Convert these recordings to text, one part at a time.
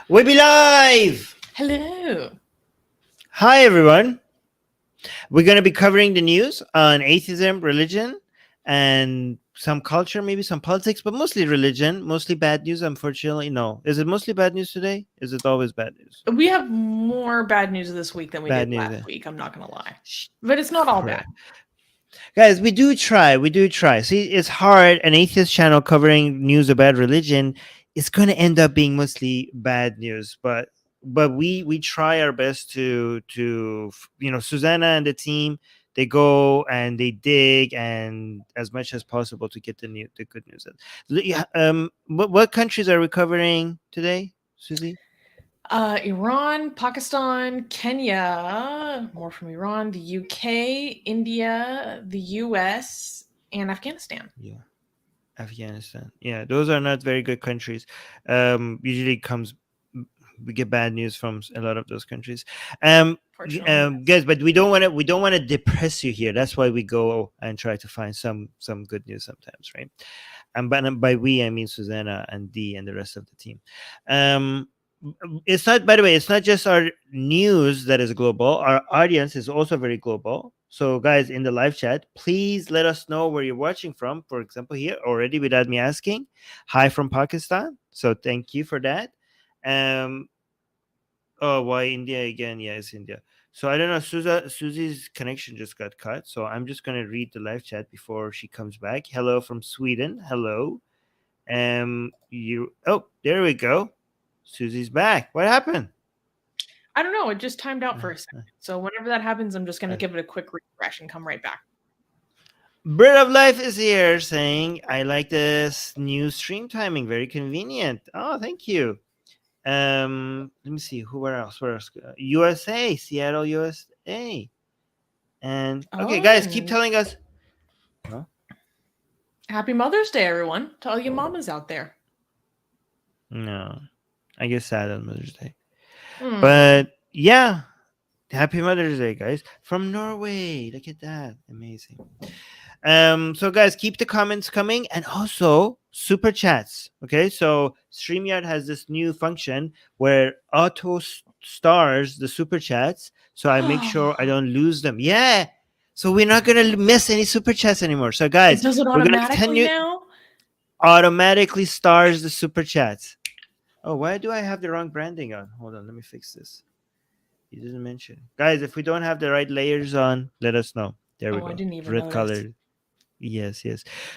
We be live! Hello. Hi, everyone. We're going to be covering the news on atheism, religion, and some culture, maybe some politics, but mostly religion, mostly bad news, unfortunately. No. Is it mostly bad news today? Is it always bad news? We have more bad news this week than we Bad did news, last week. I'm not going to lie. But it's not all bad. Guys, we do try. See, it's hard. An atheist channel covering news about religion is going to end up being mostly bad news, but we try our best to Susanna and the team, they go and they dig and as much as possible to get the good news. What countries are we covering today, Susie? Iran, Pakistan, Kenya, more from Iran, the UK, India, the US, and Afghanistan. Yeah. Afghanistan. Yeah, those are not very good countries. Usually we get bad news from a lot of those countries. Guys, but we don't want to depress you here. That's why we go and try to find some good news sometimes, right? And by we I mean Susanna and Dee and the rest of the team. It's not, by the way, it's not just our news that is global. Our audience is also very global. So guys, in the live chat, please let us know where you're watching from. For example, here already without me asking, hi from Pakistan. So thank you for that. Oh, why India again? Yeah, it's India. So I don't know. Susie's connection just got cut. So I'm just gonna read the live chat before she comes back. Hello from Sweden. Hello. Oh, there we go. Susie's back. What happened? I don't know. It just timed out for a second. So whenever that happens, I'm just going to give it a quick refresh and come right back. Bread of Life is here saying, I like this new stream timing. Very convenient. Oh, thank you. Let me see. Where else? USA, Seattle, USA. And okay, guys, keep telling us. Huh? Happy Mother's Day, everyone, to all you mamas out there. No, I guess sad on Mother's Day. But yeah, happy Mother's Day, guys, from Norway. Look at that, amazing. So guys, keep the comments coming, and also super chats. Okay, so StreamYard has this new function where auto stars the super chats, so I make sure I don't lose them. Yeah, so we're not gonna miss any super chats anymore. So guys, does it automatically now? Automatically stars the super chats. Oh, why do I have the wrong branding on? Hold on, let me fix this. He didn't mention. Guys, if we don't have the right layers on, let us know. There we go. I didn't even Red notice. colored. Yes.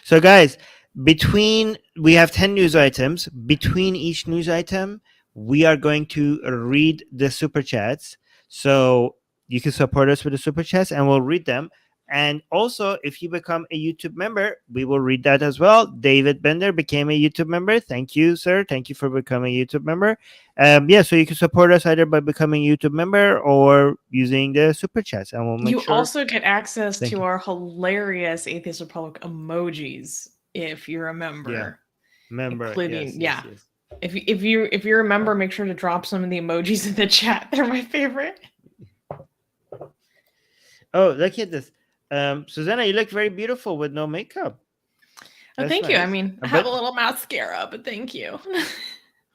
So guys, we have 10 news items. Between each news item, we are going to read the super chats. So you can support us with the super chats and we'll read them. And also, if you become a YouTube member, we will read that as well. David Bender became a YouTube member. Thank you, sir. Thank you for becoming a YouTube member. So you can support us either by becoming a YouTube member or using the super chats, and we'll make sure. You also get access to our hilarious Atheist Republic emojis if you're a member. Yeah, member. Including, yes. If you're a member, make sure to drop some of the emojis in the chat. They're my favorite. Oh, look at this. Susanna, you look very beautiful with no makeup. Thank you. I mean, I have a little mascara, but thank you.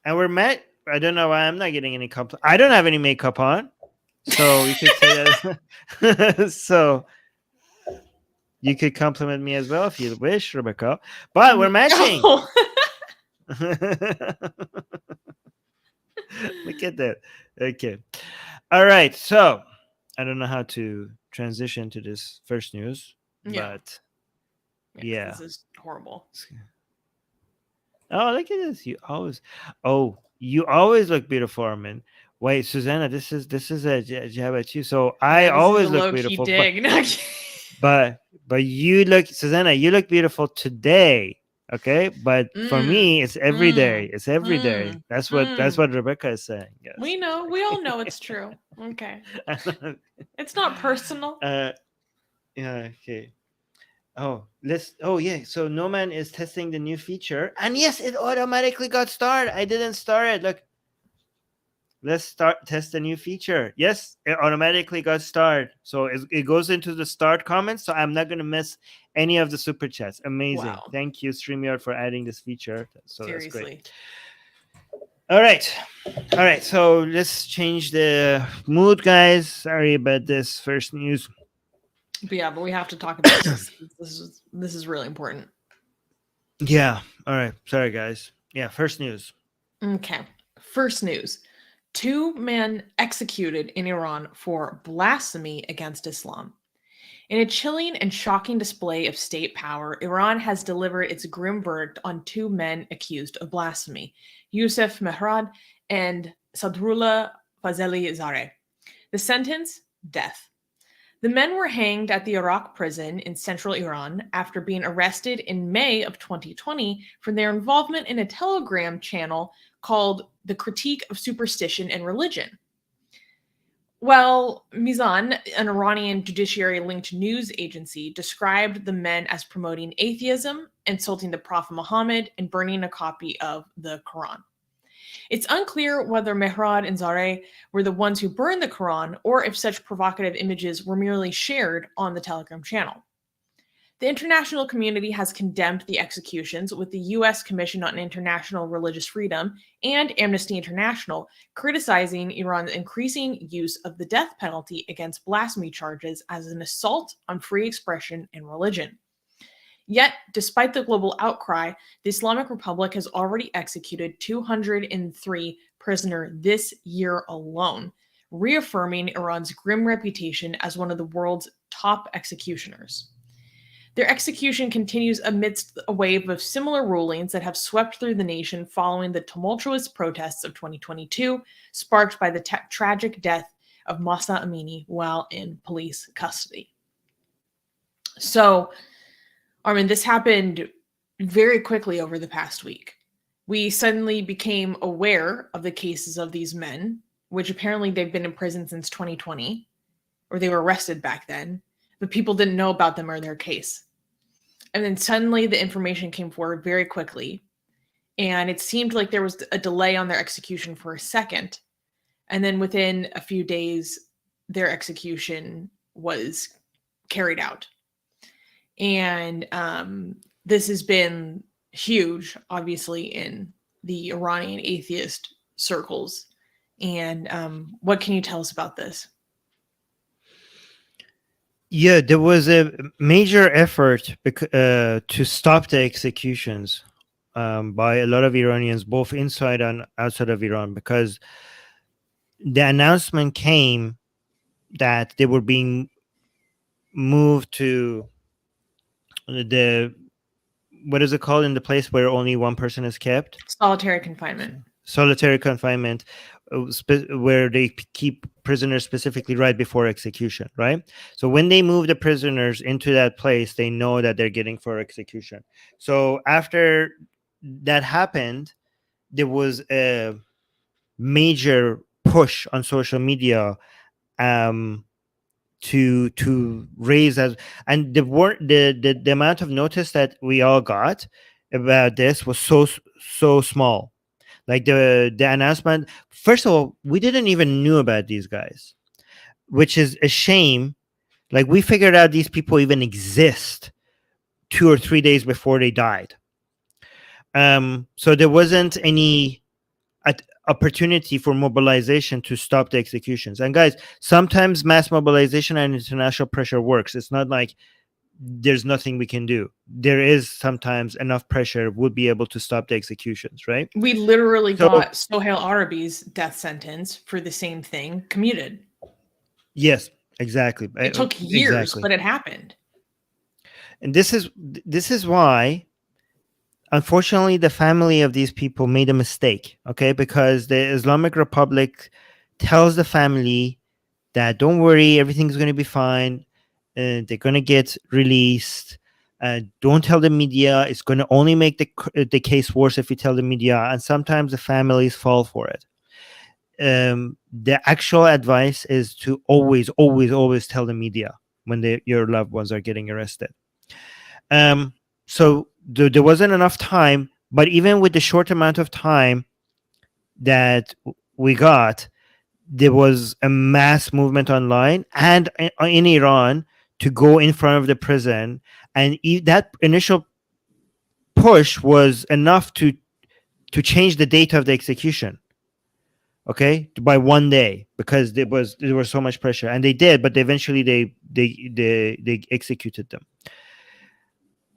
And we're met. I don't know why I'm not getting any compliment. I don't have any makeup on, so you could say that. So you could compliment me as well if you wish, Rebecca. But we're matching. Oh. Look at that. Okay. All right. So I don't know how to transition to this first news, but yeah, this is horrible. Oh, look at this! You always look beautiful, Armin. Wait, Susanna, this is a jab at you. So I always look beautiful, but you look, Susanna, you look beautiful today. Okay, but for me, it's every day. It's every day. That's what Rebecca is saying. Yes. We know. We all know it's true. Okay. It's not personal. Yeah. Okay. Oh yeah. So No Man is testing the new feature, and yes, it automatically got started. I didn't start it. Look. Let's test the new feature. Yes, it automatically got started. So it goes into the start comments. So I'm not going to miss any of the super chats. Amazing. Wow. Thank you, StreamYard, for adding this feature. So seriously. That's great. All right. So let's change the mood, guys. Sorry about this first news. But we have to talk about this. This is really important. Yeah. All right. Sorry, guys. Yeah. First news. Okay. First news. 2 men executed in Iran for blasphemy against Islam. In a chilling and shocking display of state power, Iran has delivered its grim verdict on 2 men accused of blasphemy, Youssef Mehrad and Sadrullah Fazeli Zareh. The sentence? Death. The men were hanged at the Arak prison in central Iran after being arrested in May of 2020 for their involvement in a Telegram channel called The Critique of Superstition and Religion. Well, Mizan, an Iranian judiciary-linked news agency, described the men as promoting atheism, insulting the Prophet Muhammad, and burning a copy of the Quran. It's unclear whether Mehrad and Zareh were the ones who burned the Quran or if such provocative images were merely shared on the Telegram channel. The international community has condemned the executions, with the U.S. Commission on International Religious Freedom and Amnesty International criticizing Iran's increasing use of the death penalty against blasphemy charges as an assault on free expression and religion. Yet, despite the global outcry, the Islamic Republic has already executed 203 prisoners this year alone, reaffirming Iran's grim reputation as one of the world's top executioners. Their execution continues amidst a wave of similar rulings that have swept through the nation following the tumultuous protests of 2022, sparked by the tragic death of Mahsa Amini while in police custody. So, Armin, this happened very quickly over the past week. We suddenly became aware of the cases of these men, which apparently they've been in prison since 2020, or they were arrested back then, but people didn't know about them or their case. And then suddenly the information came forward very quickly, and it seemed like there was a delay on their execution for a second. And then within a few days, their execution was carried out. And this has been huge, obviously, in the Iranian atheist circles. And what can you tell us about this? Yeah, there was a major effort to stop the executions by a lot of Iranians, both inside and outside of Iran, because the announcement came that they were being moved to the, what is it called, in the place where only one person is kept? Solitary confinement. Solitary confinement, where they keep prisoners specifically right before execution, right? So when they move the prisoners into that place, they know that they're getting for execution. So after that happened, there was a major push on social media to raise as, and the amount of notice that we all got about this was so small. Like the announcement, first of all, we didn't even knew about these guys, which is a shame. Like, we figured out these people even exist 2 or 3 days before they died. So there wasn't any opportunity for mobilization to stop the executions. And guys, sometimes mass mobilization and international pressure works. It's not like there's nothing we can do. There is sometimes enough pressure would be able to stop the executions, right? We literally got Sohail Arabi's death sentence for the same thing commuted. Yes, exactly. It took years, but it happened. And this is why, unfortunately, the family of these people made a mistake, okay? Because the Islamic Republic tells the family that, don't worry, everything's going to be fine. They're going to get released. Don't tell the media. It's going to only make the case worse if you tell the media. And sometimes the families fall for it. The actual advice is to always tell the media when your loved ones are getting arrested. So there wasn't enough time, but even with the short amount of time that we got, there was a mass movement online and in Iran to go in front of the prison, and that initial push was enough to to change the date of the execution, okay, by 1 day, because there was so much pressure, and they did, but eventually they executed them.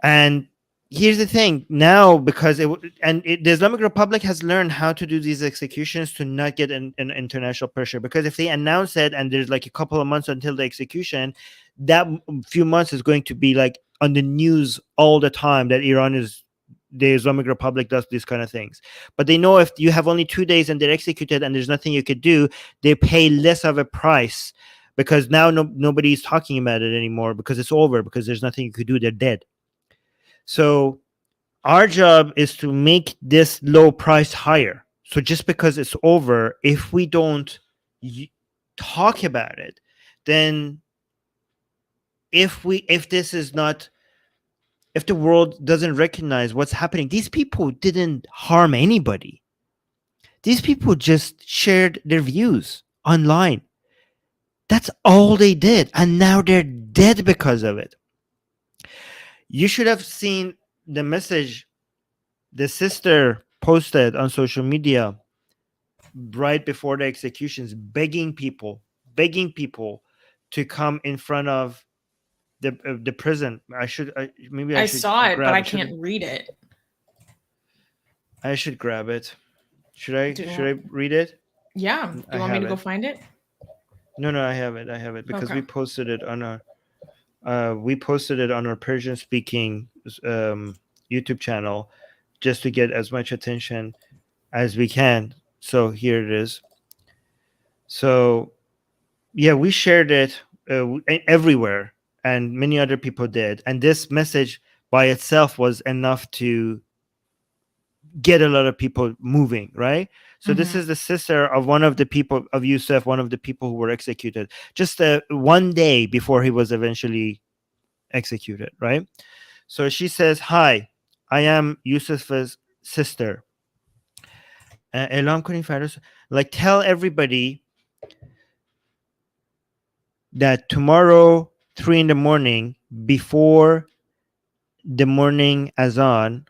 And here's the thing now, because the Islamic Republic has learned how to do these executions to not get an international pressure, because if they announce it and there's like a couple of months until the execution, that few months is going to be like on the news all the time that the Islamic Republic does these kind of things. But they know if you have only 2 days and they're executed and there's nothing you could do, they pay less of a price, because now nobody's talking about it anymore, because it's over, because there's nothing you could do, they're dead. So our job is to make this low price higher. So just because it's over, if we don't talk about it, then if the world doesn't recognize what's happening, these people didn't harm anybody. These people just shared their views online. That's all they did. And now they're dead because of it. You should have seen the message the sister posted on social media right before the executions, begging people to come in front of the prison. I should saw it, but I can't read it. I should grab it. Should I read it? Yeah. Do you want me to go find it? No, I have it because okay. We posted it on our Persian speaking YouTube channel, just to get as much attention as we can. So here it is. So yeah, we shared it everywhere, and many other people did. And this message by itself was enough to get a lot of people moving, right? So this is the sister of one of the people of Yusuf, one of the people who were executed, just 1 day before he was eventually executed, right? So she says, "Hi, I am Yusuf's sister. Like, tell everybody that tomorrow, 3 a.m, before the morning azan,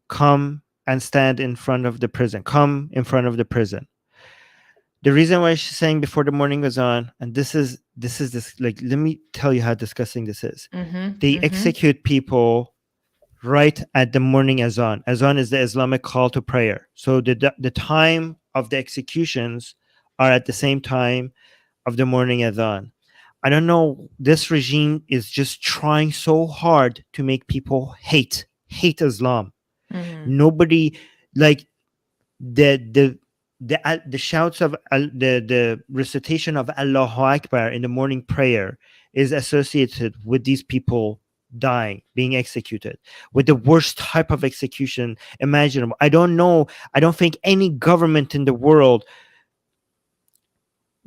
come and stand in front of the prison. Come in front of the prison." The reason why she's saying before the morning azan, and this is like, let me tell you how disgusting this is. They execute people right at the morning azan. Azan is the Islamic call to prayer. So the time of the executions are at the same time of the morning azan. I don't know. This regime is just trying so hard to make people hate Islam. Nobody, like, the shouts of the recitation of Allahu Akbar in the morning prayer is associated with these people dying, being executed, with the worst type of execution imaginable. I don't think any government in the world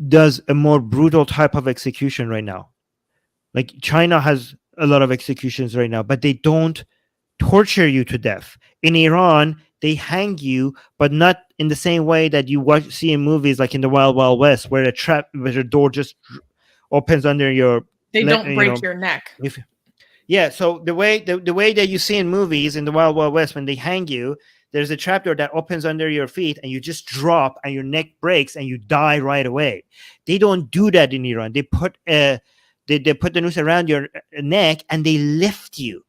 does a more brutal type of execution right now. Like, China has a lot of executions right now, but they don't torture you to death. In Iran, they hang you, but not in the same way that you see in movies, like in the Wild Wild West, where the door just opens under your. They don't break your neck. Yeah, so the way that you see in movies in the Wild Wild West, when they hang you, there's a trapdoor that opens under your feet, and you just drop, and your neck breaks, and you die right away. They don't do that in Iran. They put they put the noose around your neck, and they lift you,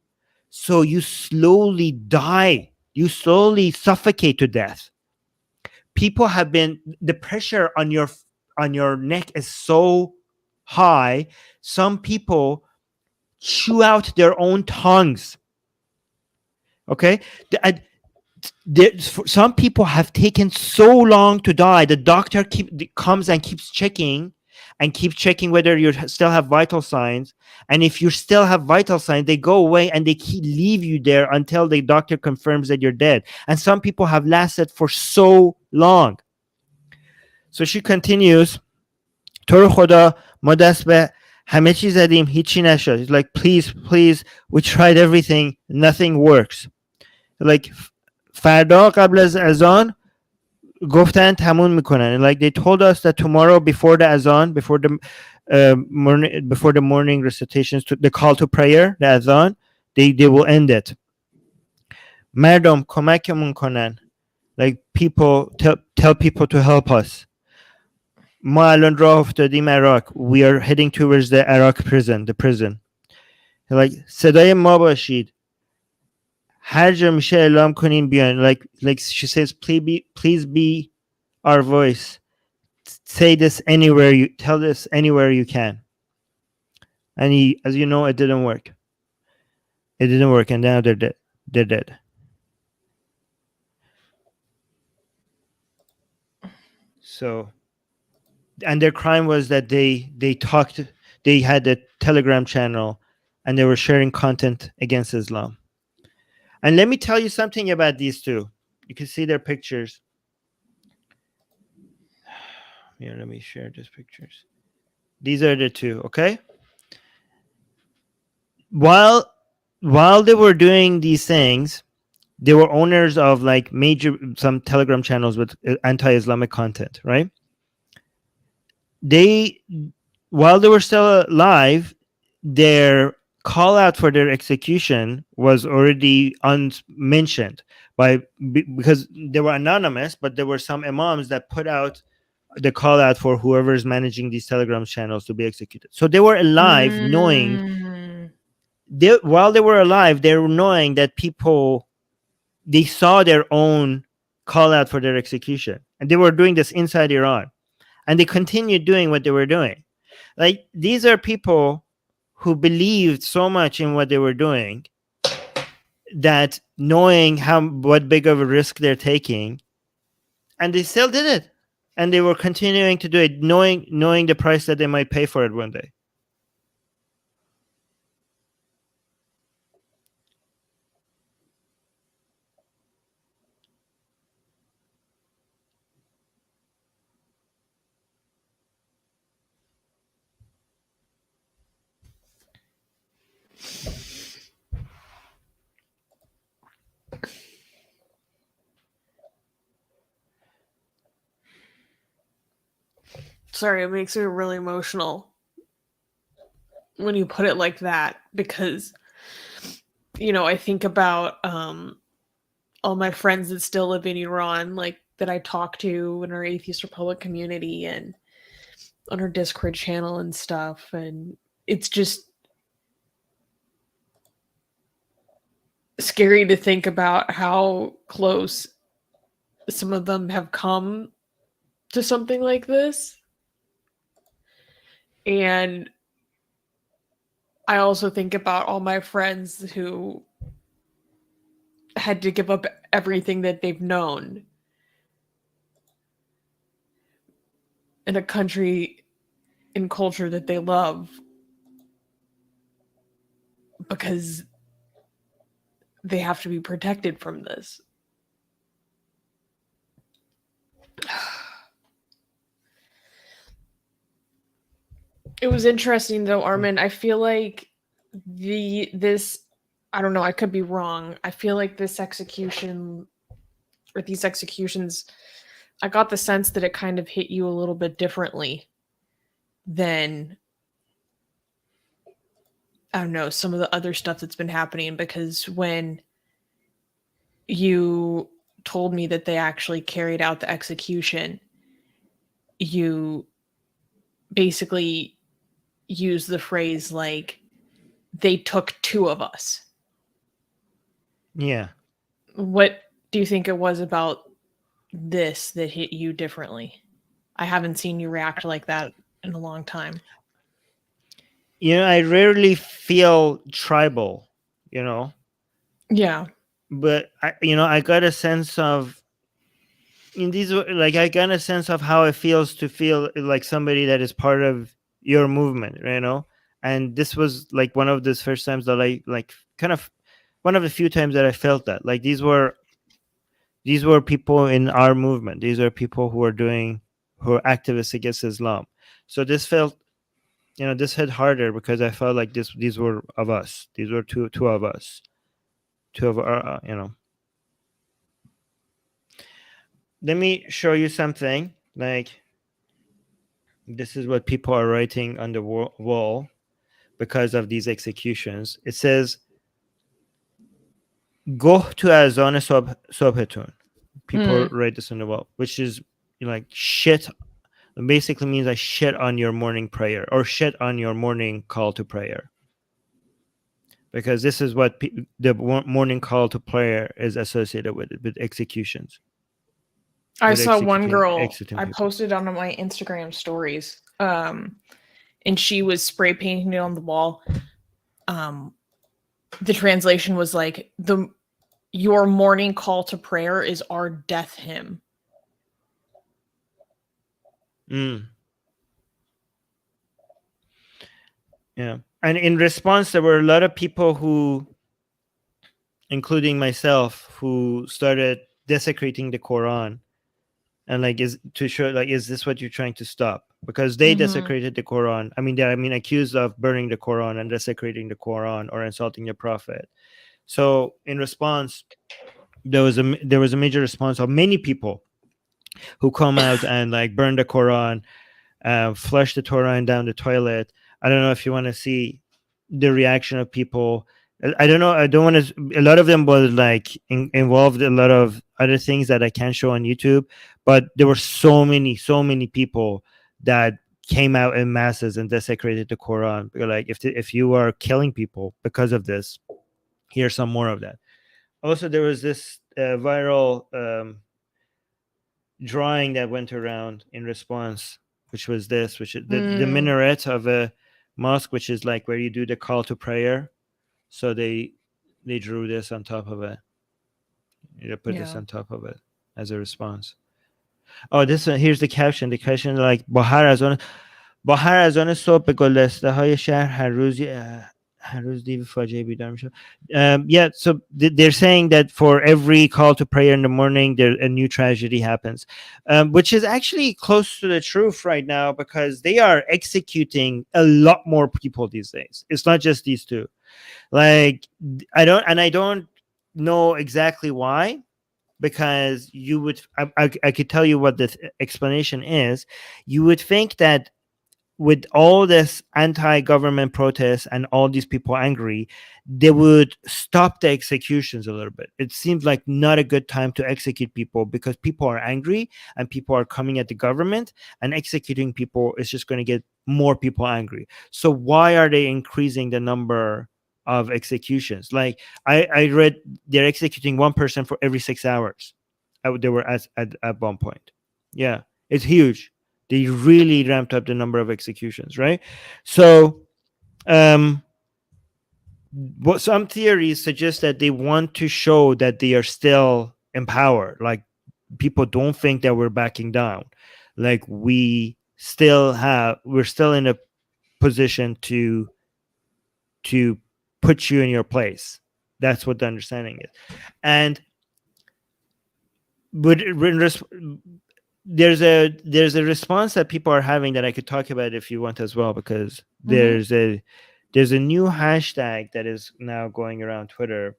so you slowly die. You slowly suffocate to death. The pressure on your neck is so high. Some people chew out their own tongues. Okay, some people have taken so long to die. The doctor comes and keeps checking whether you still have vital signs. And if you still have vital signs, they go away and they leave you there until the doctor confirms that you're dead. And some people have lasted for so long. So she continues, "To Khoda, ma dast be hame chi zadim, hichi nashad." It's like, please, we tried everything, nothing works. Like, farda qabl az azan گفتن تموم میکنن. Like, they told us that tomorrow before the azan, before the morning recitations, to the call to prayer, the azan, they will end it. مردم کمکمون کنن. like people tell people to help us. ما الان راه افتادیم عراق. We are heading towards the Iraq prison, the prison. Like صدای ما باشید. هر جا میشه اعلام کنین بیان. Like she says, please be our voice. Say this anywhere you tell this anywhere you can. And as you know, it didn't work. It didn't work, and now they're dead. They're dead. So, and their crime was that they had a Telegram channel, and they were sharing content against Islam. And let me tell you something about these two. You can see their pictures. Here, let me share these pictures. These are the two, okay? While they were doing these things, they were owners of like some Telegram channels with anti-Islamic content, right? While they were still alive, their call out for their execution was already unmentioned because they were anonymous, but there were some imams that put out the call out for whoever's managing these Telegram channels to be executed. So they were alive, knowing while they were alive, they were knowing that they saw their own call out for their execution, and they were doing this inside Iran, and they continued doing what they were doing. Like, these are people who believed so much in what they were doing that knowing what big of a risk they're taking, and they still did it, and they were continuing to do it, knowing the price that they might pay for it one day. Sorry, it makes me really emotional when you put it like that, because, you know, I think about all my friends that still live in Iran, like that I talk to in our Atheist Republic community and on our Discord channel and stuff, and it's just scary to think about how close some of them have come to something like this. And I also think about all my friends who had to give up everything that they've known in a country and culture that they love because they have to be protected from this. It was interesting though, Armin. I feel like this, I don't know, I could be wrong. I feel like this execution or these executions, I got the sense that it kind of hit you a little bit differently than, I don't know, some of the other stuff that's been happening, because when you told me that they actually carried out the execution, you basically used the phrase like, they took two of us. Yeah. What do you think it was about this that hit you differently? I haven't seen you react like that in a long time. You know, I rarely feel tribal, you know? Yeah. But, I got a sense of, I got a sense of how it feels to feel like somebody that is part of your movement, you know? And this was like one of the first times that I kind of one of the few times that I felt that like these were people in our movement. These are people who are activists against Islam. So this felt, this hit harder because I felt like these were of us. These were two of us, two of our, Let me show you something. Like, this is what people are writing on the wall because of these executions. It says, "Go to azan صبحتون." People write this on the wall, which is like shit. It basically means I shit on your morning prayer or shit on your morning call to prayer. Because this is what the morning call to prayer is associated with executions. I With saw one girl, executing I people. posted on my Instagram stories, and she was spray painting it on the wall. The translation was like, your morning call to prayer is our death hymn. Yeah. And in response, there were a lot of people who, including myself, who started desecrating the Quran. And like, is to show, like, is this what you're trying to stop? Because they desecrated the Quran. I mean, they're accused of burning the Quran and desecrating the Quran or insulting the Prophet. So in response, there was a major response of many people who come out and like burn the Quran, flush the Quran down the toilet. I don't know if you want to see the reaction of people. I don't know. I don't want to. A lot of them was like involved in a lot of other things that I can't show on YouTube, but there were so many people that came out in masses and desecrated the Quran. Like, if you are killing people because of this, here's some more of that. Also, there was this viral drawing that went around in response, which was this, which is the minaret of a mosque, which is like where you do the call to prayer. So they drew this on top of it. They put this on top of it as a response. Oh, this one, here's the caption. The caption like با هر از آن صبح به گلدسته های شهر هر روز دیو فاجعه بیدار میشه. Yeah, so they're saying that for every call to prayer in the morning, there a new tragedy happens, which is actually close to the truth right now, because they are executing a lot more people these days. It's not just these two. Like, I don't know exactly why, because you would I could tell you what the explanation is. You would think that with all this anti-government protests and all these people angry, they would stop the executions a little bit. It seems like not a good time to execute people, because people are angry and people are coming at the government, and executing people is just going to get more people angry. So why are they increasing the number of executions? Like, I read they're executing one person for every 6 hours. They were at one point. Yeah, it's huge. They really ramped up the number of executions, right? So what some theories suggest that they want to show that they are still in power. Like, people don't think that we're backing down. Like, we're still in a position to put you in your place. That's what the understanding is. And but there's a response that people are having that I could talk about if you want as well, because there's a new hashtag that is now going around Twitter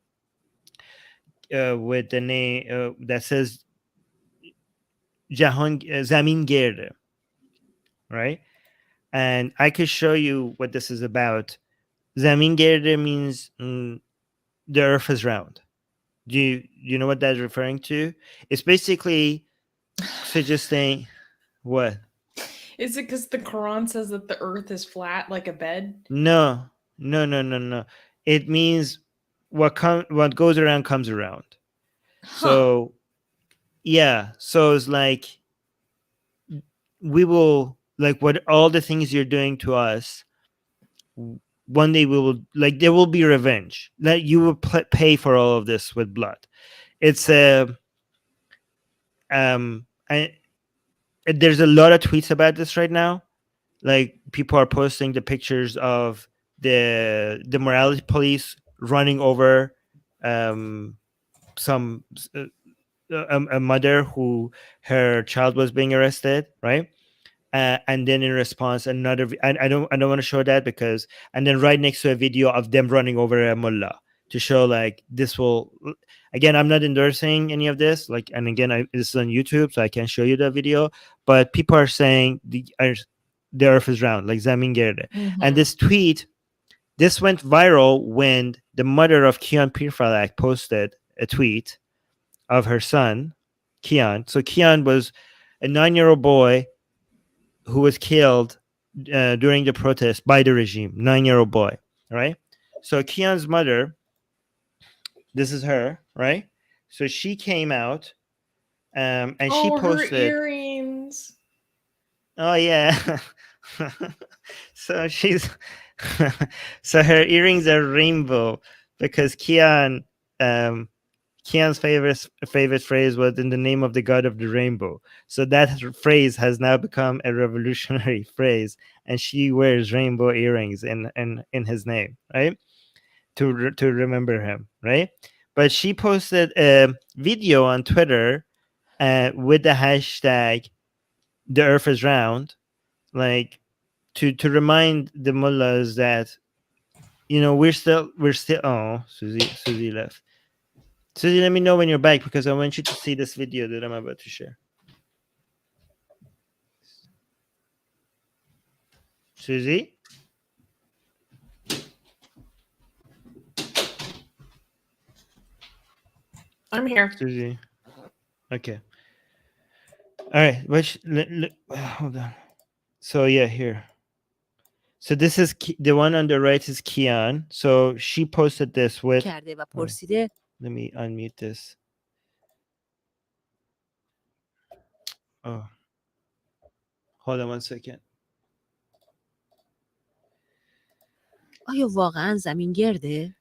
with the name that says Jahan Zamin Gerde, right? And I could show you what this is about. Zamin Gerde means the earth is round. Do you know what that's referring to? It's basically suggesting what? Is it because the Quran says that the earth is flat like a bed? No. It means what goes around comes around. So yeah, so it's like, we will, like, what all the things you're doing to us, one day we will, like, there will be revenge. Like, you will pay for all of this with blood. It's there's a lot of tweets about this right now. Like, people are posting the pictures of the morality police running over some a mother who her child was being arrested, right? And then in response, another. I don't want to show that, because, and then right next to a video of them running over a mullah, to show like this will. Again, I'm not endorsing any of this. Like, and again, this is on YouTube, so I can't show you the video. But people are saying the earth is round, like Zamin Gerde. And this went viral when the mother of Kian Pirfalak posted a tweet of her son Kian. So Kian was a 9-year-old boy who was killed during the protest by the regime. 9-year-old boy, right? So Kian's mother, this is her, right? So she came out, and she Oh, her posted. earrings. Oh yeah. So she's so her earrings are rainbow because Kian's favorite phrase was "in the name of the God of the rainbow." So that phrase has now become a revolutionary phrase, and she wears rainbow earrings in his name, right? To remember him, right? But she posted a video on Twitter with the hashtag "the Earth is round," like to remind the mullahs that we're still oh, Susie left. Susie, let me know when you're back because I want you to see this video that I'm about to share. Susie? I'm here. Susie. Okay. All right. Hold on. So yeah, here. So this is the one on the right is Kian. So she posted this with. Let me unmute this. Oh. Hold on one second. آیا واقعا زمین گرده؟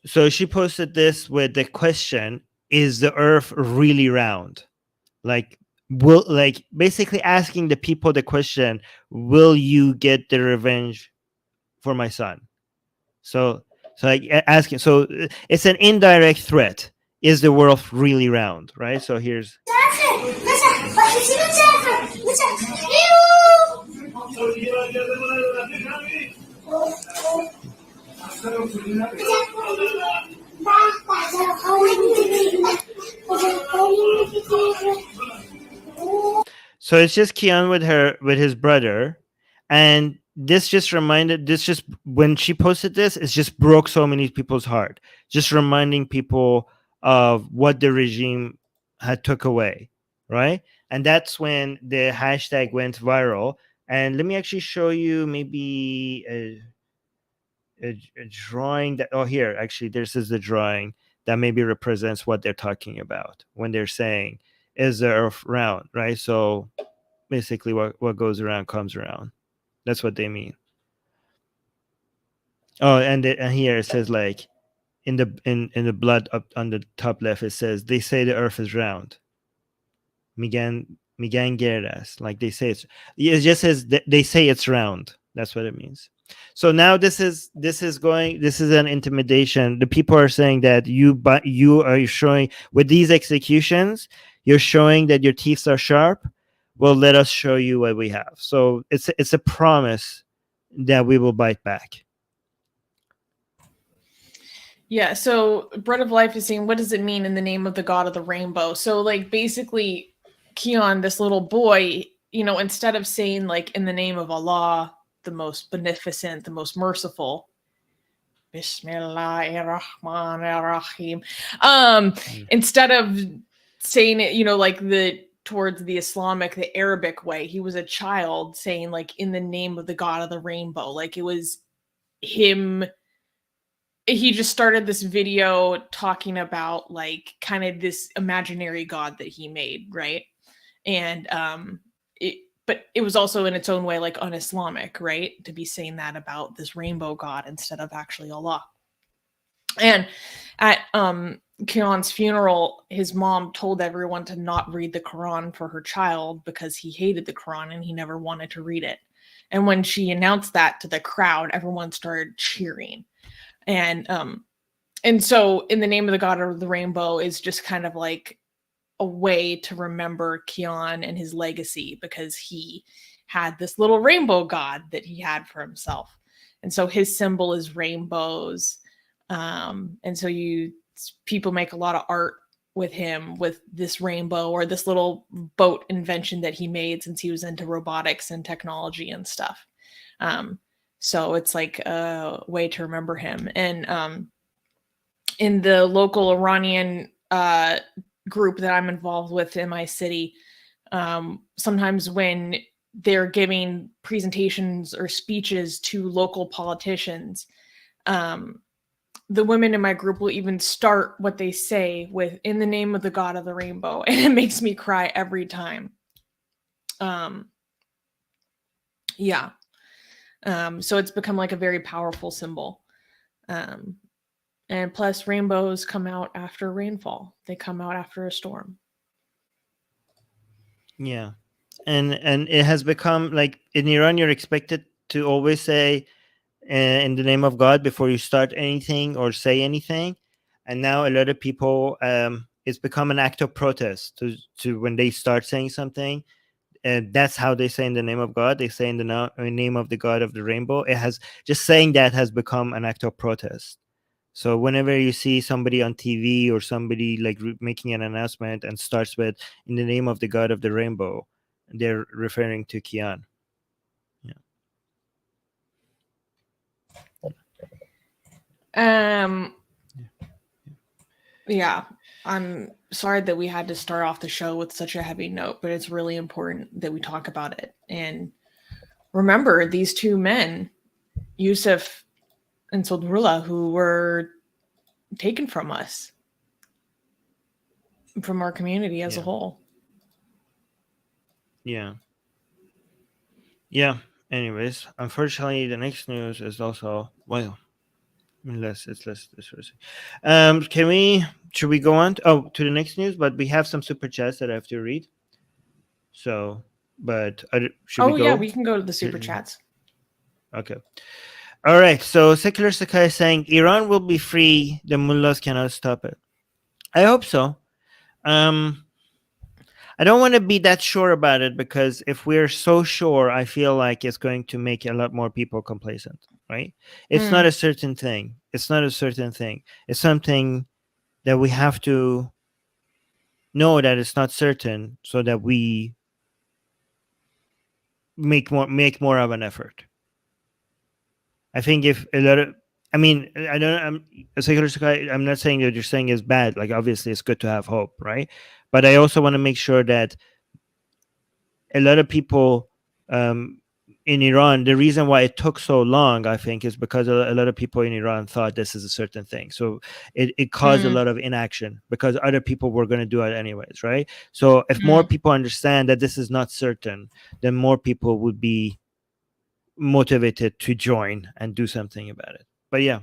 So she posted this with the question, is the earth really round? Like basically asking the people the question, will you get the revenge for my son? So like asking, so it's an indirect threat. Is the world really round? Right? So here's so it's just Kian with his brother, and this just when she posted this, it just broke so many people's heart, just reminding people of what the regime had took away, right? And that's when the hashtag went viral. And let me actually show you maybe a drawing that, oh, here, actually, this is the drawing that maybe represents what they're talking about when they're saying, is the earth round, right? So basically what goes around comes around. That's what they mean. Oh, and here it says, like, in the blood up on the top left, it says, they say the earth is round. Migan Geras, like they say it just says they say it's round. That's what it means. So now this is an intimidation. The people are saying that you are showing with these executions, you're showing that your teeth are sharp. Well, let us show you what we have. So it's a promise that we will bite back. Yeah, so Bread of Life is saying, what does it mean in the name of the God of the Rainbow? So, like, basically, Kian, this little boy, instead of saying, like, in the name of Allah, the most beneficent, the most merciful, Bismillahirrahmanirrahim, instead of saying it, like towards the Islamic, the Arabic way, he was a child saying, like, in the name of the God of the Rainbow. Like, it was him. He just started this video talking about, like, kind of this imaginary God that he made, right? And but it was also in its own way, like, un-Islamic, right? To be saying that about this rainbow God instead of actually Allah. And at Kian's funeral, his mom told everyone to not read the Quran for her child because he hated the Quran and he never wanted to read it. And when she announced that to the crowd, everyone started cheering. And so in the name of the God of the Rainbow is just kind of like a way to remember Kian and his legacy, because he had this little rainbow god that he had for himself. And so his symbol is rainbows. And so people make a lot of art with him with this rainbow or this little boat invention that he made since he was into robotics and technology and stuff. So it's like a way to remember him. And in the local Iranian group that I'm involved with in my city, sometimes when they're giving presentations or speeches to local politicians, the women in my group will even start what they say with "in the name of the God of the rainbow," and it makes me cry every time. Yeah. So it's become like a very powerful symbol. And plus, rainbows come out after rainfall. They come out after a storm. Yeah, and it has become like in Iran, you're expected to always say in the name of God before you start anything or say anything, and now a lot of people, it's become an act of protest to when they start saying something. And that's how they say in the name of God. They say in the name of the God of the rainbow. It has just saying that has become an act of protest. So whenever you see somebody on TV or somebody like making an announcement and starts with "in the name of the God of the rainbow," they're referring to Kian. Yeah, I'm sorry that we had to start off the show with such a heavy note, but it's really important that we talk about it. And remember these two men, Yusuf and Sodrullah, who were taken from us, from our community as a whole. Yeah. Anyways, unfortunately, the next news is also, well, let's should we go on to the next news? But we have some super chats that I have to read. So, but should we go? Yeah, we can go to the super chats. Okay. All right. So Secular Sakai is saying Iran will be free. The mullahs cannot stop it. I hope so. I don't want to be that sure about it, because if we're so sure, I feel like it's going to make a lot more people complacent, right? It's not a certain thing. It's not a certain thing. It's something that we have to know that it's not certain, so that we make more of an effort. I think if a lot of, I mean, I'm not saying that you're saying is bad. Like, obviously it's good to have hope, right? But I also want to make sure that a lot of people in Iran, the reason why it took so long, I think, is because a lot of people in Iran thought this is a certain thing. So it caused a lot of inaction because other people were going to do it anyways, right? So if more people understand that this is not certain, then more people would be motivated to join and do something about it. But yeah.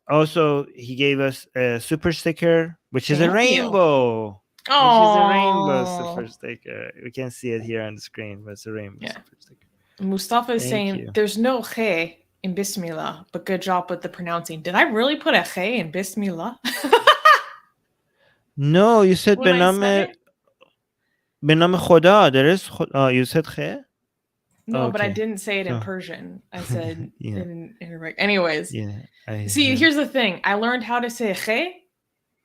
Also, he gave us a super sticker, which is a rainbow. Which is a rainbow super sticker. We can see it here on the screen, but it's a rainbow super sticker. Mustafa is saying there's no khe in Bismillah, but good job with the pronouncing. Did I really put a khe in Bismillah? No, you said bename khoda. There is you said khe? No, but I didn't say it in Persian. I said in Arabic. Anyways. Here's the thing. I learned how to say khe,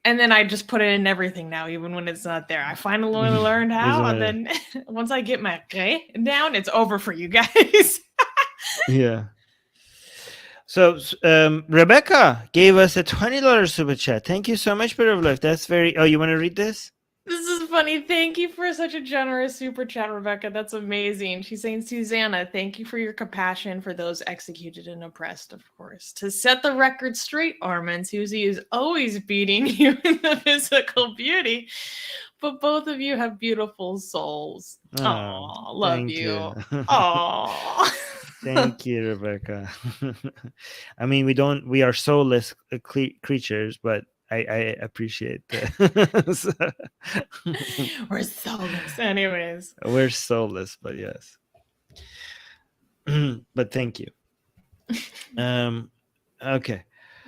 and then I just put it in everything now, even when it's not there. I finally learned how, and then once I get my khe down, it's over for you guys. Yeah. So Rebecca gave us a $20 super chat. Thank you so much, Bit of Life. That's very... Oh, you want to read this? This is funny. Thank you for such a generous super chat, Rebecca. That's amazing. She's saying, Susanna, thank you for your compassion for those executed and oppressed, of course. To set the record straight, Armin, Susie is always beating you in the physical beauty, but both of you have beautiful souls. Oh, love you. Oh. Thank you, Rebecca. I mean, we are soulless creatures, but I appreciate that. We're soulless. Anyways. We're soulless, but yes. But thank you. Okay.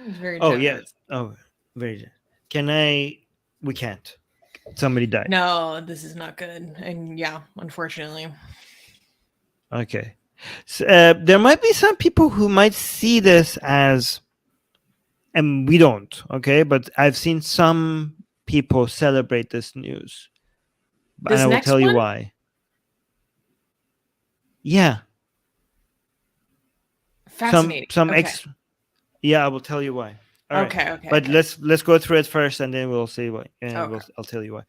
Very generous. Yeah. Oh, very. We can't. Somebody died. No, this is not good. And yeah, unfortunately. Okay. So, there might be some people who might see this as, and we don't, okay? But I've seen some people celebrate this news. And I will tell you why. Yeah. Fascinating. Yeah, I will tell you why. All right. Okay. But let's go through it first, and then we'll see what. Okay. I'll tell you why.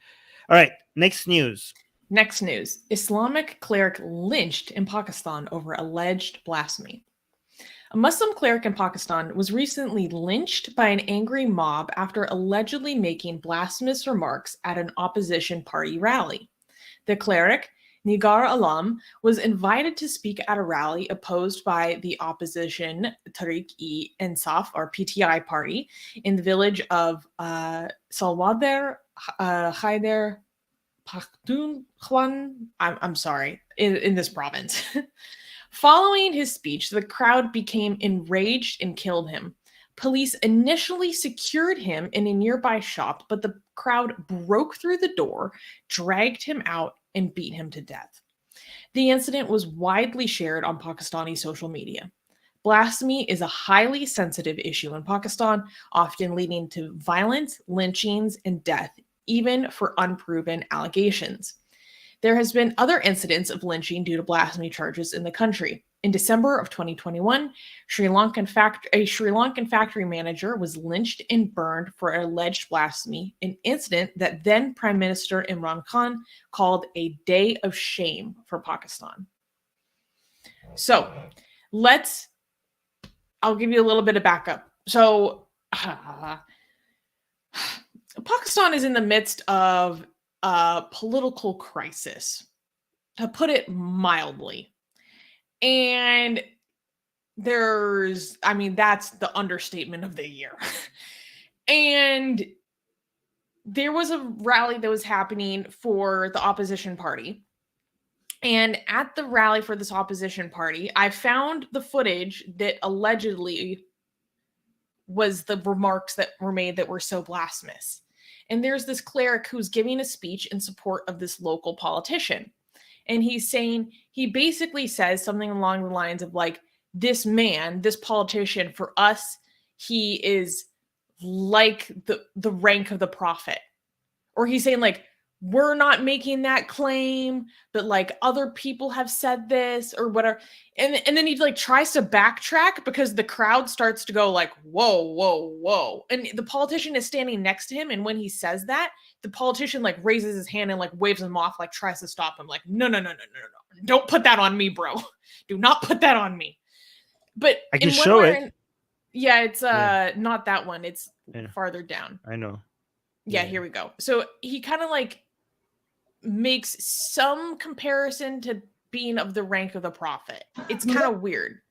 All right. Next news. Next news. Islamic cleric lynched in Pakistan over alleged blasphemy. A Muslim cleric in Pakistan was recently lynched by an angry mob after allegedly making blasphemous remarks at an opposition party rally. The cleric, Nigar Alam, was invited to speak at a rally opposed by the opposition Tehreek-e-Insaf, or PTI party, in the village of Salwadar Haider Pakhtunkhwan, I'm sorry, in this province. Following his speech, the crowd became enraged and killed him. Police initially secured him in a nearby shop, but the crowd broke through the door, dragged him out, and beat him to death. The incident was widely shared on Pakistani social media. Blasphemy is a highly sensitive issue in Pakistan, often leading to violence, lynchings, and death, even for unproven allegations. There has been other incidents of lynching due to blasphemy charges in the country. In December of 2021, a Sri Lankan factory manager was lynched and burned for alleged blasphemy, an incident that then Prime Minister Imran Khan called a day of shame for Pakistan. So, I'll give you a little bit of backup. So, Pakistan is in the midst of a political crisis, to put it mildly. And that's the understatement of the year. And there was a rally that was happening for the opposition party. And at the rally for this opposition party, I found the footage that allegedly was the remarks that were made that were so blasphemous. And there's this cleric who's giving a speech in support of this local politician. And he basically says something along the lines of like, this man, this politician, for us, he is like the rank of the prophet. Or he's saying like, we're not making that claim, but like other people have said this or whatever. And then he like tries to backtrack because the crowd starts to go like, whoa, whoa, whoa. And the politician is standing next to him. And when he says that, the politician like raises his hand and like waves him off, like tries to stop him. Like, no. Don't put that on me, bro. Do not put that on me. But I can show it. Yeah, it's not that one. It's farther down. I know. Yeah, here we go. So he kind of like makes some comparison to being of the rank of the prophet. It's kind of weird.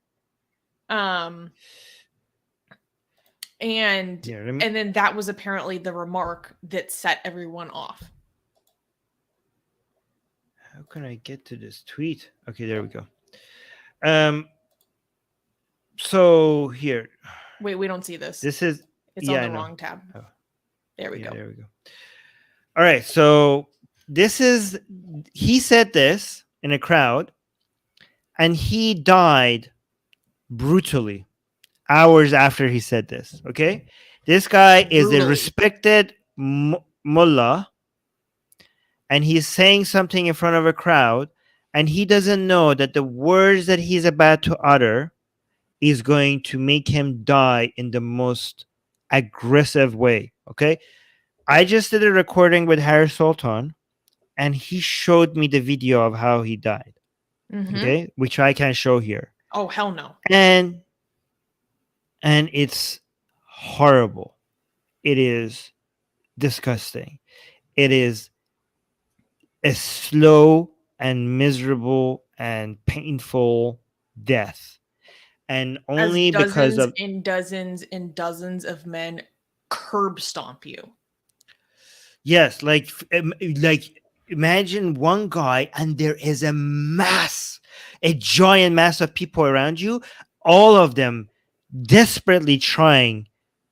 And then that was apparently the remark that set everyone off. How can I get to this tweet? Okay, there we go. So here. Wait, we don't see this. It's on the wrong tab. Oh. There we go. There we go. All right, so he said this in a crowd, and he died brutally hours after he said this. Okay, this guy is a respected mullah, and he's saying something in front of a crowd, and he doesn't know that the words that he's about to utter is going to make him die in the most aggressive way. Okay, I just did a recording with Harris Sultan, and he showed me the video of how he died. Mm-hmm. Okay, which I can show here. Oh, hell no. And it's horrible. It is disgusting. It is a slow and miserable and painful death. And only because of dozens and dozens of men curb stomp you. Yes, like imagine one guy and there is a giant mass of people around you, all of them desperately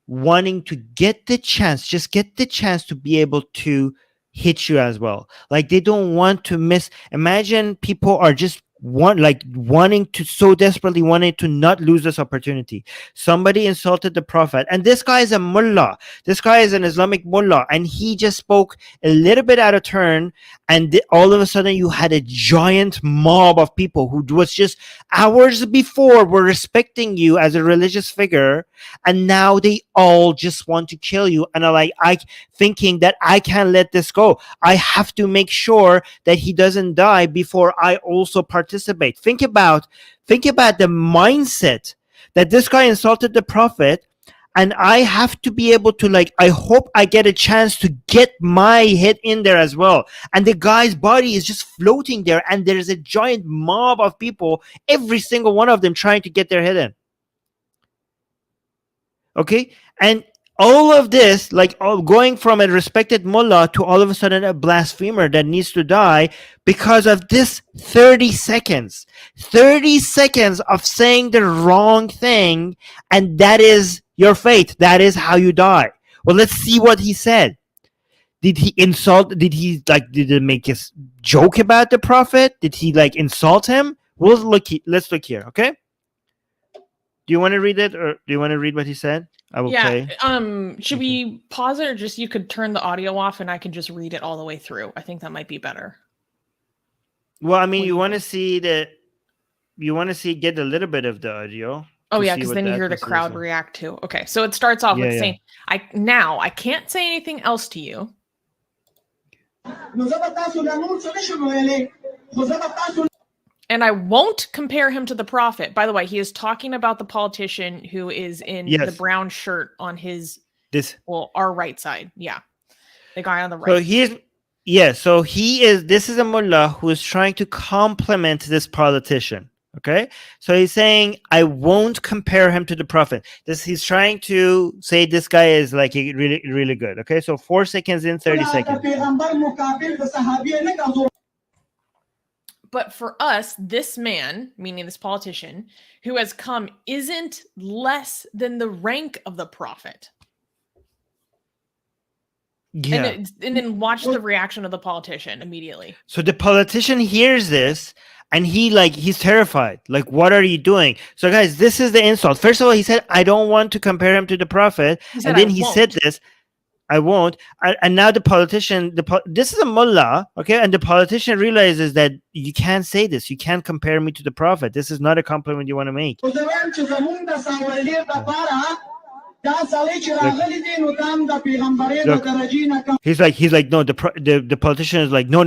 wanting to get the chance to be able to hit you as well. Like they don't want to miss. Imagine people are just wanting to not lose this opportunity. Somebody insulted the prophet, and this guy is a mullah. This guy is an Islamic mullah, and he just spoke a little bit out of turn, and all of a sudden you had a giant mob of people who was just hours before were respecting you as a religious figure, and now they all just want to kill you, and are like, I thinking that I can't let this go. I have to make sure that he doesn't die before I also participate. Think about the mindset that this guy insulted the prophet, and I have to be able to, like, I hope I get a chance to get my head in there as well. And the guy's body is just floating there, and there's a giant mob of people, every single one of them trying to get their head in. Okay? And all of this, like, going from a respected mullah to all of a sudden a blasphemer that needs to die because of this 30 seconds. 30 seconds of saying the wrong thing, and that is your fate. That is how you die. Well, let's see what he said. Did he insult? Did he make a joke about the prophet? Did he insult him? Let's look here, okay? Do you want to read it, or do you want to read what he said? I will play. Should we pause it, or just you could turn the audio off and I can just read it all the way through? I think that might be better. Well, I mean, you want to see get a little bit of the audio. Oh yeah, because then you hear the crowd react too. Okay, so it starts off with saying, I can't say anything else to you. And I won't compare him to the prophet. By the way, he is talking about the politician who is in the brown shirt on his our right side. Yeah. The guy on the right. So this is a mullah who is trying to compliment this politician. Okay. So he's saying, I won't compare him to the prophet. He's trying to say this guy is like really, really good. Okay. So 4 seconds in, 30 seconds. But for us, this man, meaning this politician, who has come, isn't less than the rank of the prophet. Yeah. And then watch the reaction of the politician immediately. So the politician hears this, and he's terrified. Like, what are you doing? So guys, this is the insult. First of all, he said, I don't want to compare him to the prophet. And then he said this. I won't. And now the politician, this is a mullah, okay? And the politician realizes that you can't say this. You can't compare me to the prophet. This is not a compliment you want to make. Look. He's like, no, the politician is like, no.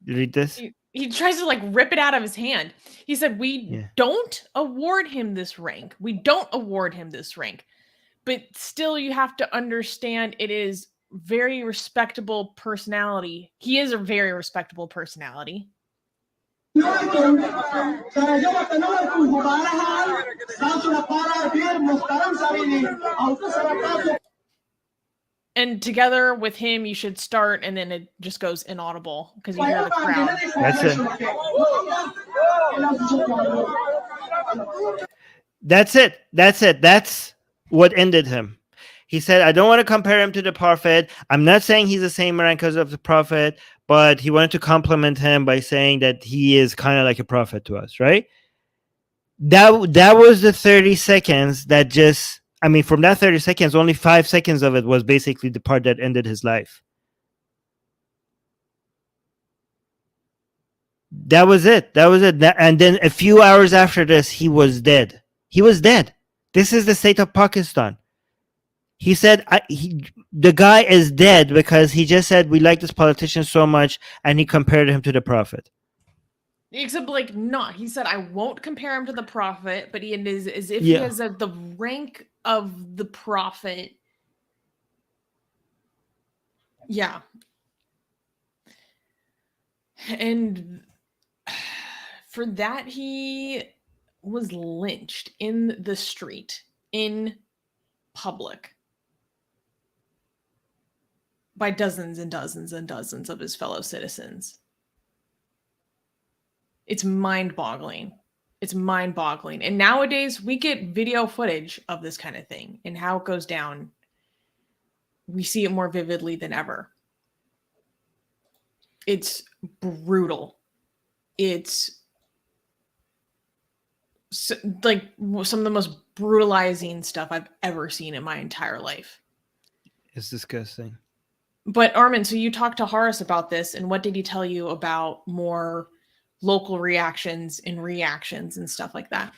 Read this. He tries to rip it out of his hand. He said, we don't award him this rank. We don't award him this rank. But still, you have to understand it is very respectable personality. He is a very respectable personality. And together with him, you should start, and then it just goes inaudible because you hear the crowd. That's it. That's what ended him. He said, I don't want to compare him to the prophet. I'm not saying he's the same rank as of the prophet, but he wanted to compliment him by saying that he is kind of like a prophet to us, right? That was the 30 seconds that just... I mean, from that 30 seconds, only 5 seconds of it was basically the part that ended his life. That was it. And then a few hours after this, he was dead. This is the state of Pakistan. He said the guy is dead because he just said we like this politician so much, and he compared him to the prophet. Except, not. He said, I won't compare him to the prophet, but he is as if he has the rank of the prophet. Yeah. And for that, he was lynched in the street, in public, by dozens and dozens and dozens of his fellow citizens. It's mind-boggling. And nowadays, we get video footage of this kind of thing and how it goes down. We see it more vividly than ever. It's brutal. It's some of the most brutalizing stuff I've ever seen in my entire life. It's disgusting. But Armin, so you talked to Horace about this, and what did he tell you about more local reactions and stuff like that?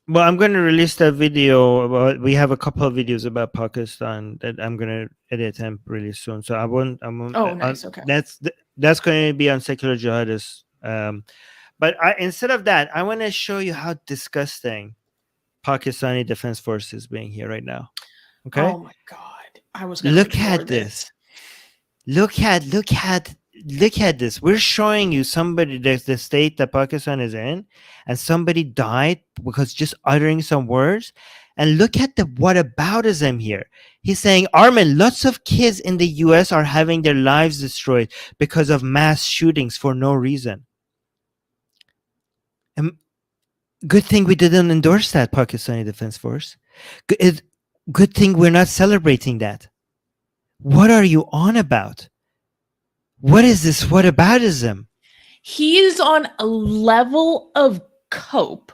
Well, I'm going to release that video about. We have a couple of videos about Pakistan that I'm going to edit and release soon. So I won't. Oh, nice. Okay. That's going to be on Secular Jihadists. But instead of that, I want to show you how disgusting Pakistani Defense Force is being here right now. Okay. Oh my God! I was going to look at this. Look at this. We're showing you somebody, the state that Pakistan is in, and somebody died because just uttering some words. And look at the whataboutism here. He's saying, Armin, lots of kids in the US are having their lives destroyed because of mass shootings for no reason. And good thing we didn't endorse that, Pakistani Defense Force. Good thing we're not celebrating that. What are you on about? What is this whataboutism? He is on a level of cope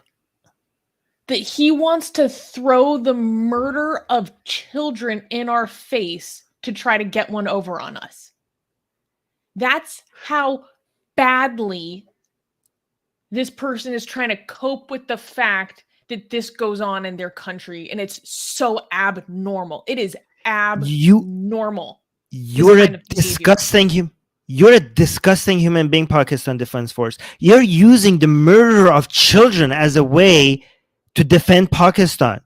that he wants to throw the murder of children in our face to try to get one over on us. That's how badly this person is trying to cope with the fact that this goes on in their country, and it's so abnormal. It is abnormal. You're a disgusting human being, Pakistan Defense Force. You're using the murder of children as a way to defend Pakistan.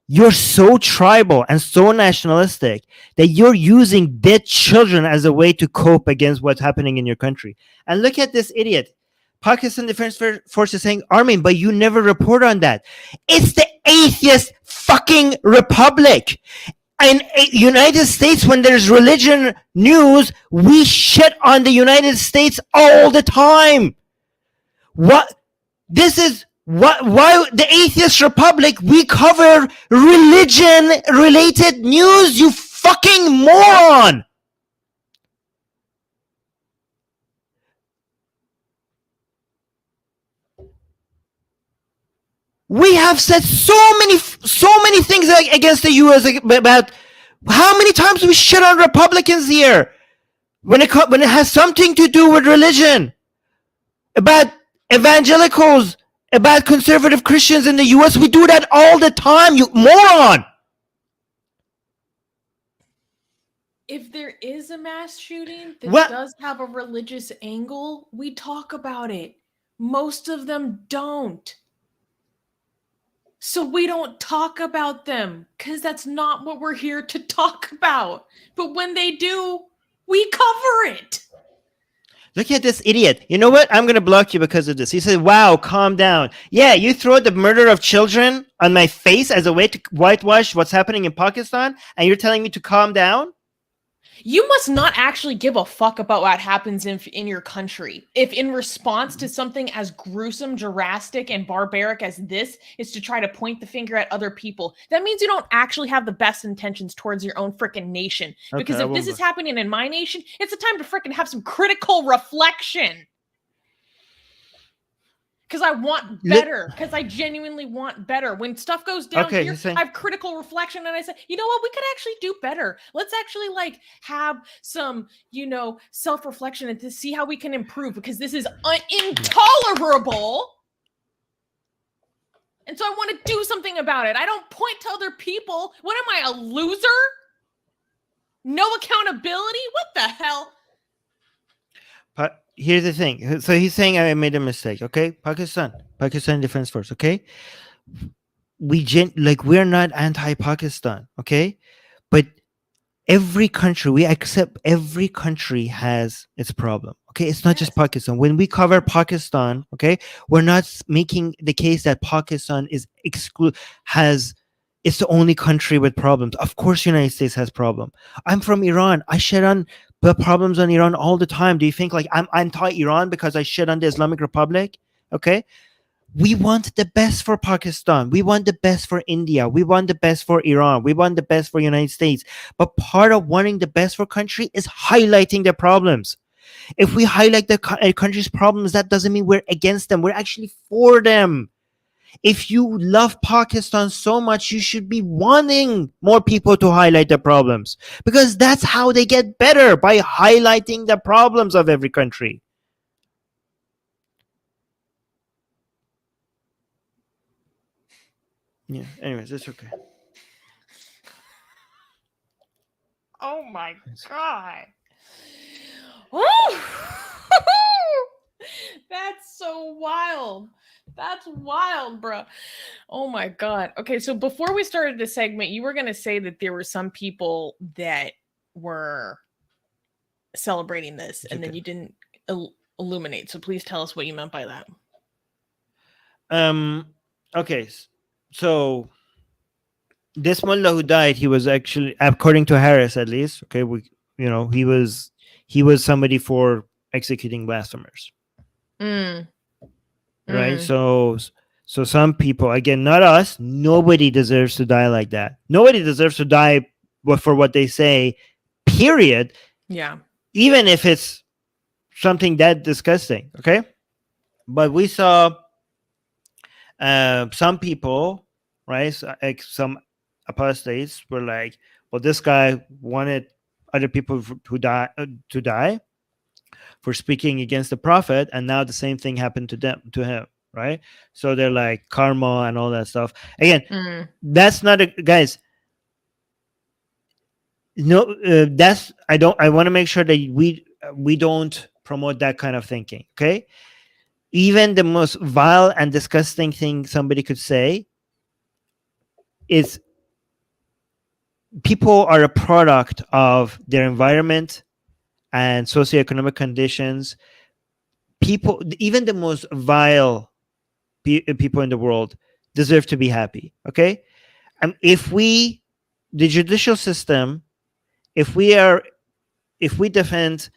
You're so tribal and so nationalistic that you're using dead children as a way to cope against what's happening in your country. And look at this idiot. Pakistan Defense Force is saying, Armin, but you never report on that. It's the Atheist fucking Republic. In United States, when there's religion news, we shit on the United States all the time. Why the Atheist Republic, we cover religion-related news, you fucking moron! We have said so many things against the U.S. about how many times we shit on Republicans here when it has something to do with religion, about evangelicals, about conservative Christians in the U.S. We do that all the time, you moron. If there is a mass shooting that does have a religious angle, we talk about it. Most of them don't. So we don't talk about them because that's not what we're here to talk about. But when they do, we cover it. Look at this idiot. You know what? I'm going to block you because of this. He said, wow, calm down. Yeah, you throw the murder of children on my face as a way to whitewash what's happening in Pakistan, and you're telling me to calm down? You must not actually give a fuck about what happens in your country. If in response to something as gruesome, drastic, and barbaric as this is to try to point the finger at other people, that means you don't actually have the best intentions towards your own freaking nation. Okay, because if this is happening in my nation, it's a time to freaking have some critical reflection. Because I want better. Because I genuinely want better. When stuff goes down here, I have critical reflection, and I say, you know what? We could actually do better. Let's actually have some, self-reflection and to see how we can improve. Because this is intolerable. And so I want to do something about it. I don't point to other people. What am I, a loser? No accountability? What the hell? Here's the thing. So he's saying I made a mistake. Okay, Pakistan Defense Force. Okay, we're not anti-Pakistan. Okay, but every country has its problem. Okay, it's not just Pakistan. When we cover Pakistan, okay, we're not making the case that Pakistan is it's the only country with problems. Of course, United States has problem. I'm from Iran. I shit on the problems on Iran all the time. Do you think I'm anti-Iran because I shit on the Islamic Republic? Okay. We want the best for Pakistan. We want the best for India. We want the best for Iran. We want the best for United States. But part of wanting the best for country is highlighting their problems. If we highlight the country's problems, that doesn't mean we're against them. We're actually for them. If you love Pakistan so much, you should be wanting more people to highlight the problems, because that's how they get better, by highlighting the problems of every country. Yeah. Anyways, it's okay. Oh my god. Woo! That's so wild. That's wild, bro. Oh my god. Okay, so before we started this segment, you were going to say that there were some people that were celebrating this, and then you didn't illuminate. So please tell us what you meant by that. Okay. So this mullah who died, he was actually, according to Harris at least, okay, he was somebody for executing blasphemers. Right? So some people, again, not us, nobody deserves to die like that. Nobody deserves to die for what they say, period. Yeah. Even if it's something that disgusting, okay? But we saw some people, right? Like some apostates were like, well, this guy wanted other people to die for speaking against the prophet, and now the same thing happened to him, right? So they're like karma and all that stuff. Again, that's not guys. No, that's I want to make sure that we don't promote that kind of thinking. Okay, even the most vile and disgusting thing somebody could say is, people are a product of their environment and socioeconomic conditions. People, even the most vile people in the world, deserve to be happy. Okay, if the judicial system, if we defend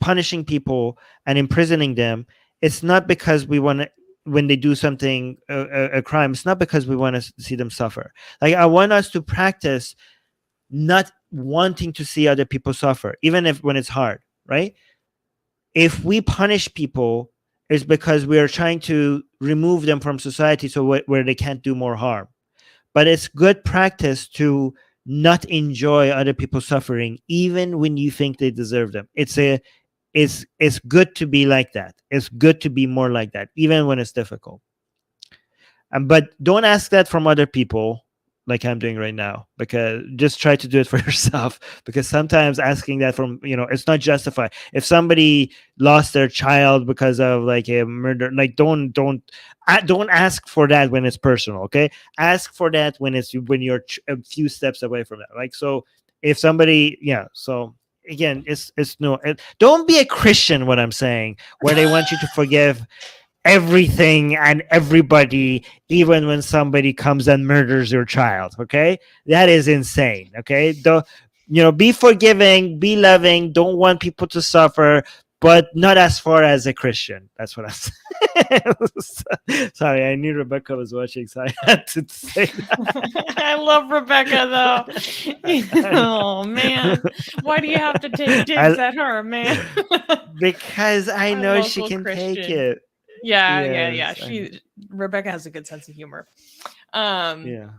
punishing people and imprisoning them, it's not because we want to, when they do something, a crime, it's not because we want to see them suffer. Like, I want us to practice not wanting to see other people suffer, even when it's hard, right? If we punish people, it's because we are trying to remove them from society, so where they can't do more harm. But it's good practice to not enjoy other people suffering, even when you think they deserve them. It's good to be like that. It's good to be more like that, even when it's difficult. But don't ask that from other people, like I'm doing right now, because just try to do it for yourself, because sometimes asking that from, it's not justified. If somebody lost their child because of like a murder, like don't ask for that when it's personal. Okay, ask for that when you're a few steps away from that. Like, so if somebody, so again, it's no, don't be a Christian, what I'm saying, where they want you to forgive everything and everybody, even when somebody comes and murders your child. Okay, that is insane. Okay, be forgiving, be loving, don't want people to suffer, but not as far as a Christian. That's what I'm saying. Sorry, I knew Rebecca was watching, so I had to say that. I love Rebecca, though. Oh man, why do you have to take digs at her, man? Because I know she can Christian. take it. Yeah. Rebecca has a good sense of humor. Yeah.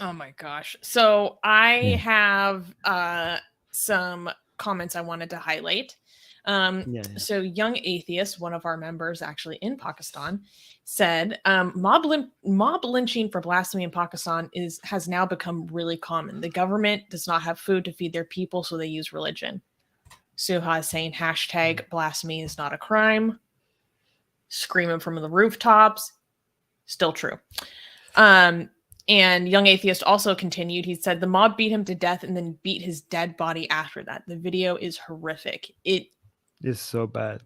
Oh my gosh. So I have some comments I wanted to highlight. So Young Atheist, one of our members actually in Pakistan, said mob lynching for blasphemy in Pakistan has now become really common. The government does not have food to feed their people, so they use religion. Suha is saying hashtag blasphemy is not a crime. Screaming from the rooftops. Still true. And Young Atheist also continued. He said the mob beat him to death and then beat his dead body after that. The video is horrific. It is so bad.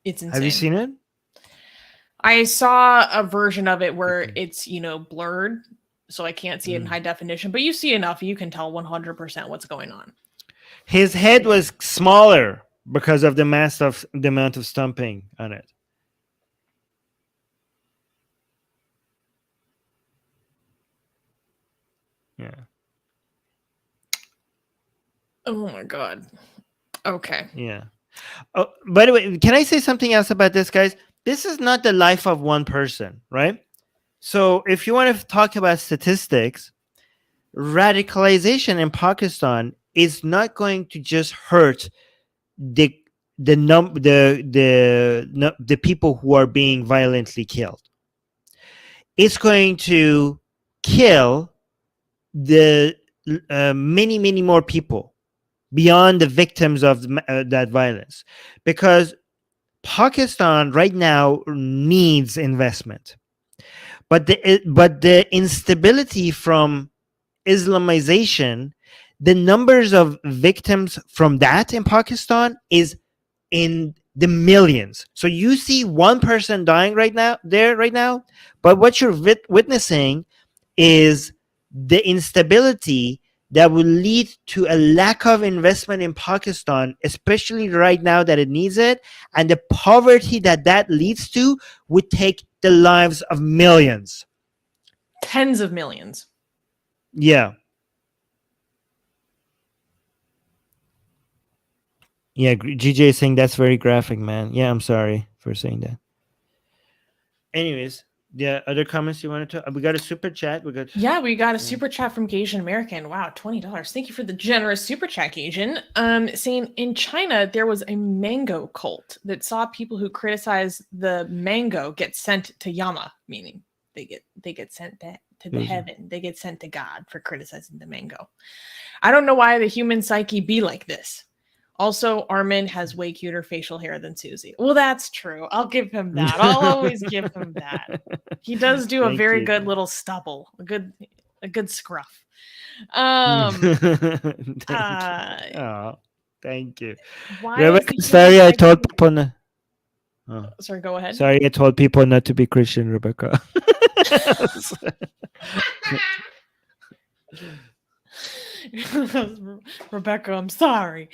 It's insane. Have you seen it? I saw a version of it where it's, blurred, so I can't see it in high definition, but you see enough, you can tell 100% what's going on. His head was smaller because of the amount of stomping on it. Yeah. Oh my god. Okay. Yeah. Oh, by the way, can I say something else about this, guys? this is not the life of one person, right? So if you want to talk about statistics, radicalization in Pakistan is not going to just hurt the the people who are being violently killed. It's going to kill the many more people beyond the victims of that violence, because Pakistan right now needs investment, but the instability from Islamization, the numbers of victims from that in Pakistan is in the millions. So you see one person dying right now, but what you're witnessing is the instability that will lead to a lack of investment in Pakistan, especially right now that it needs it, and the poverty that leads to would take the lives of millions. Tens of millions. Yeah. Yeah, GJ is saying that's very graphic, man. Yeah, I'm sorry for saying that. Anyways, yeah, other comments you wanted to? We got a super chat. We got a super chat from Asian American. Wow, $20. Thank you for the generous super chat, Asian. Saying in China there was a mango cult that saw people who criticize the mango get sent to Yama, meaning they get sent to the heaven. They get sent to God for criticizing the mango. I don't know why the human psyche be like this. Also, Armin has way cuter facial hair than Susie. Well, that's true. I'll give him that. I'll always give him that. He does do a very good little stubble, a good scruff. Thank you. Rebecca, sorry, I told people. Sorry, go ahead. Sorry, I told people not to be Christian, Rebecca. Rebecca, I'm sorry.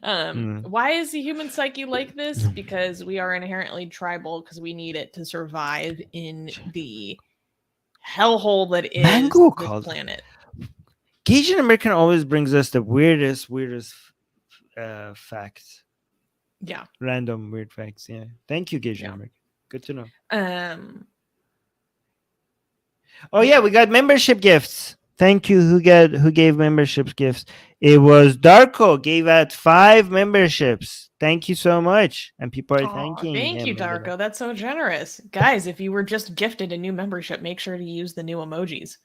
Why is the human psyche like this? Because we are inherently tribal, because we need it to survive in the hellhole that is the planet. Asian American always brings us the weirdest facts. Yeah. Random weird facts. Yeah. Thank you, Asian American. Good to know. Oh yeah, we got membership gifts. Thank you. Who gave membership gifts? It was Darko. Gave out 5 memberships. Thank you so much. And people are thanking him. Thank you, Darko. That's so generous. Guys, if you were just gifted a new membership, make sure to use the new emojis.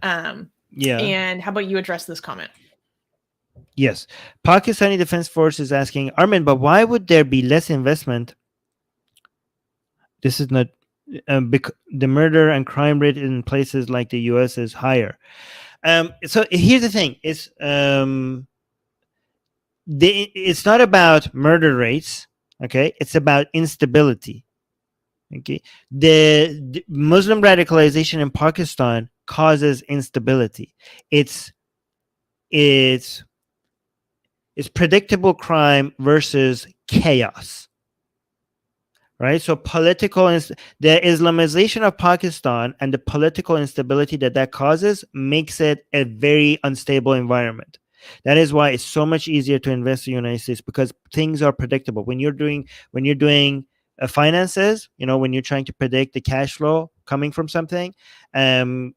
Yeah. And how about you address this comment? Yes. Pakistani Defense Force is asking, Armin, but why would there be less investment? This is not... the murder and crime rate in places like the US is higher. So here's the thing: it's not about murder rates. Okay, it's about instability. Okay, the Muslim radicalization in Pakistan causes instability. It's predictable crime versus chaos. Right, so the Islamization of Pakistan and the political instability that causes makes it a very unstable environment. That is why it's so much easier to invest in the United States, because things are predictable. When you're doing finances, when you're trying to predict the cash flow coming from something, from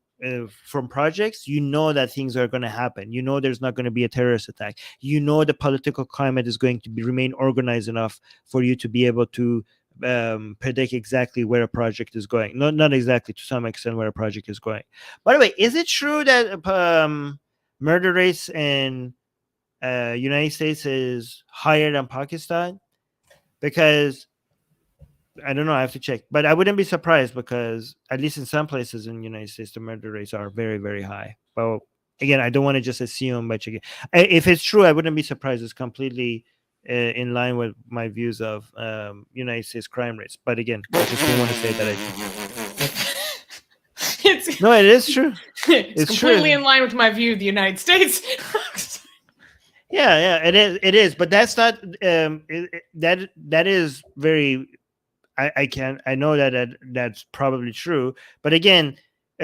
projects, that things are going to happen. There's not going to be a terrorist attack. The political climate is going to remain organized enough for you to be able to predict exactly where a project is going. Not exactly, to some extent, where a project is going. By the way, is it true that murder rates in United States is higher than Pakistan? Because I don't know, I have to check, but I wouldn't be surprised, because at least in some places in the United States the murder rates are very, very high. But again, I don't want to just assume, but again, if it's true, I wouldn't be surprised. It's completely in line with my views of United States crime rates. But again, I just don't want to say that no, it is true. It's completely in line with my view of the United States. Yeah, it is. But that's not that is very... I know that's probably true. But again,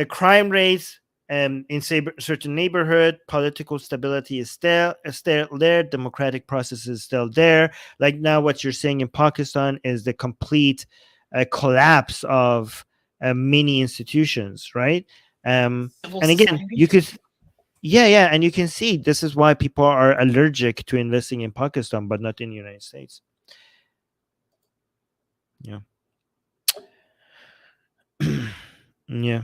crime rates in certain neighborhood, political stability is still there. Democratic process is still there. Like now, what you're saying in Pakistan is the complete a collapse of many institutions, right? Civil And again, society. you could, yeah, and you can see this is why people are allergic to investing in Pakistan, but not in the United States. Yeah. Yeah.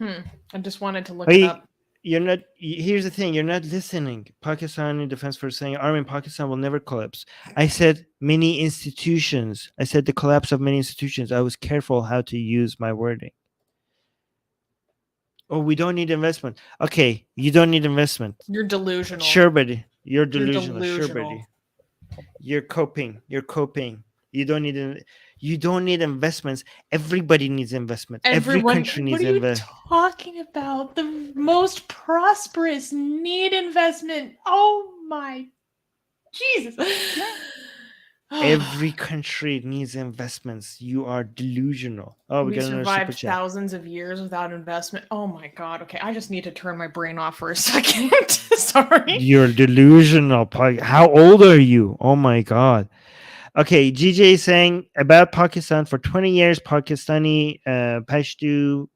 I just wanted to look Hey, it up. you're not. Here's the thing: you're not listening. Pakistani Defense Force saying Armin, Pakistan will never collapse. I said many institutions. I said the collapse of many institutions. I was careful how to use my wording. Oh, we don't need investment. Okay, you don't need investment. You're delusional. Sure, buddy. You're You're delusional. Sure, delusional. buddy. You're coping. You're coping. You don't need. You don't need investments. Everybody needs investment. Every Everyone, country what needs are you investment. talking about? The most prosperous need investment. Oh my Jesus. Every country needs investments. You are delusional. Oh, we We got another super survived chat. thousands of years without investment. Oh my god. Okay, I just need to turn my brain off for a second. Sorry. You're delusional. How old are you? Oh my god. Okay, GJ is saying about Pakistan for 20 years, Pakistani Pashtun,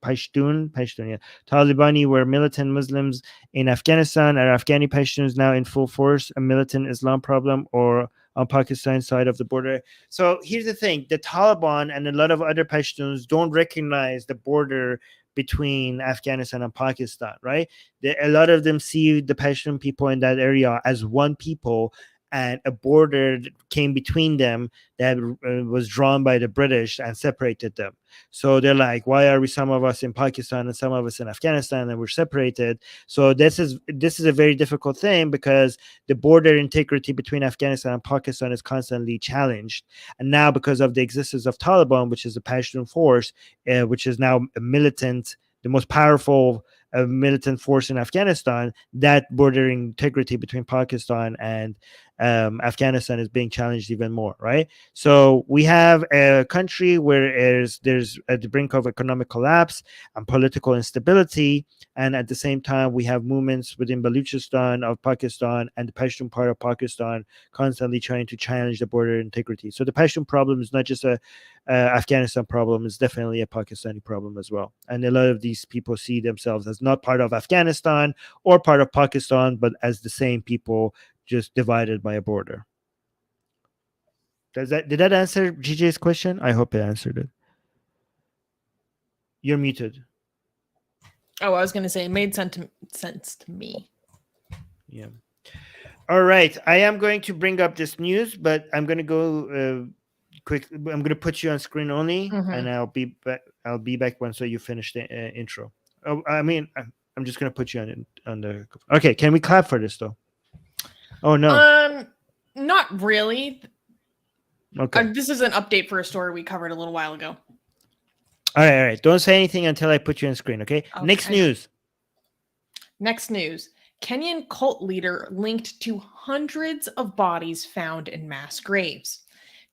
yeah, Talibani were militant Muslims in Afghanistan. Are Afghani Pashtuns now in full force a militant Islam problem or on Pakistan's side of the border? So here's the thing: the Taliban and a lot of other Pashtuns don't recognize the border between Afghanistan and Pakistan, right? A lot of them see the Pashtun people in that area as one people, and a border came between them that was drawn by the British and separated them. So they're like, why are we, some of us in Pakistan and some of us in Afghanistan, and we're separated? So this is a very difficult thing because the border integrity between Afghanistan and Pakistan is constantly challenged. And now because of the existence of Taliban, which is a Pashtun force, which is now a militant, the most powerful militant force in Afghanistan, that border integrity between Pakistan and Afghanistan is being challenged even more, right? So we have a country where there's at the brink of economic collapse and political instability, and at the same time we have movements within Balochistan of Pakistan and the Pashtun part of Pakistan constantly trying to challenge the border integrity. So the Pashtun problem is not just a Afghanistan problem, it's definitely a Pakistani problem as well. And a lot of these people see themselves as not part of Afghanistan or part of Pakistan, but as the same people, just divided by a border. Did that answer GJ's question? I hope it answered it. You're muted. Oh, I was going to say it made sense to me. Yeah. All right. I am going to bring up this news, but I'm going to go quick. I'm going to put you on screen only, and I'll be back. I'll be back once you finish the intro. Oh, I mean, I'm just going to put you on the. Okay. Can we clap for this though? Oh no. Not really. Okay. This is an update for a story we covered a little while ago. All right. Don't say anything until I put you on screen, okay? Next news. Kenyan cult leader linked to hundreds of bodies found in mass graves.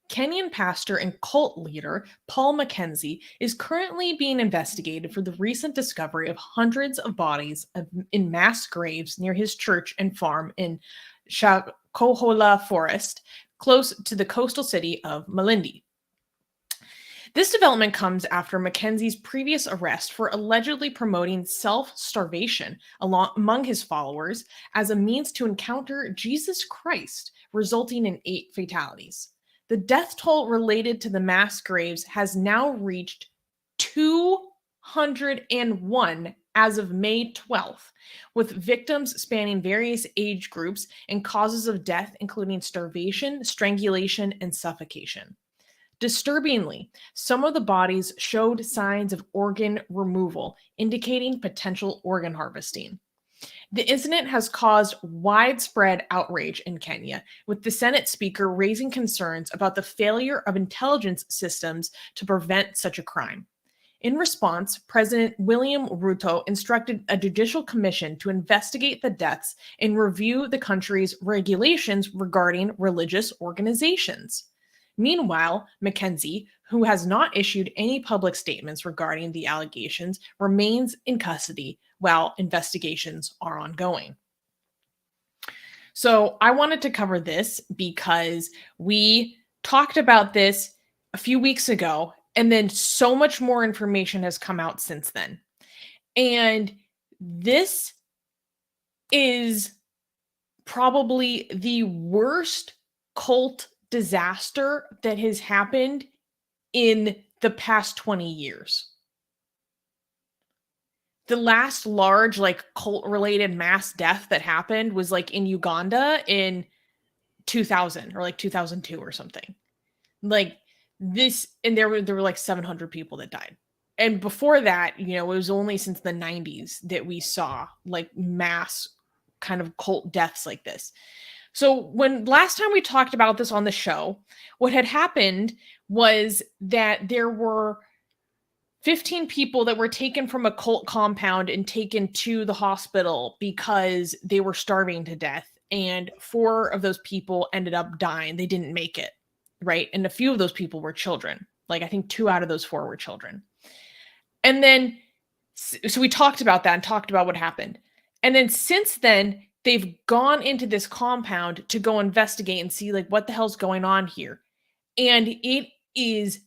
Kenyan pastor and cult leader Paul Mackenzie is currently being investigated for the recent discovery of hundreds of bodies in mass graves near his church and farm in Shakohola Forest, close to the coastal city of Malindi. This development comes after Mackenzie's previous arrest for allegedly promoting self-starvation among his followers as a means to encounter Jesus Christ, resulting in 8 fatalities. The death toll related to the mass graves has now reached 201 as of May 12th, with victims spanning various age groups and causes of death including starvation, strangulation, and suffocation. Disturbingly, some of the bodies showed signs of organ removal, indicating potential organ harvesting. The incident has caused widespread outrage in Kenya, with the Senate Speaker raising concerns about the failure of intelligence systems to prevent such a crime. In response, President William Ruto instructed a judicial commission to investigate the deaths and review the country's regulations regarding religious organizations. Meanwhile, Mackenzie, who has not issued any public statements regarding the allegations, remains in custody while investigations are ongoing. So I wanted to cover this because we talked about this a few weeks ago, and then so much more information has come out since then. And this is probably the worst cult disaster that has happened in the past 20 years. The last large cult related mass death that happened was in Uganda in 2000 or 2002 or something. This, and there were 700 people that died. And before that, it was only since the 90s that we saw mass kind of cult deaths like this. So when last time we talked about this on the show, what had happened was that there were 15 people that were taken from a cult compound and taken to the hospital because they were starving to death. And 4 of those people ended up dying. They didn't make it, right? And a few of those people were children. I think 2 out of those 4 were children. And then, so we talked about that and talked about what happened. And then since then, they've gone into this compound to go investigate and see what the hell's going on here. And it is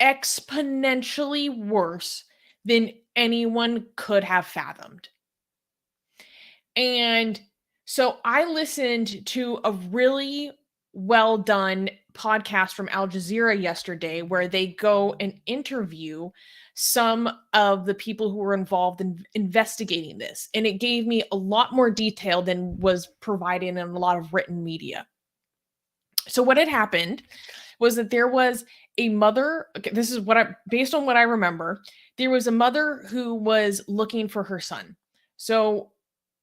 exponentially worse than anyone could have fathomed. And so I listened to a really well done podcast from Al Jazeera yesterday where they go and interview some of the people who were involved in investigating this. And it gave me a lot more detail than was provided in a lot of written media. So what had happened was that there was a mother, this is based on what I remember, there was a mother who was looking for her son. So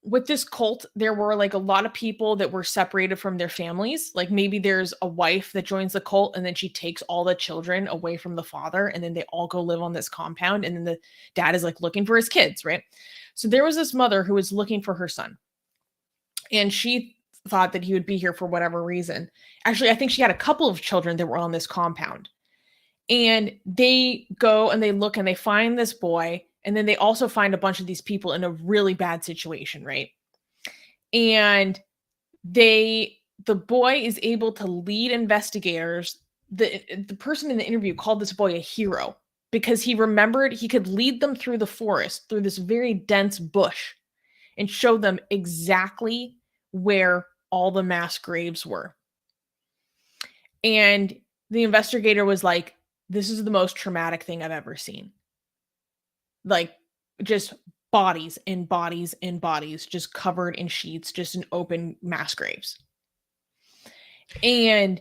with this cult, there were a lot of people that were separated from their families. Maybe there's a wife that joins the cult and then she takes all the children away from the father and then they all go live on this compound and then the dad is looking for his kids, right? So there was this mother who was looking for her son and she thought that he would be here for whatever reason. Actually, I think she had a couple of children that were on this compound. And they go and they look and they find this boy. And then they also find a bunch of these people in a really bad situation, right? And the boy is able to lead investigators. The person in the interview called this boy a hero because he remembered he could lead them through the forest, through this very dense bush, and show them exactly where all the mass graves were. And the investigator was like, this is the most traumatic thing I've ever seen. Just bodies and bodies and bodies just covered in sheets, just in open mass graves. And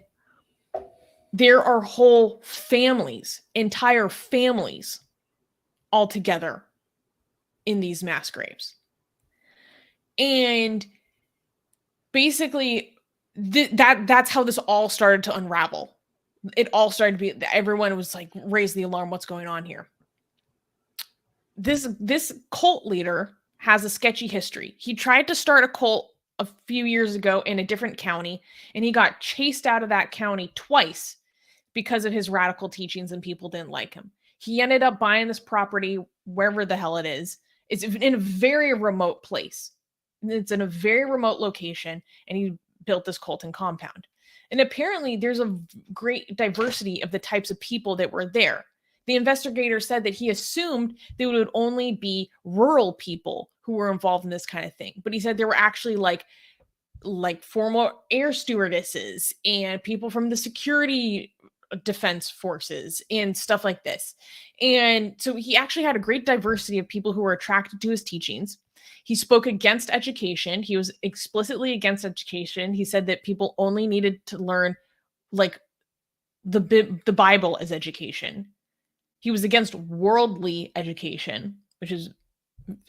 there are whole families, entire families all together in these mass graves. And basically that's how this all started to unravel. It all started to be, everyone was raise the alarm, what's going on here? This cult leader has a sketchy history. He tried to start a cult a few years ago in a different county, and he got chased out of that county twice because of his radical teachings and people didn't like him. He ended up buying this property wherever the hell it is. It's in a very remote place. It's in a very remote location, and he built this cult and compound. And apparently there's a great diversity of the types of people that were there. The investigator said that he assumed there would only be rural people who were involved in this kind of thing. But he said there were actually like former air stewardesses and people from the security defense forces and stuff like this. And so he actually had a great diversity of people who were attracted to his teachings. He spoke against education. He was explicitly against education. He said that people only needed to learn the Bible as education. He was against worldly education, which is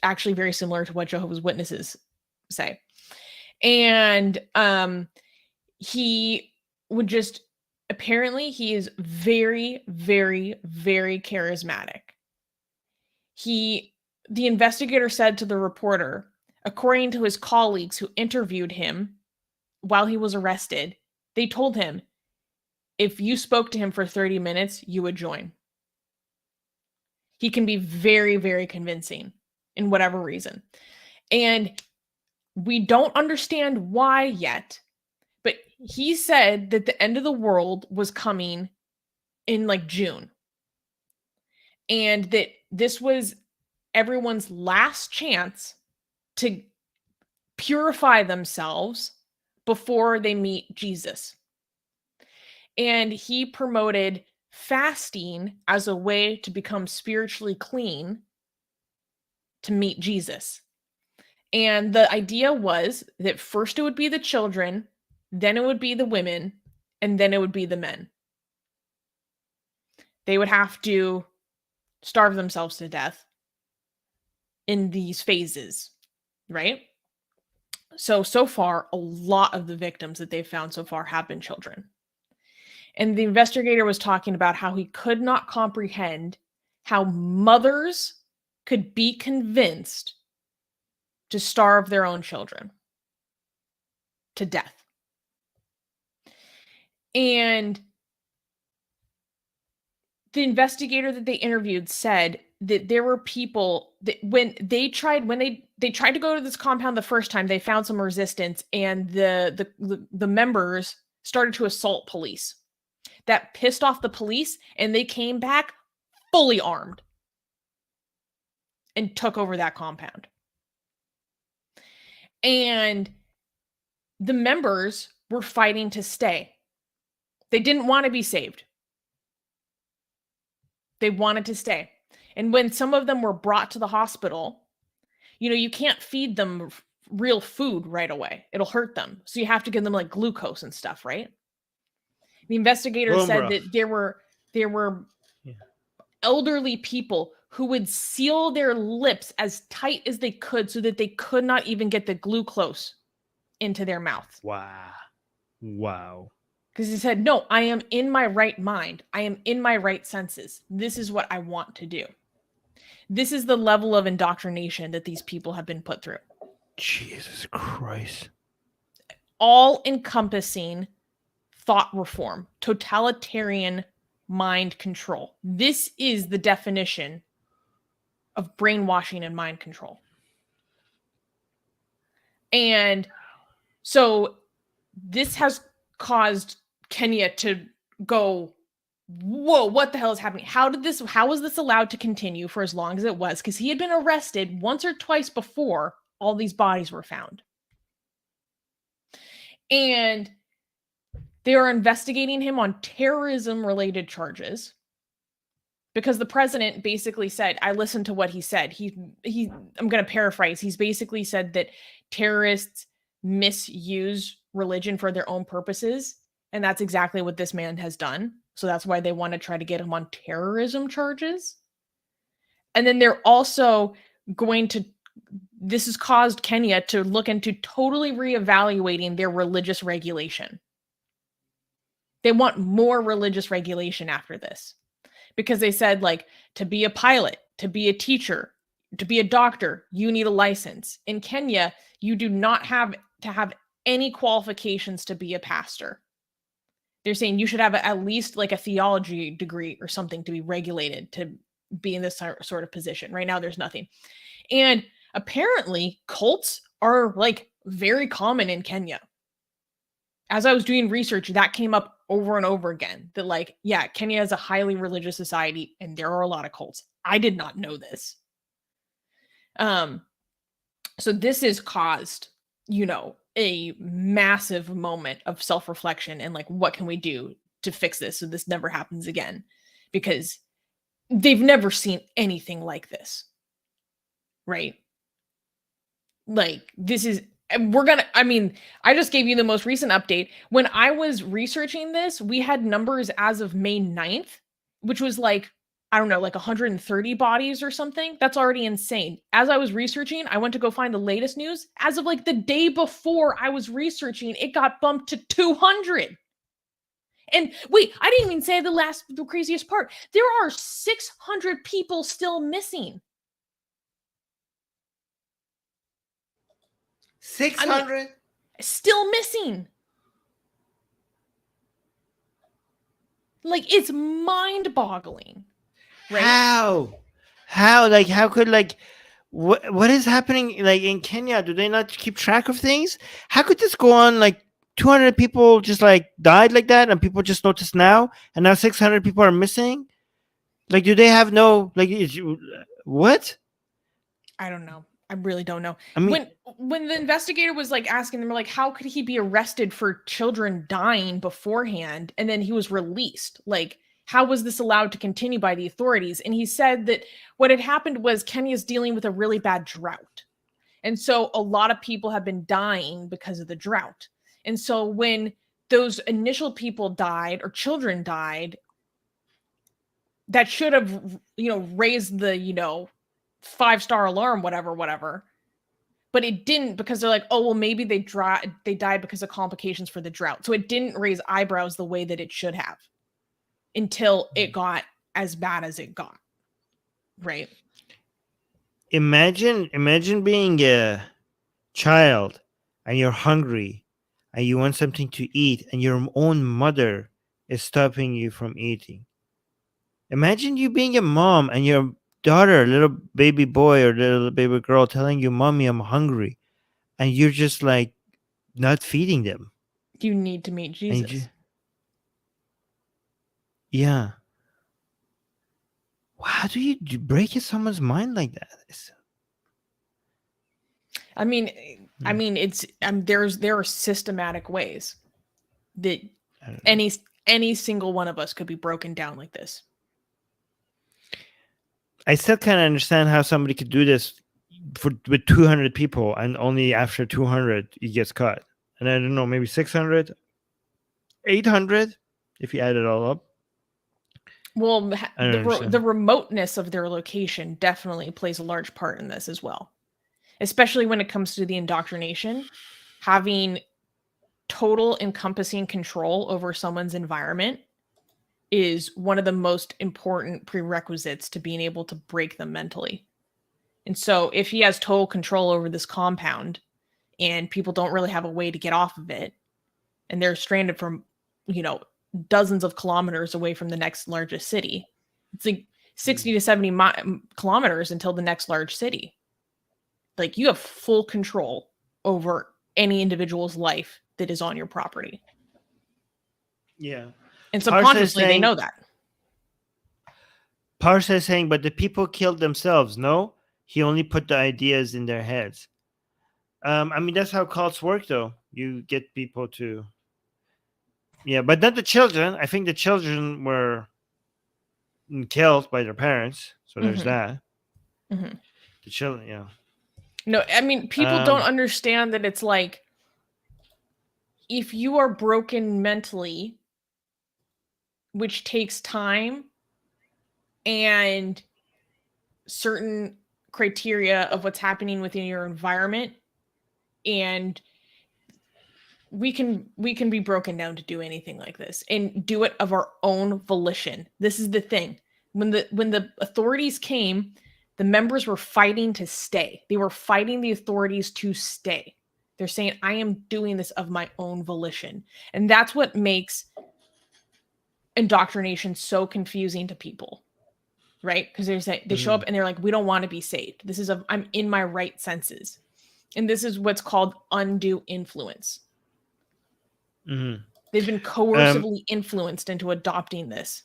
actually very similar to what Jehovah's Witnesses say. And he would just, apparently he is very, very, very charismatic. The investigator said to the reporter, according to his colleagues who interviewed him while he was arrested, they told him, if you spoke to him for 30 minutes, you would join. He can be very, very convincing in whatever reason. And we don't understand why yet, but he said that the end of the world was coming in like June. And that this was everyone's last chance to purify themselves before they meet Jesus. And he promoted fasting as a way to become spiritually clean to meet Jesus. And the idea was that first it would be the children, then it would be the women, and then it would be the men. They would have to starve themselves to death in these phases, right? So far, a lot of the victims that they've found so far have been children. And the investigator was talking about how he could not comprehend how mothers could be convinced to starve their own children to death. And the investigator that they interviewed said that there were people that when they tried to go to this compound the first time, they found some resistance, and the members started to assault police. That pissed off the police, and they came back fully armed and took over that compound. And the members were fighting to stay. They didn't want to be saved. They wanted to stay. And when some of them were brought to the hospital, you can't feed them real food right away. It'll hurt them. So you have to give them like glucose and stuff, right? The investigator said that there were elderly people who would seal their lips as tight as they could so that they could not even get the glucose into their mouth. Wow. Because he said, no, I am in my right mind. I am in my right senses. This is what I want to do. This is the level of indoctrination that these people have been put through. Jesus Christ. All encompassing thought reform, totalitarian mind control. This is the definition of brainwashing and mind control. And so this has caused Kenya to go, whoa, what the hell is happening? How was this allowed to continue for as long as it was? Because he had been arrested once or twice before all these bodies were found. And they are investigating him on terrorism-related charges because the president basically said, I listened to what he said. I'm going to paraphrase. He's basically said that terrorists misuse religion for their own purposes, and that's exactly what this man has done. So that's why they want to try to get him on terrorism charges. And then they're also this has caused Kenya to look into totally reevaluating their religious regulation. They want more religious regulation after this because they said, like, to be a pilot, to be a teacher, to be a doctor, you need a license. In Kenya, you do not have to have any qualifications to be a pastor. They're saying you should have at least like a theology degree or something to be regulated to be in this sort of position. Right now, there's nothing. And apparently, cults are like very common in Kenya. As I was doing research, that came up over and over again. That like, yeah, Kenya is a highly religious society and there are a lot of cults. I did not know this. So this has caused, a massive moment of self-reflection and like, what can we do to fix this so this never happens again? Because they've never seen anything like this. Right? Like, this is, I just gave you the most recent update. When I was researching this, we had numbers as of May 9th, which was like, I don't know, like 130 bodies or something. That's already insane. As I was researching, I went to go find the latest news. As of like the day before I was researching, it got bumped to 200. And wait, I didn't even say the craziest part. There are 600 people still missing. 600? Still missing. Like, it's mind-boggling. Right? How? Like, how could, like, what is happening, like, in Kenya? Do they not keep track of things? How could this go on, like, 200 people just like died like that, and people just noticed now, and now 600 people are missing. Like, do they have no like? What? I don't know. I really don't know. I mean, when the investigator was like asking them, like, how could he be arrested for children dying beforehand, and then he was released? Like, how was this allowed to continue by the authorities? And he said that what had happened was Kenya's dealing with a really bad drought, and so a lot of people have been dying because of the drought. And so when those initial people died or children died, that should have, raised the, 5-star alarm, whatever. But it didn't, because they're like, oh, well, maybe they died because of complications for the drought. So it didn't raise eyebrows the way that it should have until it got as bad as it got. Right? imagine being a child and you're hungry and you want something to eat, and your own mother is stopping you from eating. Imagine you being a mom and your daughter, little baby boy or little baby girl, telling you, "Mommy, I'm hungry," and you're just like not feeding them. You need to meet And Jesus. yeah. How do you break someone's mind like that? I mean, it's there are systematic ways that any single one of us could be broken down like this. I still can't understand how somebody could do this with 200 people, and only after 200 he gets caught. And I don't know, maybe 600, 800 if you add it all up. Well, the remoteness of their location definitely plays a large part in this as well, especially when it comes to the indoctrination. Having total encompassing control over someone's environment is one of the most important prerequisites to being able to break them mentally. And so if he has total control over this compound and people don't really have a way to get off of it, and they're stranded from, dozens of kilometers away from the next largest city, it's like 60 to 70 kilometers until the next large city. Like, you have full control over any individual's life that is on your property. Yeah. And subconsciously, they know that. Parsha is saying, but the people killed themselves. No, he only put the ideas in their heads. That's how cults work, though. You get people to... Yeah, but not the children. I think the children were killed by their parents. So there's that. Mm-hmm. The children, yeah. No, people don't understand that it's like, if you are broken mentally, which takes time and certain criteria of what's happening within your environment, and we can be broken down to do anything like this and do it of our own volition. This is the thing. When the authorities came, the members were fighting to stay. They were fighting the authorities to stay. They're saying, I am doing this of my own volition. And that's what makes indoctrination so confusing to people, right? Because they show up and they're like, we don't want to be saved. This is I'm in my right senses. And this is what's called undue influence. Mm-hmm. They've been coercively influenced into adopting this.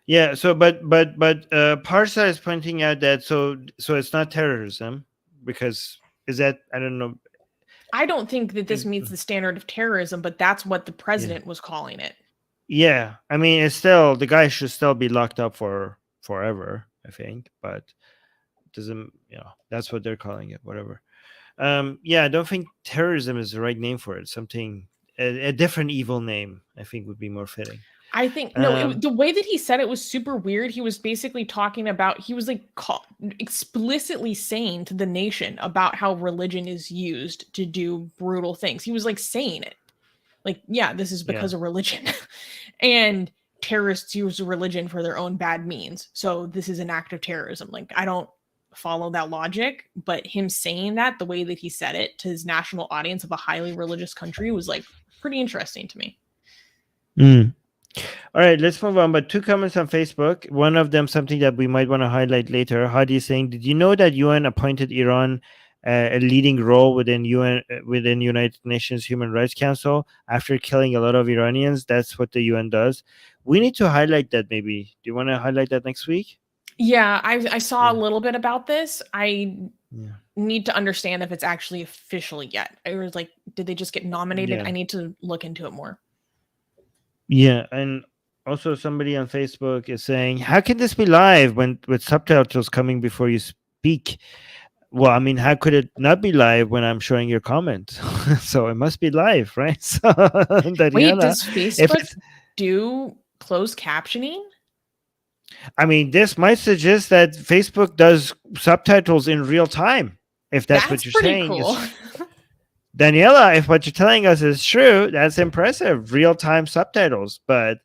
Yeah. So, but Parsa is pointing out that so it's not terrorism, because is that, I don't know. I don't think that this meets the standard of terrorism, but that's what the president was calling it. Yeah, it's still, the guy should still be locked up for forever, I think, but doesn't, that's what they're calling it, whatever. I don't think terrorism is the right name for it. Something, a different evil name, I think, would be more fitting. I think the way that he said it was super weird. He was basically talking about, he was like explicitly saying to the nation about how religion is used to do brutal things. He was like saying it, like, yeah, this is because of religion, and terrorists use religion for their own bad means. So this is an act of terrorism. Like, I don't follow that logic, but him saying that the way that he said it to his national audience of a highly religious country was like pretty interesting to me. All right, let's move on. But 2 comments on Facebook. One of them, something that we might want to highlight later. Hadi is saying, did you know that UN appointed Iran a leading role within within United Nations Human Rights Council after killing a lot of Iranians. That's what the UN does. We need to highlight that. Maybe do you want to highlight that next week? Yeah, I saw a Yeah. little bit about this. I Yeah. need to understand if it's actually official yet. I was like, did they just get nominated? Yeah. I need to look into it more. Yeah, and also somebody on Facebook is saying, "How can this be live when with subtitles coming before you speak?" Well, I mean, how could it not be live when I'm showing your comment? So it must be live, right? So, Wait, Daniela, does if Facebook it's, do closed captioning? I mean, this might suggest that Facebook does subtitles in real time. If that's what That's you're pretty saying, cool. is Daniela, if what you're telling us is true, that's impressive. Real time subtitles, but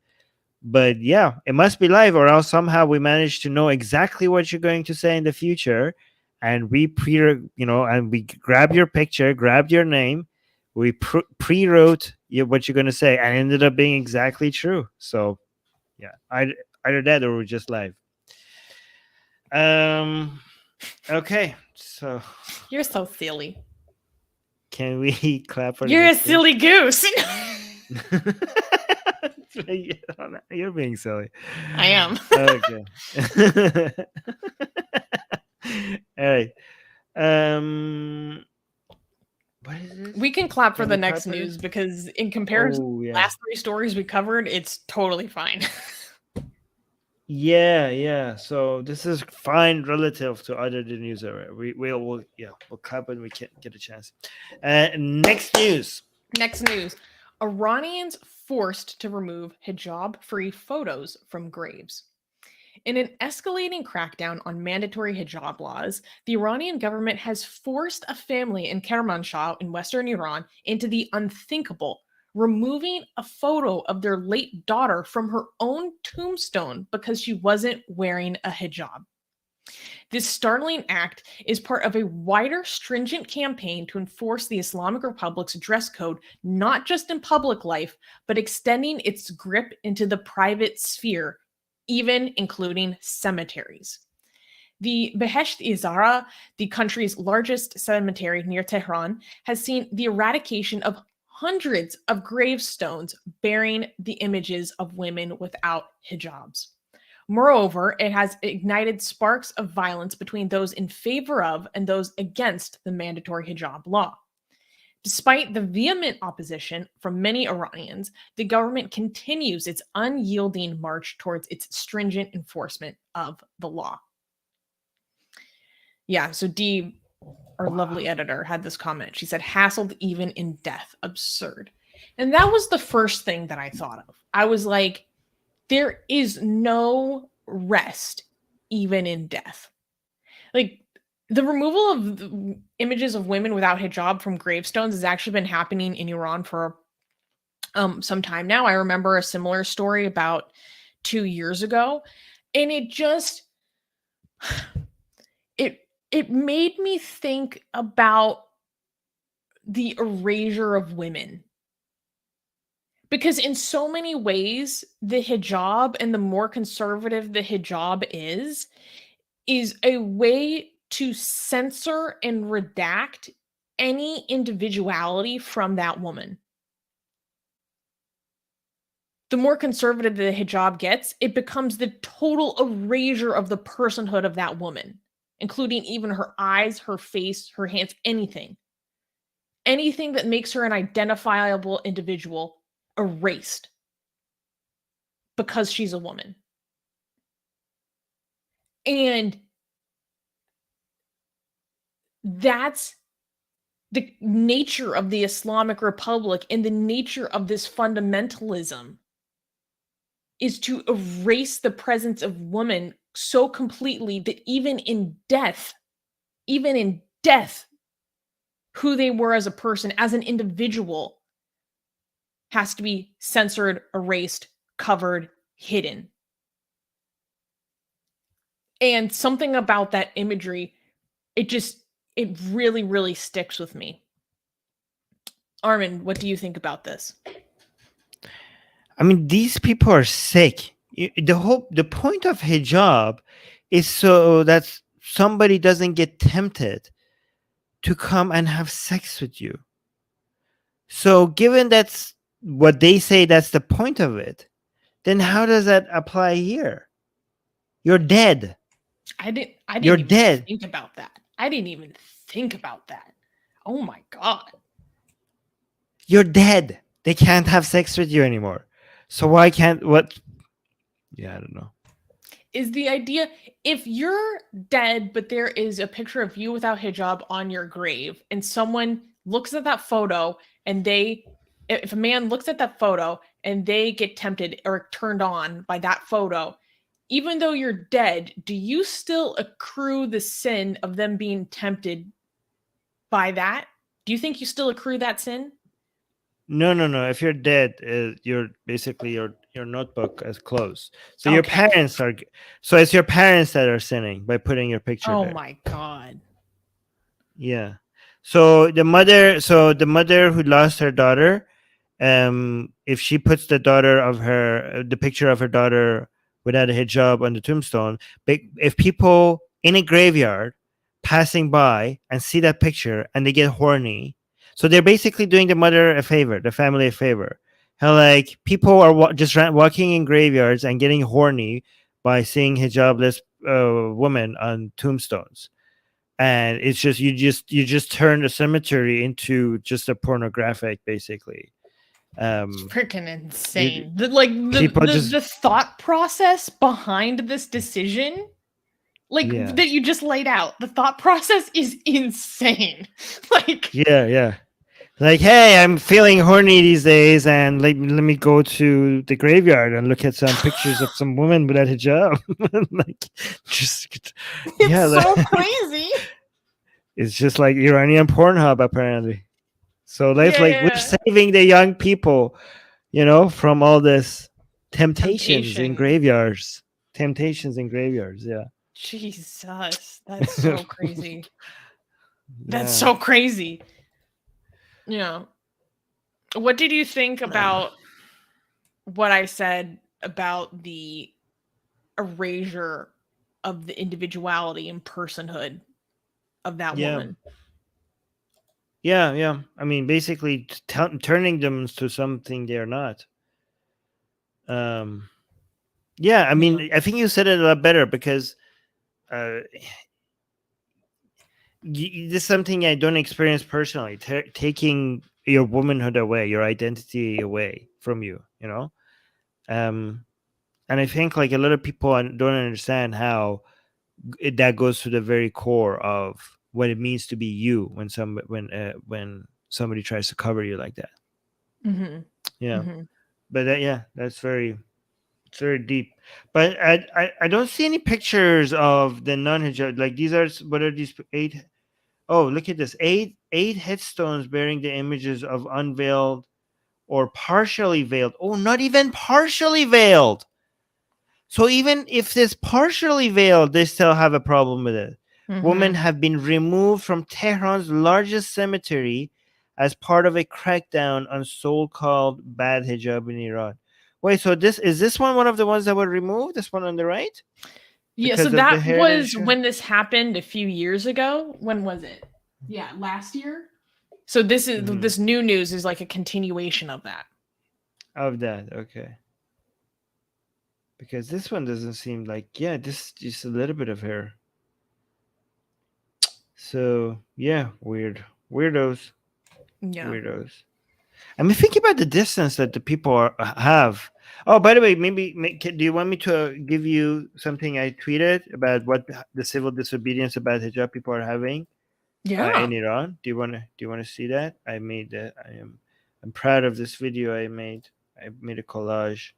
yeah, it must be live, or else somehow we manage to know exactly what you're going to say in the future, and we and we grab your picture, grabbed your name, we pre-wrote what you're going to say, and it ended up being exactly true. So yeah, either that or we're just live. Okay, so You're so silly. can we clap for the You're a next news? silly goose. You're being silly. I am. Okay. All right. What is this? We can clap for Can the we clap next for news this? because in comparison Oh to the yeah. last 3 stories we covered, it's totally fine. Yeah. So this is fine relative to other the news area. We'll clap when we get a chance. Next news. Next news. Iranians forced to remove hijab-free photos from graves. In an escalating crackdown on mandatory hijab laws, the Iranian government has forced a family in Kermanshah in western Iran into the unthinkable, removing a photo of their late daughter from her own tombstone because she wasn't wearing a hijab. This startling act is part of a wider, stringent campaign to enforce the Islamic Republic's dress code, not just in public life, but extending its grip into the private sphere, even including cemeteries. The Behesht-e Zahra, the country's largest cemetery near Tehran, has seen the eradication of hundreds of gravestones bearing the images of women without hijabs. Moreover, it has ignited sparks of violence between those in favor of and those against the mandatory hijab law. Despite the vehement opposition from many Iranians, the government continues its unyielding march towards its stringent enforcement of the law. Yeah, so Dee, our lovely editor, had this comment. She said, hassled even in death. Absurd. And that was the first thing that I thought of. I was like, there is no rest even in death. Like, the removal of the images of women without hijab from gravestones has actually been happening in Iran for some time now. I remember a similar story about 2 years ago, and it just it made me think about the erasure of women. Because in so many ways, the hijab and the more conservative the hijab is a way to censor and redact any individuality from that woman. The more conservative the hijab gets, it becomes the total erasure of the personhood of that woman, including even her eyes, her face, her hands, anything. Anything that makes her an identifiable individual erased because she's a woman. And that's the nature of the Islamic Republic and the nature of this fundamentalism is to erase the presence of woman so completely that even in death, who they were as a person, as an individual, has to be censored, erased, covered, hidden. And something about that imagery, it really, really sticks with me. Armin, what do you think about this? I mean, these people are sick. The point of hijab is so that somebody doesn't get tempted to come and have sex with you. So given that's what they say, that's the point of it, then how does that apply here? You're dead. I didn't You're even dead. think about that. I didn't even think about that. Oh my god. You're dead. They can't have sex with you anymore. So why can't what? Yeah, I don't know. Is the idea if you're dead, but there is a picture of you without hijab on your grave, and someone looks at that photo and if a man looks at that photo and they get tempted or turned on by that photo, even though you're dead, do you still accrue the sin of them being tempted by that? Do you think you still accrue that sin? No. If you're dead, you're basically your notebook is closed. So your Okay. parents are. So it's your parents that are sinning by putting your picture Oh there. my god. Yeah. So the mother who lost her daughter, if she puts the picture of her daughter without a hijab on the tombstone, if people in a graveyard passing by and see that picture and they get horny, so they're basically doing the mother a favor, the family a favor. How like people are walking in graveyards and getting horny by seeing hijabless women on tombstones, and it's just you just turn the cemetery into just a pornographic, basically. It's freaking insane. The People just the thought process behind this decision, yeah that you just laid out, the thought process is insane. Like, yeah like, hey, I'm feeling horny these days, and let me go to the graveyard and look at some pictures of some women without hijab. Like, just yeah, it's so crazy. it's just like Iranian Pornhub, apparently. So that's like we're Yeah. saving the young people, from all this temptations in Temptation. graveyards. Temptations in graveyards, yeah. Jesus, that's so crazy. That's Yeah. so crazy. Yeah. What did you think about what I said about the erasure of the individuality and personhood of that Yeah. woman? Yeah. I mean, basically turning them to something they're not. Yeah, I mean, I think you said it a lot better because this is something I don't experience personally. Taking your womanhood away, your identity away from you, and I think like a lot of people don't understand how that goes to the very core of what it means to be you when somebody tries to cover you like that. Mm-hmm. Yeah, Mm-hmm. but that's it's very deep. But I don't see any pictures of the non-hijab. Like these are what are these eight? Oh, look at this. Eight headstones bearing the images of unveiled or partially veiled. Oh, not even partially veiled. So even if it's partially veiled, they still have a problem with it. Women have been removed from Tehran's largest cemetery as part of a crackdown on so-called bad hijab in Iran. Wait, so this one of the ones that were removed? This one on the right? Yeah, so Because of the that was heritage? when this happened a few years ago. When was it? Yeah, last year. So this is Mhm. this new news is like a continuation of that. Of that, okay. Because this one doesn't seem like this just a little bit of hair. So yeah, weirdos. Yeah. Weirdos. I mean, think about the distance that the people have. Oh, by the way, do you want me to give you something I tweeted about what the civil disobedience about hijab people are having Yeah. in Iran? Do you want to see that? I made that. I'm proud of this video I made. I made a collage.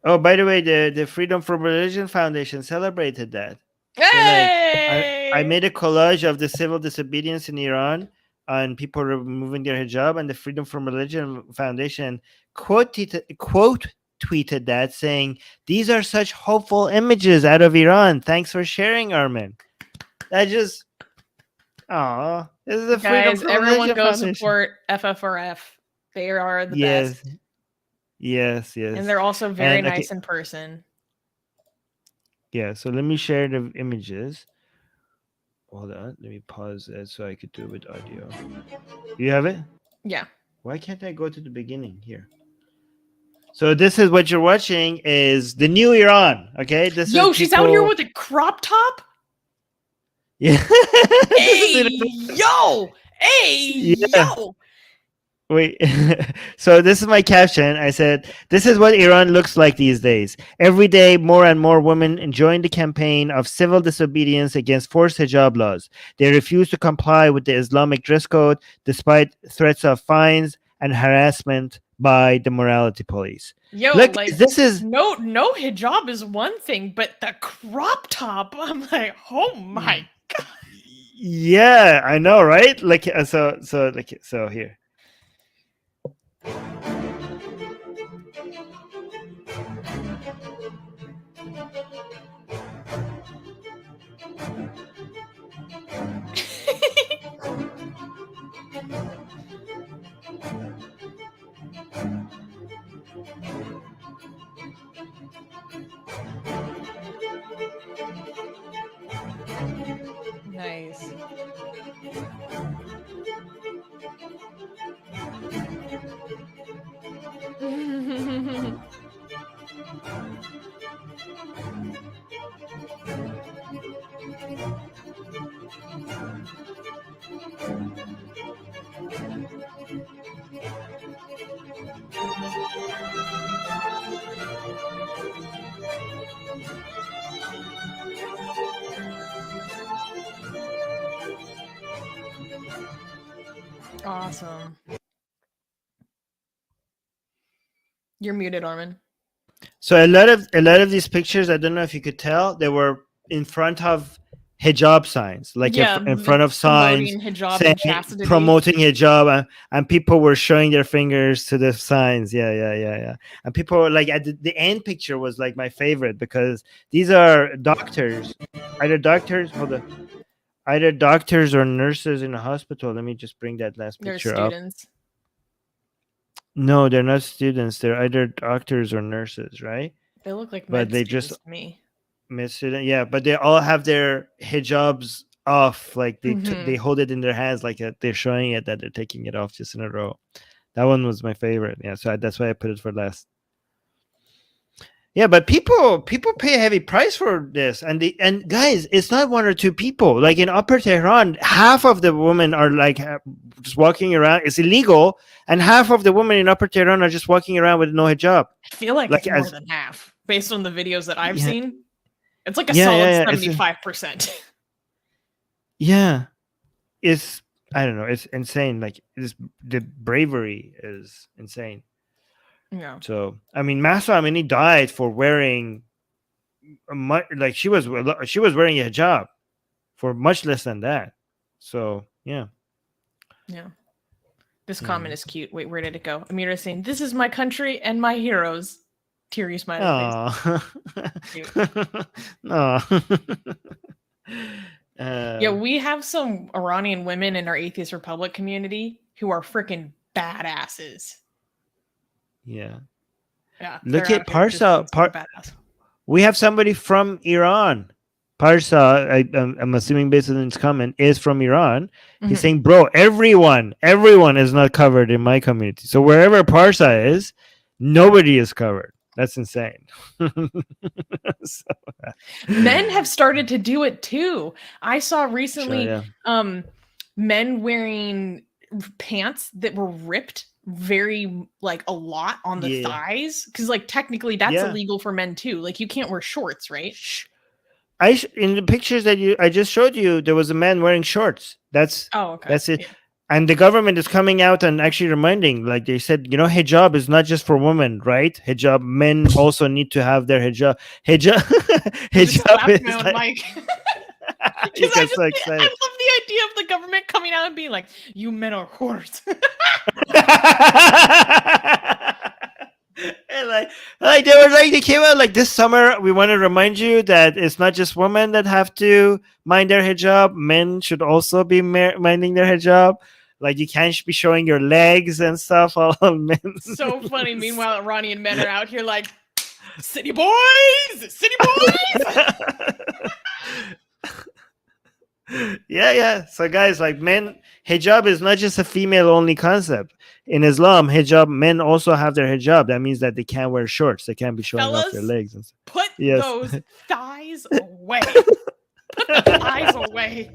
Oh, by the way, the Freedom from Religion Foundation celebrated that. So like, I Hey! made a collage of the civil disobedience in Iran on people removing their hijab, and the Freedom from Religion Foundation quote tweeted that, saying, "These are such hopeful images out of Iran. Thanks for sharing, Armin." I just, this is the Freedom Guys, from everyone Religion go Foundation. support FFRF. They are the Yes, best. yes. And they're also very And okay, nice in person. yeah. So let me share the images. hold on. Let me pause it so I could do it with audio. You have it? Yeah. Why can't I go to the beginning here? So this is what you're watching is the new Iran. Okay, this Yo, is she's out here people- with a crop top. Yeah. Hey, yo. Hey, Yeah. yo. Wait. So this is my caption. I said, "This is what Iran looks like these days. Every day, more and more women join the campaign of civil disobedience against forced hijab laws. They refuse to comply with the Islamic dress code, despite threats of fines and harassment by the morality police." Yo, Look, like this is no hijab is one thing, but the crop top, I'm like, oh my god. yeah, I know, right? Like, so here. Nice. Awesome. You're muted, Armin. So a lot of these pictures, I don't know if you could tell, they were in front of hijab signs, like in front of signs promoting hijab saying and chastity. promoting hijab, and people were showing their fingers to the signs. Yeah. And people were like, at the end picture was like my favorite because these are doctors, either doctors. Hold on. Either doctors or nurses in a hospital. Let me just bring that last They're picture up. students. No, they're not students. They're either doctors or nurses, right? They look like But med they students just to me. student, yeah. But they all have their hijabs off, like they Mhm. they hold it in their hands, like they're showing it that they're taking it off just in a row. That one was my favorite. Yeah, so that's why I put it for last. Yeah, but people pay a heavy price for this, and guys, it's not one or two people. Like in Upper Tehran, half of the women are like just walking around. It's illegal, and half of the women in Upper Tehran are just walking around with no hijab. I feel like Like it's more as- than half based on the videos that I've Yeah. seen. It's like a Yeah, solid yeah, it's 75%. Yeah, it's I don't know. It's insane. Like the bravery is insane. Yeah. So I mean, Masa Amini died for wearing like she was wearing a hijab for much less than that. So yeah. Yeah. This comment is cute. Wait, where did it go? Amira saying, "This is my country and my heroes." Teary smiley face. No. Yeah, we have some Iranian women in our Atheist Republic community who are freaking badasses. Yeah. Yeah. Look they're at out here just Parsa. being so badass. We have somebody from Iran. Parsa, I'm assuming based on his comment, is from Iran. He's Mhm. saying, bro, everyone is not covered in my community. So wherever Parsa is, nobody is covered. That's insane. Men have started to do it too. I saw recently Sure, yeah. men wearing pants that were ripped very like a lot on the Yeah. thighs because like technically that's Yeah. illegal for men too. Like you can't wear shorts, right? Shh. In the pictures that I just showed you, there was a man wearing shorts. That's Okay. That's it. Yeah. And the government is coming out and actually reminding, like they said, hijab is not just for women, right? Hijab, men also need to have their hijab. Hijab is like, you Because get so I excited. love the idea of the government coming out and being like, "You men are whores." And they came out like this summer. We want to remind you that it's not just women that have to mind their hijab. Men should also be minding their hijab. Like you can't be showing your legs and stuff. All men. So funny. Meanwhile, Iranian men are out here like, "City boys, city boys." Yeah. So guys, like men, hijab is not just a female only concept. In Islam, hijab, men also have their hijab. That means that they can't wear shorts. They can't be showing off their Fellas, legs and stuff. put Yes. those thighs away. Put the thighs away.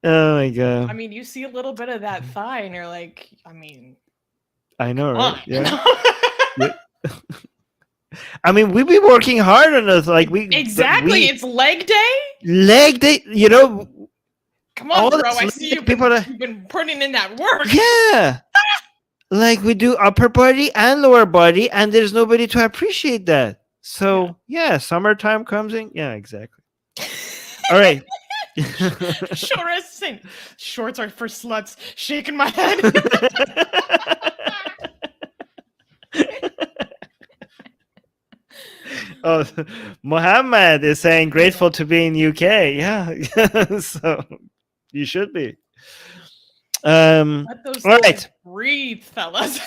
Oh my god. I mean, you see a little bit of that thigh, and you're like, I mean, I know, come right? on. Yeah. I mean, we've been working hard on this. Like Exactly. It's leg day. leg day. You know, Come on, all bro. this I leg see day you've people been putting in that work. Yeah. Like we do upper body and lower body, and there's nobody to appreciate that. So yeah, summertime comes in. Yeah, exactly. All right. Shorts are for sluts. Shaking my head. Oh, Muhammad is saying grateful to be in UK. Yeah. So you should be. Let those all right. Breathe, fellas.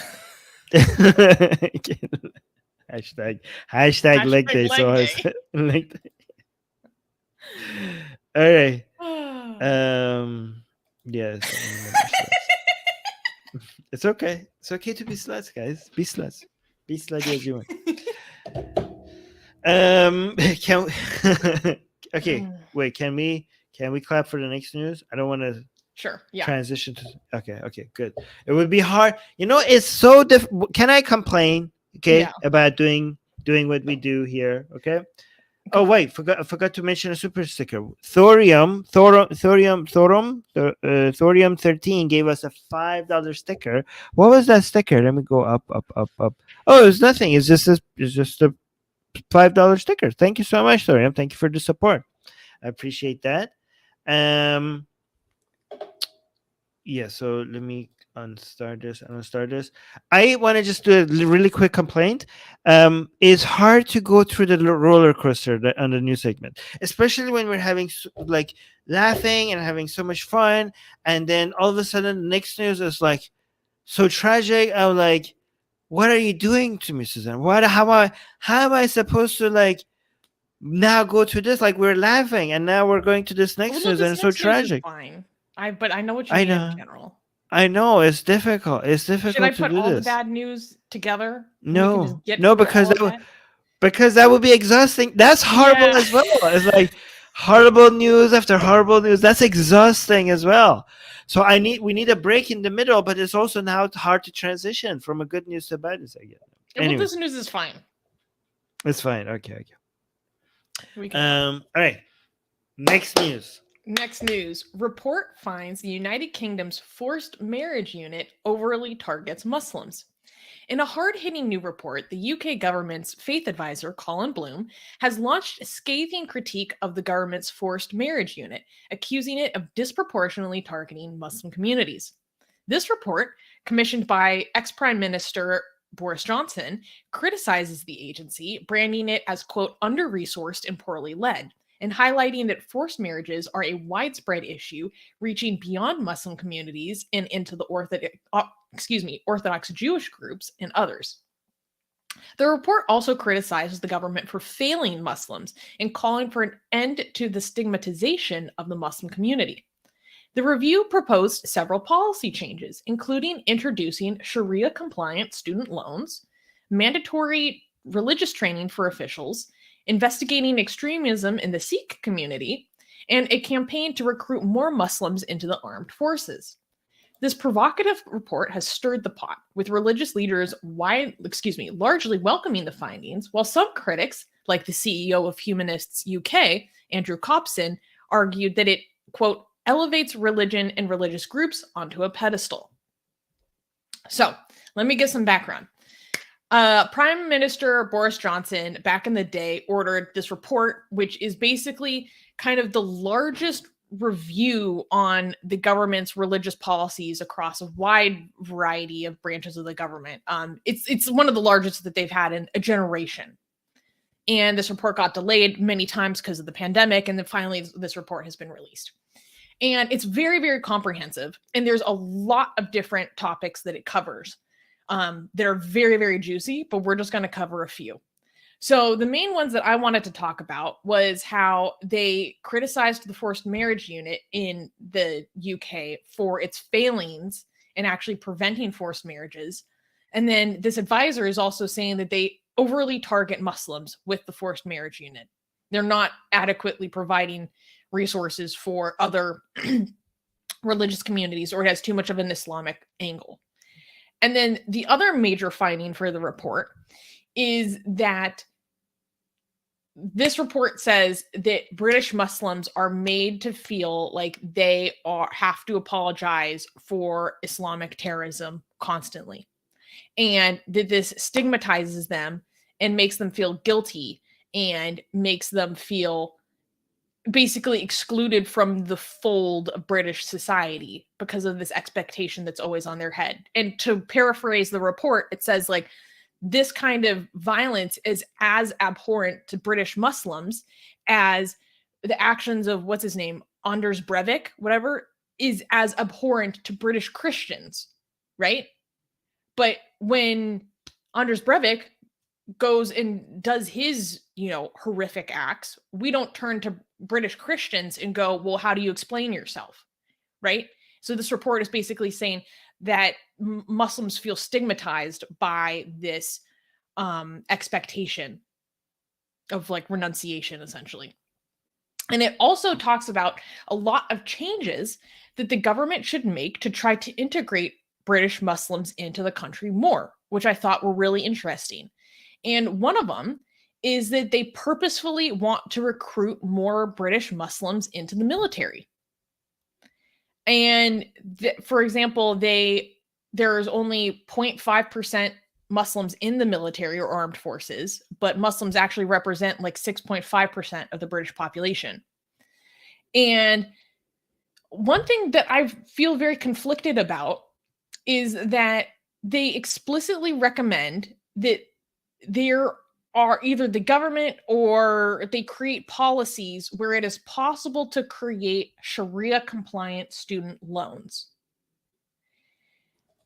Hashtag leg day. So leg day. All right. Yes. It's okay. It's okay to be sluts, guys. Be sluts. Be slutty as you want. Okay. Wait. Can we clap for the next news? I don't want to. Sure. Yeah. Transition to. Okay. Good. It would be hard. You know, it's so difficult. Can I complain? Okay, about doing what we do here. Okay. Oh wait, forgot to mention a super sticker. Thorium 13 gave us a $5 sticker. What was that sticker? Let me go up. Oh, it was nothing. It's just a $5 sticker. Thank you so much, Thorium. Thank you for the support. I appreciate that. Yeah, so let me unstart this. I want to just do a really quick complaint. It's hard to go through the roller coaster on the news segment, especially when we're having like laughing and having so much fun, and then all of a sudden the next news is like so tragic. I'm like, what are you doing to me, Susanna? How am I supposed to like now go to this? Like we're laughing, and now we're going to this next news, and it's so tragic. Fine. But I know what you mean in general. I know it's difficult. It's difficult to do this. Should I put all the bad news together? No, because that would be exhausting. That's horrible as well. It's like horrible news after horrible news. That's exhausting as well. So we need a break in the middle, but it's also now hard to transition from a good news to bad news again. Well, this news is fine. It's fine. Okay. All right. Next news. Report finds the United Kingdom's forced marriage unit overly targets Muslims. In a hard-hitting new report, the UK government's faith advisor, Colin Bloom, has launched a scathing critique of the government's forced marriage unit, accusing it of disproportionately targeting Muslim communities. This report, commissioned by ex-Prime Minister Boris Johnson, criticizes the agency, branding it as, quote, under-resourced and poorly led, and highlighting that forced marriages are a widespread issue reaching beyond Muslim communities and into the Orthodox Jewish groups and others. The report also criticizes the government for failing Muslims and calling for an end to the stigmatization of the Muslim community. The review proposed several policy changes, including introducing Sharia-compliant student loans, mandatory religious training for officials, investigating extremism in the Sikh community, and a campaign to recruit more Muslims into the armed forces. This provocative report has stirred the pot, with religious leaders largely welcoming the findings, while some critics, like the CEO of Humanists UK, Andrew Copson, argued that it, quote, elevates religion and religious groups onto a pedestal. So, let me give some background. Prime Minister Boris Johnson, back in the day, ordered this report, which is basically kind of the largest review on the government's religious policies across a wide variety of branches of the government. It's one of the largest that they've had in a generation. And this report got delayed many times because of the pandemic, and then finally this report has been released. And it's very, very comprehensive, and there's a lot of different topics that it covers. that are very, very juicy, but we're just going to cover a few. So the main ones that I wanted to talk about was how they criticized the forced marriage unit in the UK for its failings in actually preventing forced marriages. And then this advisor is also saying that they overly target Muslims with the forced marriage unit. They're not adequately providing resources for other religious communities, or it has too much of an Islamic angle. And then the other major finding for the report is that this report says that British Muslims are made to feel like they have to apologize for Islamic terrorism constantly, and that this stigmatizes them and makes them feel guilty and makes them feel basically excluded from the fold of British society because of this expectation that's always on their head. And to paraphrase the report, it says like this kind of violence is as abhorrent to British Muslims as the actions of what's his name, Anders Breivik, whatever, is as abhorrent to British Christians, right? But when Anders Breivik goes and does his, horrific acts, we don't turn to British Christians and go, well, how do you explain yourself? Right? So this report is basically saying that Muslims feel stigmatized by this expectation of like renunciation, essentially. And it also talks about a lot of changes that the government should make to try to integrate British Muslims into the country more, which I thought were really interesting. And one of them is that they purposefully want to recruit more British Muslims into the military. And for example, there's only 0.5% Muslims in the military or armed forces, but Muslims actually represent like 6.5% of the British population. And one thing that I feel very conflicted about is that they explicitly recommend that there are either the government or they create policies where it is possible to create Sharia compliant student loans.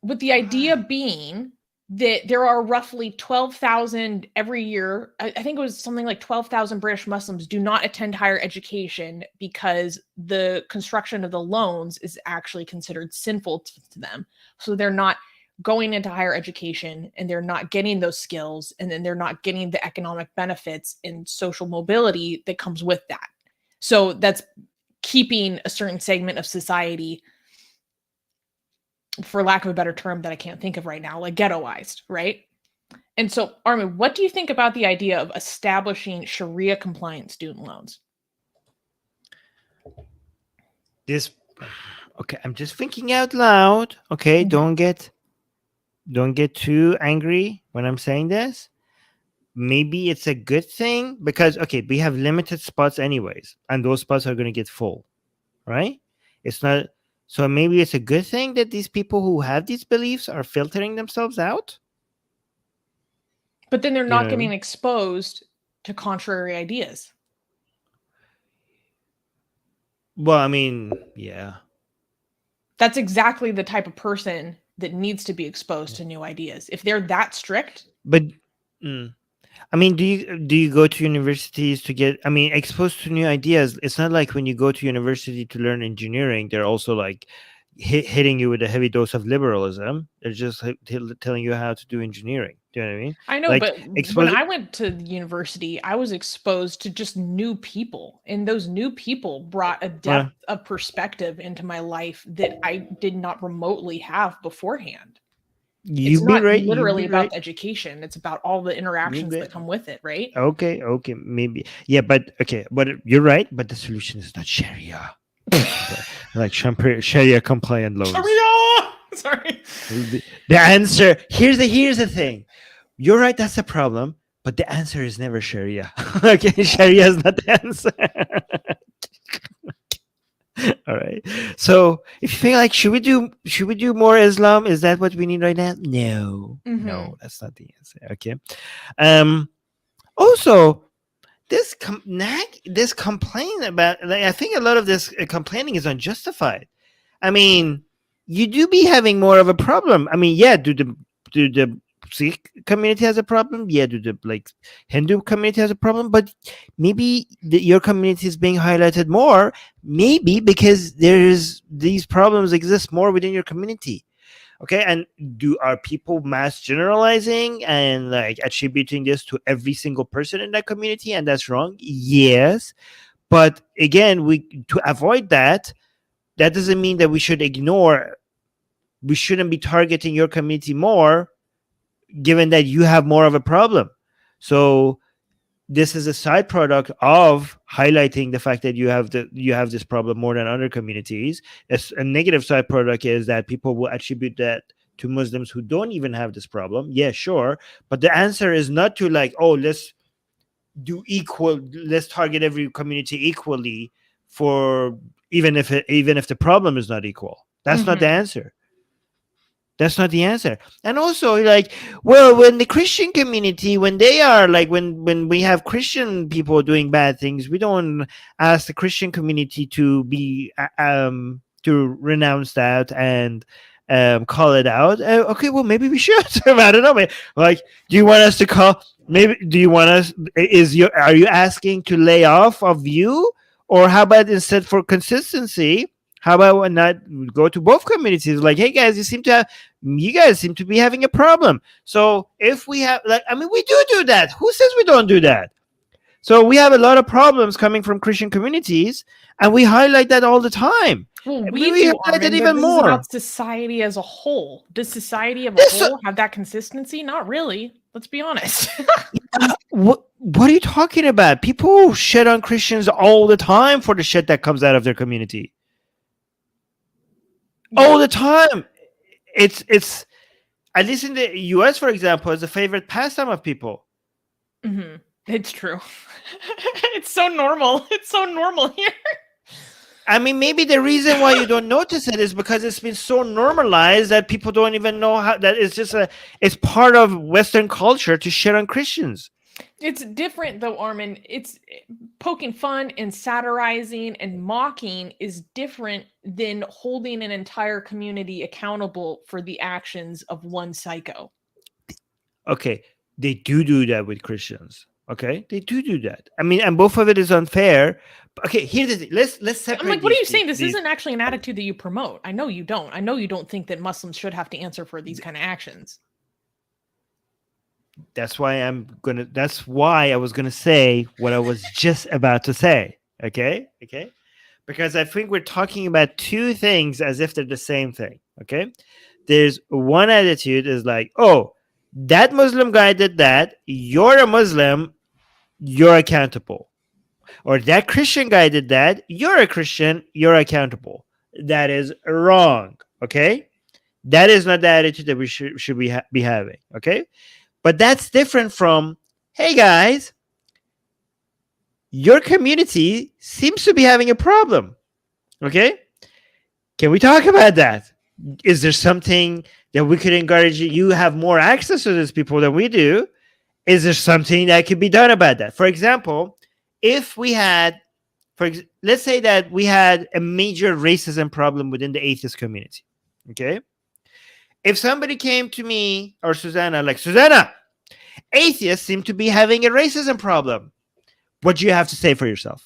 With the idea being that there are roughly 12,000 every year. I think it was something like 12,000 British Muslims do not attend higher education because the construction of the loans is actually considered sinful to them. So they're not going into higher education and they're not getting those skills, and then they're not getting the economic benefits and social mobility that comes with that. So that's keeping a certain segment of society, for lack of a better term that I can't think of right now, like ghettoized, right? And so, Armin, what do you think about the idea of establishing Sharia compliant student loans? Okay, I'm just thinking out loud. Okay, Mm-hmm. don't get too angry when I'm saying this. Maybe it's a good thing because, okay, we have limited spots anyways, and those spots are going to get full, right? It's not, so maybe it's a good thing that these people who have these beliefs are filtering themselves out. But then they're You not know what I getting mean? exposed to contrary ideas. Well, I mean, yeah. That's exactly the type of person that needs to be exposed to new ideas. If they're that strict. But I mean, do you go to universities to get, I mean, exposed to new ideas? It's not like when you go to university to learn engineering, they're also like hitting you with a heavy dose of liberalism. They're just telling you how to do engineering. Do you know what I mean? I know, Like but when expose. I went to university, I was exposed to just new people, and those new people brought a depth of perspective into my life that I did not remotely have beforehand. You It's be not right. You literally be about right. the education. It's about all the You interactions be that come with it, right? okay. Okay. Maybe. Yeah. But okay. But you're right. But the solution is not Sharia. Like Sharia compliant loans. Sharia! Sorry. The answer. Here's the thing. You're right. That's the problem. But the answer is never Sharia. Okay. Sharia is not the answer. All right. So if you think like, should we do more Islam? Is that what we need right now? No. Mhm. No, that's not the answer. Okay. Also, this complaint about, like, I think a lot of this complaining is unjustified. I mean, you do be having more of a problem. I mean, yeah, do do the Sikh community has a problem? Yeah. Do the like Hindu community has a problem? But maybe your community is being highlighted more. Maybe because these problems exist more within your community. Okay, and are people mass generalizing and like attributing this to every single person in that community, and that's wrong? Yes, but again, to avoid that doesn't mean that we shouldn't be targeting your community more, given that you have more of a problem. So this is a side product of highlighting the fact that you have this problem more than other communities. A negative side product is that people will attribute that to Muslims who don't even have this problem. Yeah, sure, but the answer is not to like, oh, let's target every community equally, for even if the problem is not equal. That's not the answer. That's not the answer. And also, like, well, when the Christian community, when they are like, when we have Christian people doing bad things, we don't ask the Christian community to be to renounce that and call it out. Okay, well, maybe we should. I don't know. Like, do you want us to call? Maybe do you want us? Are you asking to lay off of you, or how about instead for consistency? How about not go to both communities? Like, hey guys, you guys seem to be having a problem. So if we have, like, I mean, we do that. Who says we don't do that? So we have a lot of problems coming from Christian communities, and we highlight that all the time. Well, we do, highlight Armin, it even this more. is about society as a whole. Does society as a whole have that consistency? Not really. Let's be honest. What are you talking about? People shit on Christians all the time for the shit that comes out of their community. All the time. It's at least in the US, for example, is a favorite pastime of people. Mm-hmm. It's true. It's so normal. It's so normal here. I mean, maybe the reason why you don't notice it is because it's been so normalized that people don't even know how that it's part of Western culture to shit on Christians. It's different though, Armin. It's poking fun and satirizing and mocking is different than holding an entire community accountable for the actions of one psycho. Okay, they do that with Christians. Okay, they do that. I mean, and both of it is unfair. Okay, here's the thing. Let's separate. I'm like, what are you saying? This isn't actually an attitude that you promote. I know you don't. I know you don't think that Muslims should have to answer for these kind of actions. That's why I was gonna say what I was just about to say. Okay, because I think we're talking about two things as if they're the same thing. Okay, there's one attitude is like, oh, that Muslim guy did that. You're a Muslim. You're accountable. Or that Christian guy did that. You're a Christian. You're accountable. That is wrong. Okay, that is not the attitude that we should be having. Okay. But that's different from, hey guys, your community seems to be having a problem. Okay? Can we talk about that? Is there something that we could encourage you? You have more access to these people than we do. Is there something that could be done about that? For example, if we had, let's say that we had a major racism problem within the atheist community. Okay? If somebody came to me or Susanna, like, Susanna, atheists seem to be having a racism problem. What do you have to say for yourself?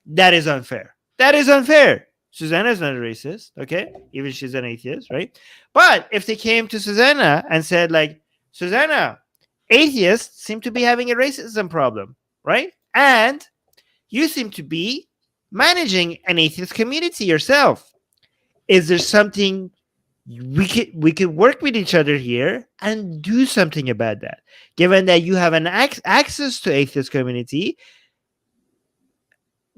That is unfair. That is unfair. Susanna is not a racist, okay? Even she's an atheist, right? But if they came to Susanna and said, like, Susanna, atheists seem to be having a racism problem, right? And you seem to be managing an atheist community yourself. Is there something we could work with each other here and do something about that? Given that you have an access to atheist community,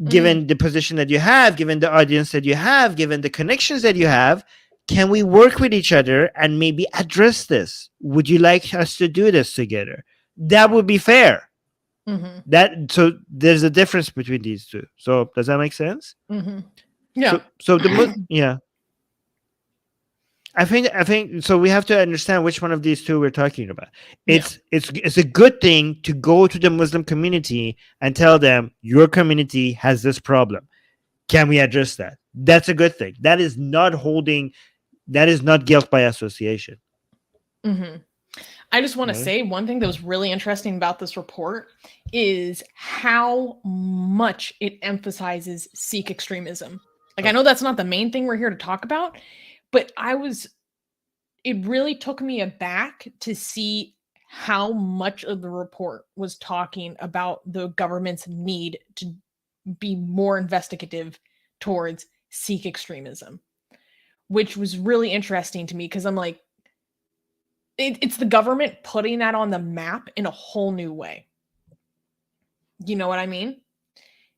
given the position that you have, given the audience that you have, given the connections that you have, can we work with each other and maybe address this? Would you like us to do this together? That would be fair. So there's a difference between these two. So does that make sense? Yeah. So yeah. I think so. We have to understand which one of these two we're talking about. It's a good thing to go to the Muslim community and tell them your community has this problem. Can we address that? That's a good thing. That is not guilt by association. Mm-hmm. I just want to Really? say one thing that was really interesting about this report is how much it emphasizes Sikh extremism. Like, I know that's not the main thing we're here to talk about, but it really took me aback to see how much of the report was talking about the government's need to be more investigative towards Sikh extremism, which was really interesting to me because I'm like, it's the government putting that on the map in a whole new way. You know what I mean?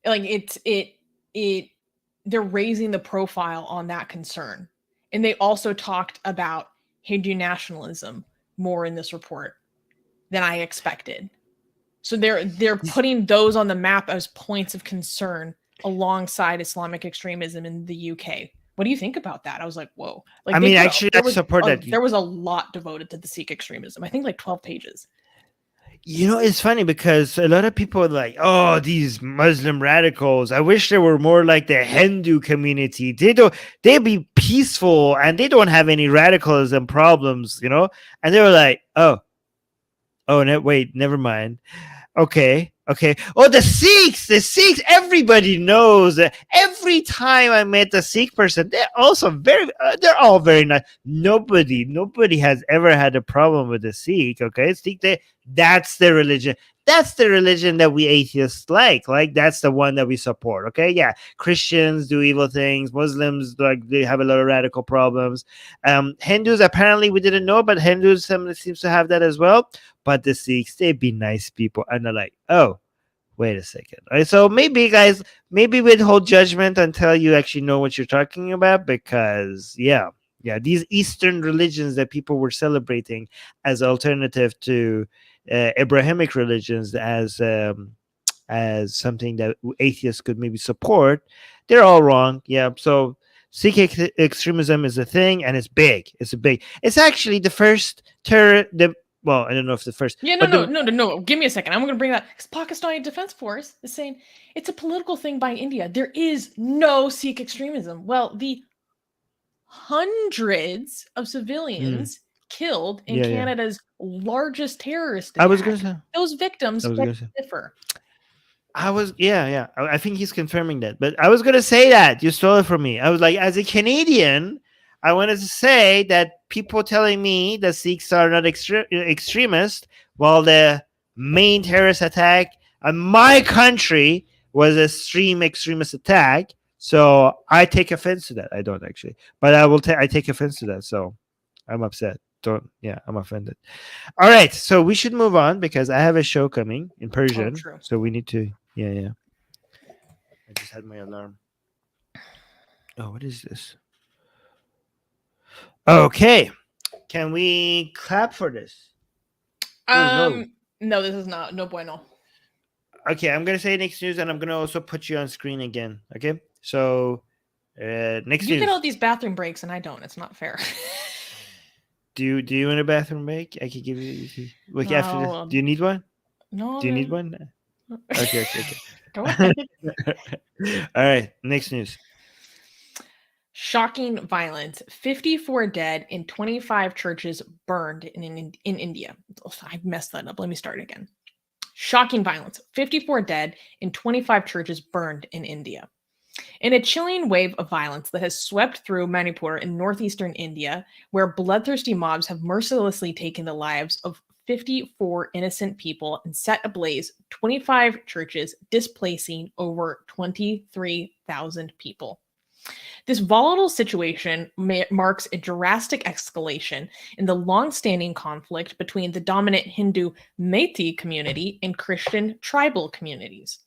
Like they're raising the profile on that concern. And they also talked about Hindu nationalism more in this report than I expected. So they're putting those on the map as points of concern alongside Islamic extremism in the UK. What do you think about that? I was like, whoa. Like, I mean, actually, I support that. There was a lot devoted to the Sikh extremism. I think like 12 pages. You know, it's funny because a lot of people are like, oh, these Muslim radicals. I wish they were more like the Hindu community. They be peaceful and they don't have any radicalism problems, you know? And they were like, oh, no, wait, never mind. Okay. Oh, the Sikhs, everybody knows that every time I met a Sikh person, they're also they're all very nice. Nobody has ever had a problem with the Sikh. Okay. That's their religion. That's the religion that we atheists like. Like, that's the one that we support. Okay. Yeah. Christians do evil things. Muslims, like, they have a lot of radical problems. Hindus, apparently we didn't know, but Hindus seems to have that as well. But the Sikhs, they be nice people. And they're like, oh, wait a second. All right, so maybe, guys, withhold judgment until you actually know what you're talking about. Because, yeah, these Eastern religions that people were celebrating as alternative to Abrahamic religions, as something that atheists could maybe support, they're all wrong. Yeah, so Sikh extremism is a thing, and it's big. It's actually the first terror. Well, I don't know if the first. Yeah, no. Give me a second. I'm going to bring that. Because Pakistani Defense Force is saying it's a political thing by India. There is no Sikh extremism. Well, the hundreds of civilians killed in Canada's largest terrorist attack. I was going to say those victims differ. I think he's confirming that. But I was going to say that. You stole it from me. I was like, as a Canadian, I wanted to say that people telling me that Sikhs are not extremists, while the main terrorist attack in my country was a extremist attack. So I take offense to that. I don't actually, but I take offense to that. So I'm upset. I'm offended. All right, so we should move on because I have a show coming in Persian. True. So we need to. Yeah. I just had my alarm. Oh, what is this? Okay, can we clap for this? No, this is not. No bueno. Okay, I'm gonna say next news, and I'm gonna also put you on screen again. Okay, so next news. You get all these bathroom breaks, and I don't. It's not fair. Do you want a bathroom break? I could give you. Like, no, after this. Do you need one? No. Do you need one? Okay. Go ahead. All right, next news. Shocking violence. 54 dead in 25 churches burned in India. I messed that up. Let me start again. Shocking violence. 54 dead in 25 churches burned in India. In a chilling wave of violence that has swept through Manipur in northeastern India, where bloodthirsty mobs have mercilessly taken the lives of 54 innocent people and set ablaze 25 churches, displacing over 23,000 people. This volatile situation marks a drastic escalation in the long-standing conflict between the dominant Hindu Meitei community and Christian tribal communities.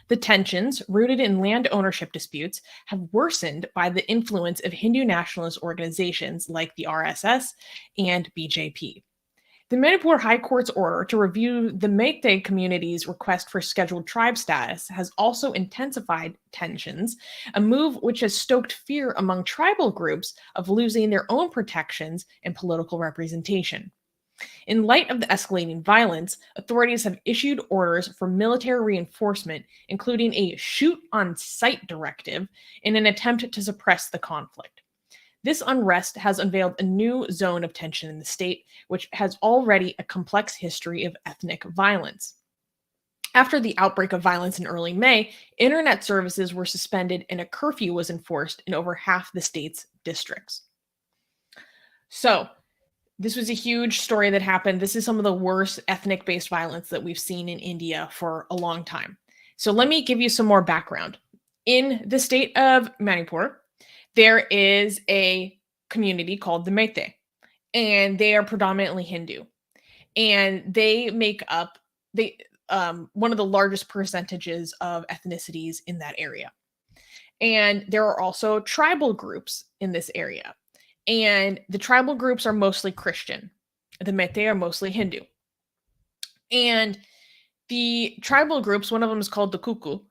The tensions, rooted in land ownership disputes, have worsened by the influence of Hindu nationalist organizations like the RSS and BJP. The Manipur High Court's order to review the Meitei community's request for scheduled tribe status has also intensified tensions, a move which has stoked fear among tribal groups of losing their own protections and political representation. In light of the escalating violence, authorities have issued orders for military reinforcement, including a shoot-on-sight directive, in an attempt to suppress the conflict. This unrest has unveiled a new zone of tension in the state, which has already a complex history of ethnic violence. After the outbreak of violence in early May, internet services were suspended and a curfew was enforced in over half the state's districts. So, this was a huge story that happened. This is some of the worst ethnic-based violence that we've seen in India for a long time. So let me give you some more background. In the state of Manipur, there is a community called the Meitei, and they are predominantly Hindu. And they make up one of the largest percentages of ethnicities in that area. And there are also tribal groups in this area. And the tribal groups are mostly Christian. The Meitei are mostly Hindu. And the tribal groups, one of them is called the Kuku,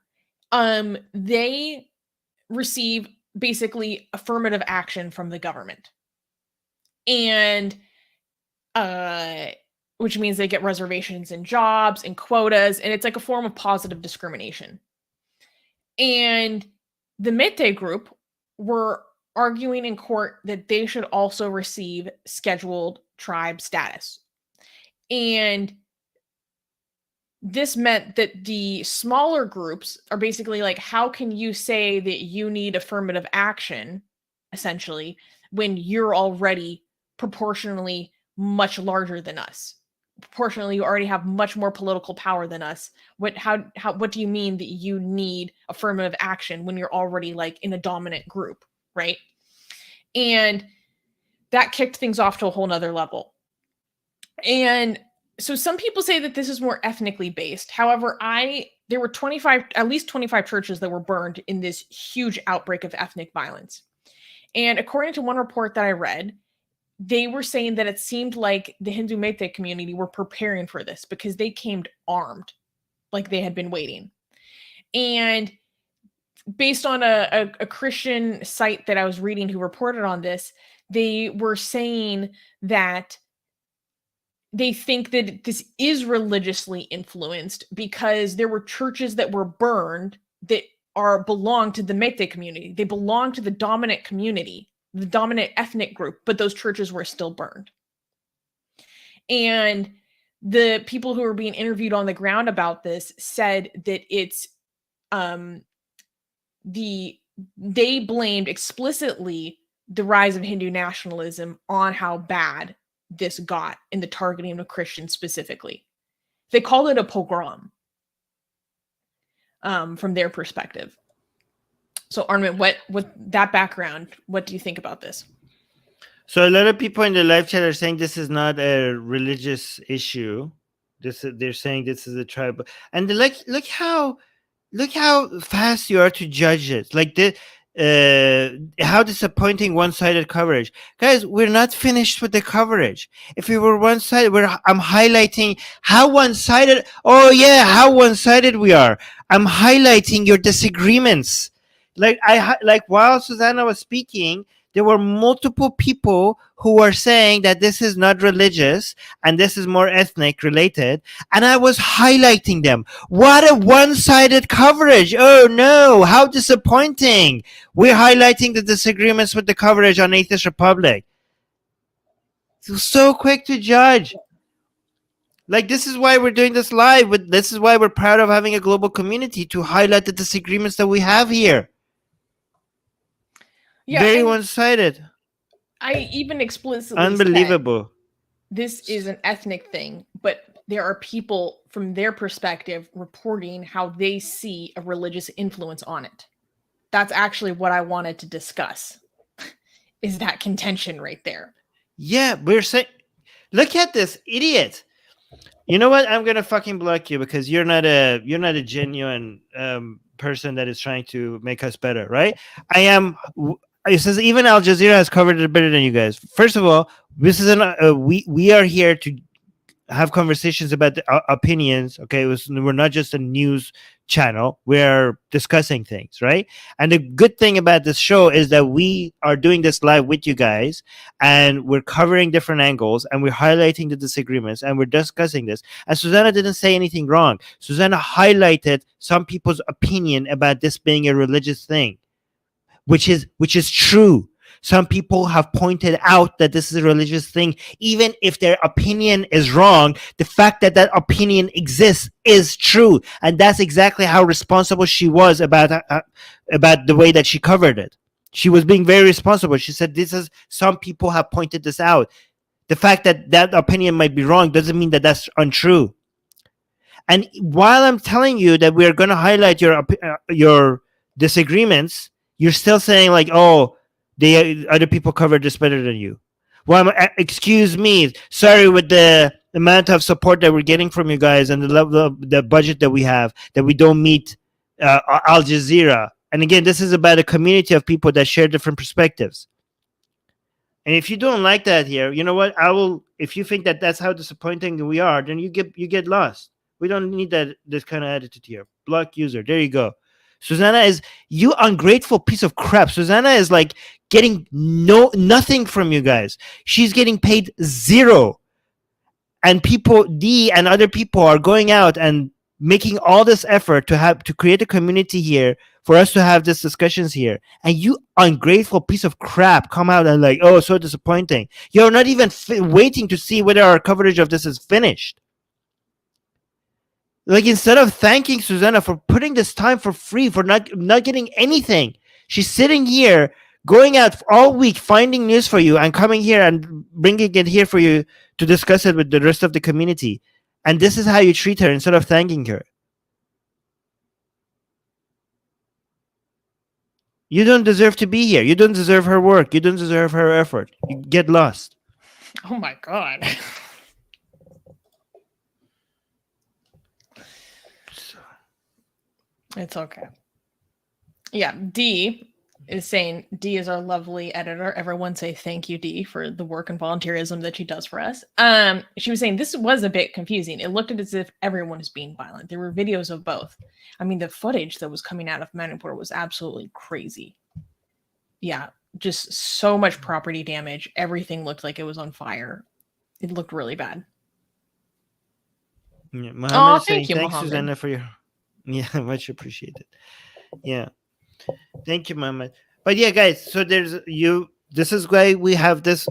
they receive basically affirmative action from the government. And which means they get reservations in jobs and quotas, and it's like a form of positive discrimination. And the Meitei group were arguing in court that they should also receive scheduled tribe status. And this meant that the smaller groups are basically like, how can you say that you need affirmative action, essentially, when you're already proportionally much larger than us? Proportionally, you already have much more political power than us. What do you mean that you need affirmative action when you're already like in a dominant group, right? And that kicked things off to a whole nother level. And so some people say that this is more ethnically based. However, there were at least 25 churches that were burned in this huge outbreak of ethnic violence. And according to one report that I read, they were saying that it seemed like the Hindu Meitei community were preparing for this because they came armed, like they had been waiting. And based on a Christian site that I was reading who reported on this, they were saying that they think that this is religiously influenced because there were churches that were burned that belong to the Meitei community. They belong to the dominant community, the dominant ethnic group, but those churches were still burned. And the people who were being interviewed on the ground about this said that it's they blamed explicitly the rise of Hindu nationalism on how bad this got in the targeting of Christians specifically. They called it a pogrom from their perspective. So Armin, what that background, what do you think about this? So a lot of people in the live chat are saying this is not a religious issue. They're saying this is a tribal, and look how fast you are to judge it. Like how disappointing one-sided coverage, guys. We're not finished with the coverage. If we were one-sided, I'm highlighting how one-sided. Oh yeah, how one-sided we are. I'm highlighting your disagreements. Like while Susanna was speaking, there were multiple people who were saying that this is not religious and this is more ethnic related. And I was highlighting them. What a one-sided coverage. Oh no, how disappointing. We're highlighting the disagreements with the coverage on Atheist Republic. So quick to judge. Like, this is why we're doing this live. This is why we're proud of having a global community, to highlight the disagreements that we have here. Yeah, very one-sided. I even explicitly unbelievable. This is an ethnic thing, but there are people from their perspective reporting how they see a religious influence on it. That's actually what I wanted to discuss. Is that contention right there? Yeah, we're saying, look at this idiot. You know what? I'm gonna fucking block you because you're not a genuine person that is trying to make us better, right? I am. It says even Al Jazeera has covered it better than you guys. First of all, this is we are here to have conversations about the opinions. Okay, we're not just a news channel. We're discussing things, right? And the good thing about this show is that we are doing this live with you guys, and we're covering different angles, and we're highlighting the disagreements, and we're discussing this. And Susanna didn't say anything wrong. Susanna highlighted some people's opinion about this being a religious thing, which is true. Some people have pointed out that this is a religious thing. Even if their opinion is wrong, the fact that that opinion exists is true. And that's exactly how responsible she was about the way that she covered it. She was being very responsible. She said, some people have pointed this out. The fact that that opinion might be wrong doesn't mean that that's untrue. And while I'm telling you that we're going to highlight your disagreements, you're still saying like, oh, other people covered this better than you. Well, excuse me. Sorry, with the amount of support that we're getting from you guys and the level of the budget that we have, that we don't meet Al Jazeera. And again, this is about a community of people that share different perspectives. And if you don't like that here, you know what? If you think that that's how disappointing we are, then you get lost. We don't need this kind of attitude here. Block user. There you go. Susanna is, you ungrateful piece of crap. Susanna is like getting nothing from you guys. She's getting paid zero. And D and other people are going out and making all this effort to create a community here for us to have these discussions here. And you ungrateful piece of crap come out and like, oh, so disappointing. You're not even waiting to see whether our coverage of this is finished. Like, instead of thanking Susanna for putting this time for free, for not getting anything, she's sitting here, going out all week, finding news for you, and coming here and bringing it here for you to discuss it with the rest of the community. And this is how you treat her instead of thanking her. You don't deserve to be here. You don't deserve her work. You don't deserve her effort. You get lost. Oh my God. It's okay. Yeah, D is saying, D is our lovely editor. Everyone say thank you, D, for the work and volunteerism that she does for us. She was saying this was a bit confusing. It looked as if everyone is being violent. There were videos of both. I mean, the footage that was coming out of Manipur was absolutely crazy. Yeah, just so much property damage. Everything looked like it was on fire. It looked really bad. Yeah, Mohammed is saying, thank you, thanks, Mohammed. Susanna, for your... Yeah, much appreciated. Yeah. Thank you, Mohammed. But yeah, guys, so this is why we have this.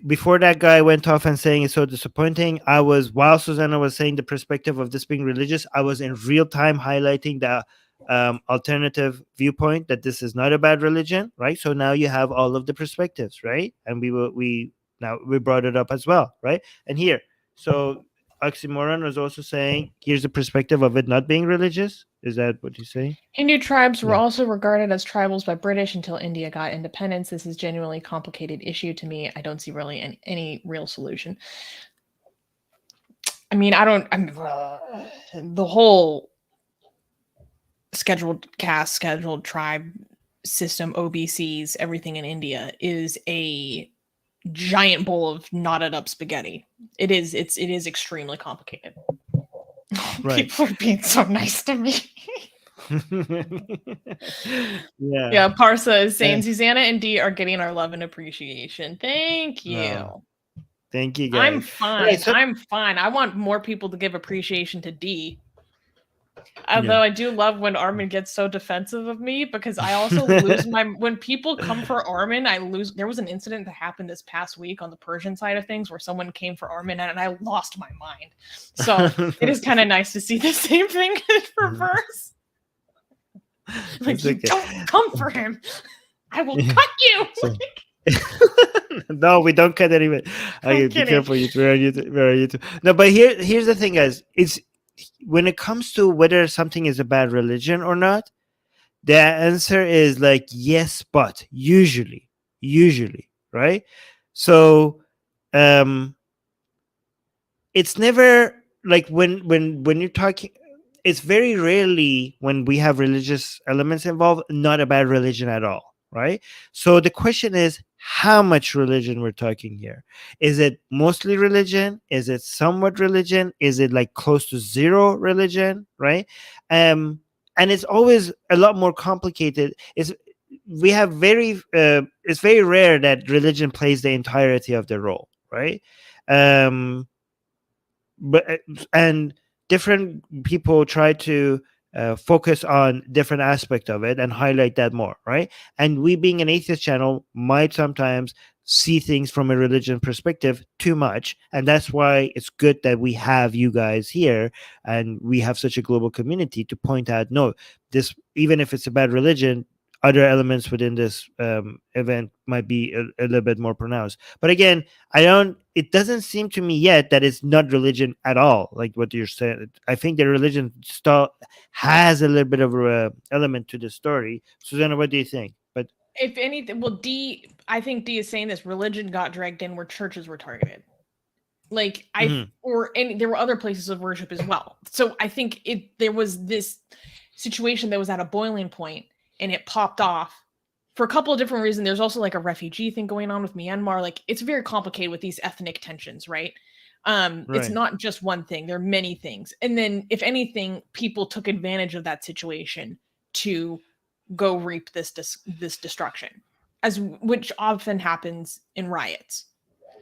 Before that guy went off and saying it's so disappointing, while Susanna was saying the perspective of this being religious, I was in real time highlighting the alternative viewpoint that this is not about religion, right? So now you have all of the perspectives, right? And we brought it up as well, right? And here, so Oxymoron was also saying, here's the perspective of it not being religious. Is that what you're saying? Hindu tribes were also regarded as tribals by British until India got independence. This is genuinely complicated issue to me. I don't see really any real solution. I mean, the whole scheduled caste, scheduled tribe system, OBCs, everything in India is a giant bowl of knotted up spaghetti. It is extremely complicated. Right. People are being so nice to me. Yeah. Parsa is saying Susanna and D are getting our love and appreciation. Thank you. Oh, thank you, guys. I'm fine. Okay, so... I'm fine. I want more people to give appreciation to D. Although I do love when Armin gets so defensive of me, because I also lose when people come for Armin, I lose. There was an incident that happened this past week on the Persian side of things where someone came for Armin and I lost my mind. So it is kind of nice to see the same thing in reverse. Like, you don't come for him. I will cut you. No, we don't cut anyone. Okay, be careful. We're on YouTube. No, but here's the thing, guys. It's when it comes to whether something is a bad religion or not, the answer is like yes, but usually, right? So it's never like when you're talking, it's very rarely when we have religious elements involved, not a bad religion at all, right? So the question is, how much religion we're talking here? Is it mostly religion? Is it somewhat religion? Is it like close to zero religion, right? And it's always a lot more complicated. It's very rare that religion plays the entirety of the role, right? But different people try to focus on different aspect of it and highlight that more, right? And we, being an atheist channel, might sometimes see things from a religion perspective too much, and that's why it's good that we have you guys here and we have such a global community to point out, no, this, even if it's about religion, other elements within this event might be a little bit more pronounced. But again, it doesn't seem to me yet that it's not religion at all, like what you're saying. I think the religion still has a little bit of a element to the story. Susanna, what do you think? But if anything, well, I think D is saying this: religion got dragged in where churches were targeted. Like there were other places of worship as well. So I think there was this situation that was at a boiling point, and it popped off for a couple of different reasons. There's also like a refugee thing going on with Myanmar. Like, it's very complicated with these ethnic tensions, right? It's not just one thing. There are many things. And then, if anything, people took advantage of that situation to go reap this destruction, which often happens in riots,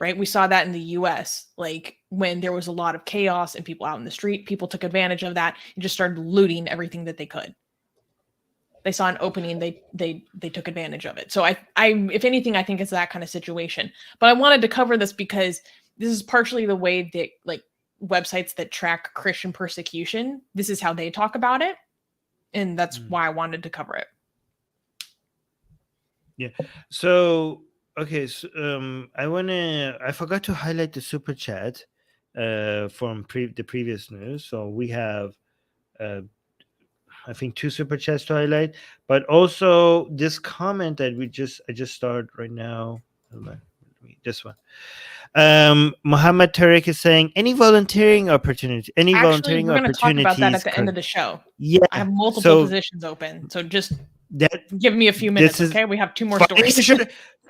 right? We saw that in the US, like when there was a lot of chaos and people out in the street, people took advantage of that and just started looting everything that they could. They saw an opening, they took advantage of it. So I if anything, I think it's that kind of situation. But I wanted to cover this because this is partially the way that, like, websites that track Christian persecution, this is how they talk about it. And that's why I wanted to cover it. Yeah. So, okay. So, I forgot to highlight the super chat from the previous news. So we have, I think, 2 super chats to highlight, but also this comment that I just started right now. This one. Muhammad Tariq is saying, any volunteering opportunity, We're going to talk about that at the end of the show. Yeah, I have multiple positions open, so just give me a few minutes. Okay, we have 2 more stories.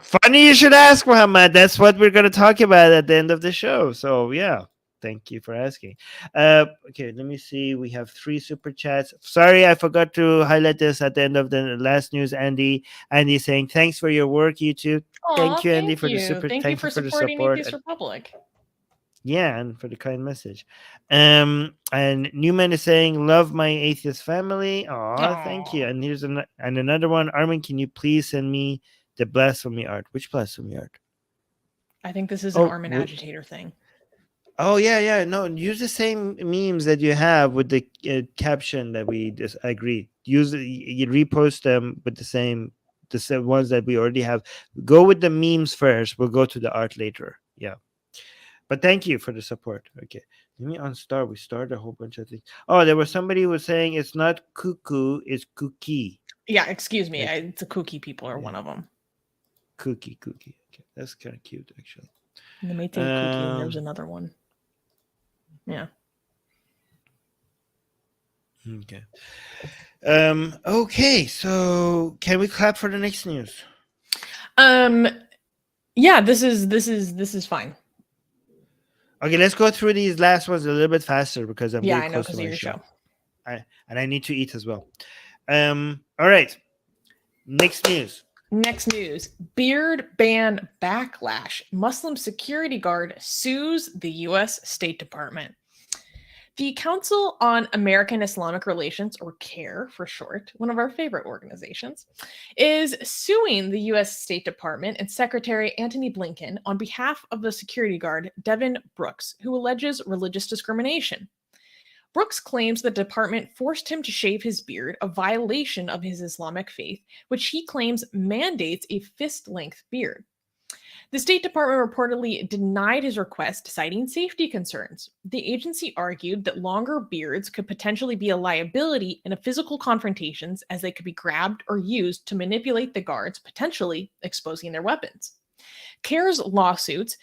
Funny you should ask, Muhammad. That's what we're going to talk about at the end of the show. So yeah, thank you for asking. Okay, let me see. We have 3 super chats. Sorry, I forgot to highlight this at the end of the last news. Andy saying, thanks for your work, YouTube. Thank you, Andy, for the super. Thank you for supporting Atheist Republic. Yeah, and for the kind message. And Newman is saying, love my atheist family. Aww. Thank you. And here's another one. Armin, can you please send me the blasphemy art? Which blasphemy art? I think this is an Armin agitator thing. Oh yeah. No, use the same memes that you have with the caption that we just agreed. You repost them with the same ones that we already have. Go with the memes first. We'll go to the art later. Yeah. But thank you for the support. Okay. Let me unstart. We started a whole bunch of things. Oh, there was somebody who was saying it's not cuckoo, it's cookie. Yeah, excuse me. It's a cookie people are one of them. Cookie. Okay. That's kind of cute, actually. And they may take cookie and there's another one. Yeah. Okay. Okay, so can we clap for the next news? Yeah, this is fine. Okay, let's go through these last ones a little bit faster because I'm I know, because of your show. And I need to eat as well. All right. Next news. Beard ban backlash. Muslim security guard sues the U.S. State Department. The Council on American Islamic Relations, or CAIR for short, one of our favorite organizations, is suing the U.S. State Department and Secretary Antony Blinken on behalf of the security guard Devin Brooks, who alleges religious discrimination. Brooks claims the department forced him to shave his beard, a violation of his Islamic faith, which he claims mandates a fist-length beard. The State Department reportedly denied his request, citing safety concerns. The agency argued that longer beards could potentially be a liability in physical confrontations, as they could be grabbed or used to manipulate the guards, potentially exposing their weapons. CAIR's lawsuits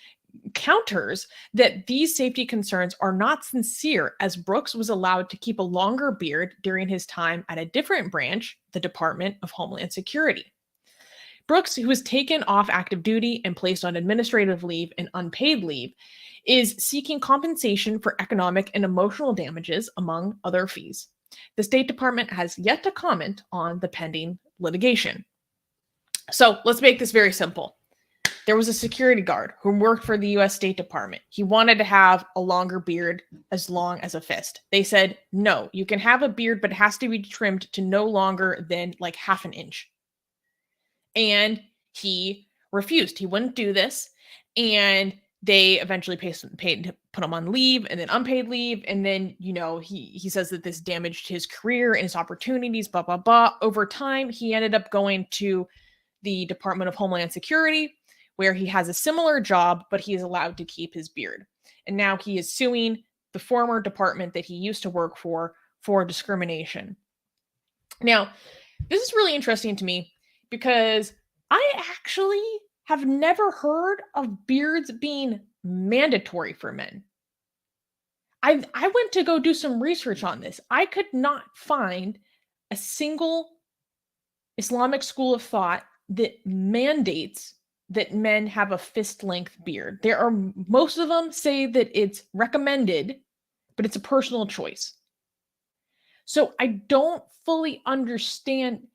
counters that these safety concerns are not sincere, as Brooks was allowed to keep a longer beard during his time at a different branch, the Department of Homeland Security. Brooks, who was taken off active duty and placed on administrative leave and unpaid leave, is seeking compensation for economic and emotional damages, among other fees. The State Department has yet to comment on the pending litigation. So let's make this very simple. There was a security guard who worked for the US State Department. He wanted to have a longer beard as long as a fist. They said, no, you can have a beard, but it has to be trimmed to no longer than like half an inch. And he refused. He wouldn't do this. And they eventually paid to put him on leave and then unpaid leave. And then, you know, he says that this damaged his career and his opportunities, blah, blah, blah. Over time, he ended up going to the Department of Homeland Security, where he has a similar job, but he is allowed to keep his beard. And now he is suing the former department that he used to work for discrimination. Now, this is really interesting to me because I actually have never heard of beards being mandatory for men. I went to go do some research on this. I could not find a single Islamic school of thought that mandates that men have a fist-length beard. Most of them say that it's recommended, but it's a personal choice. So I don't fully understand,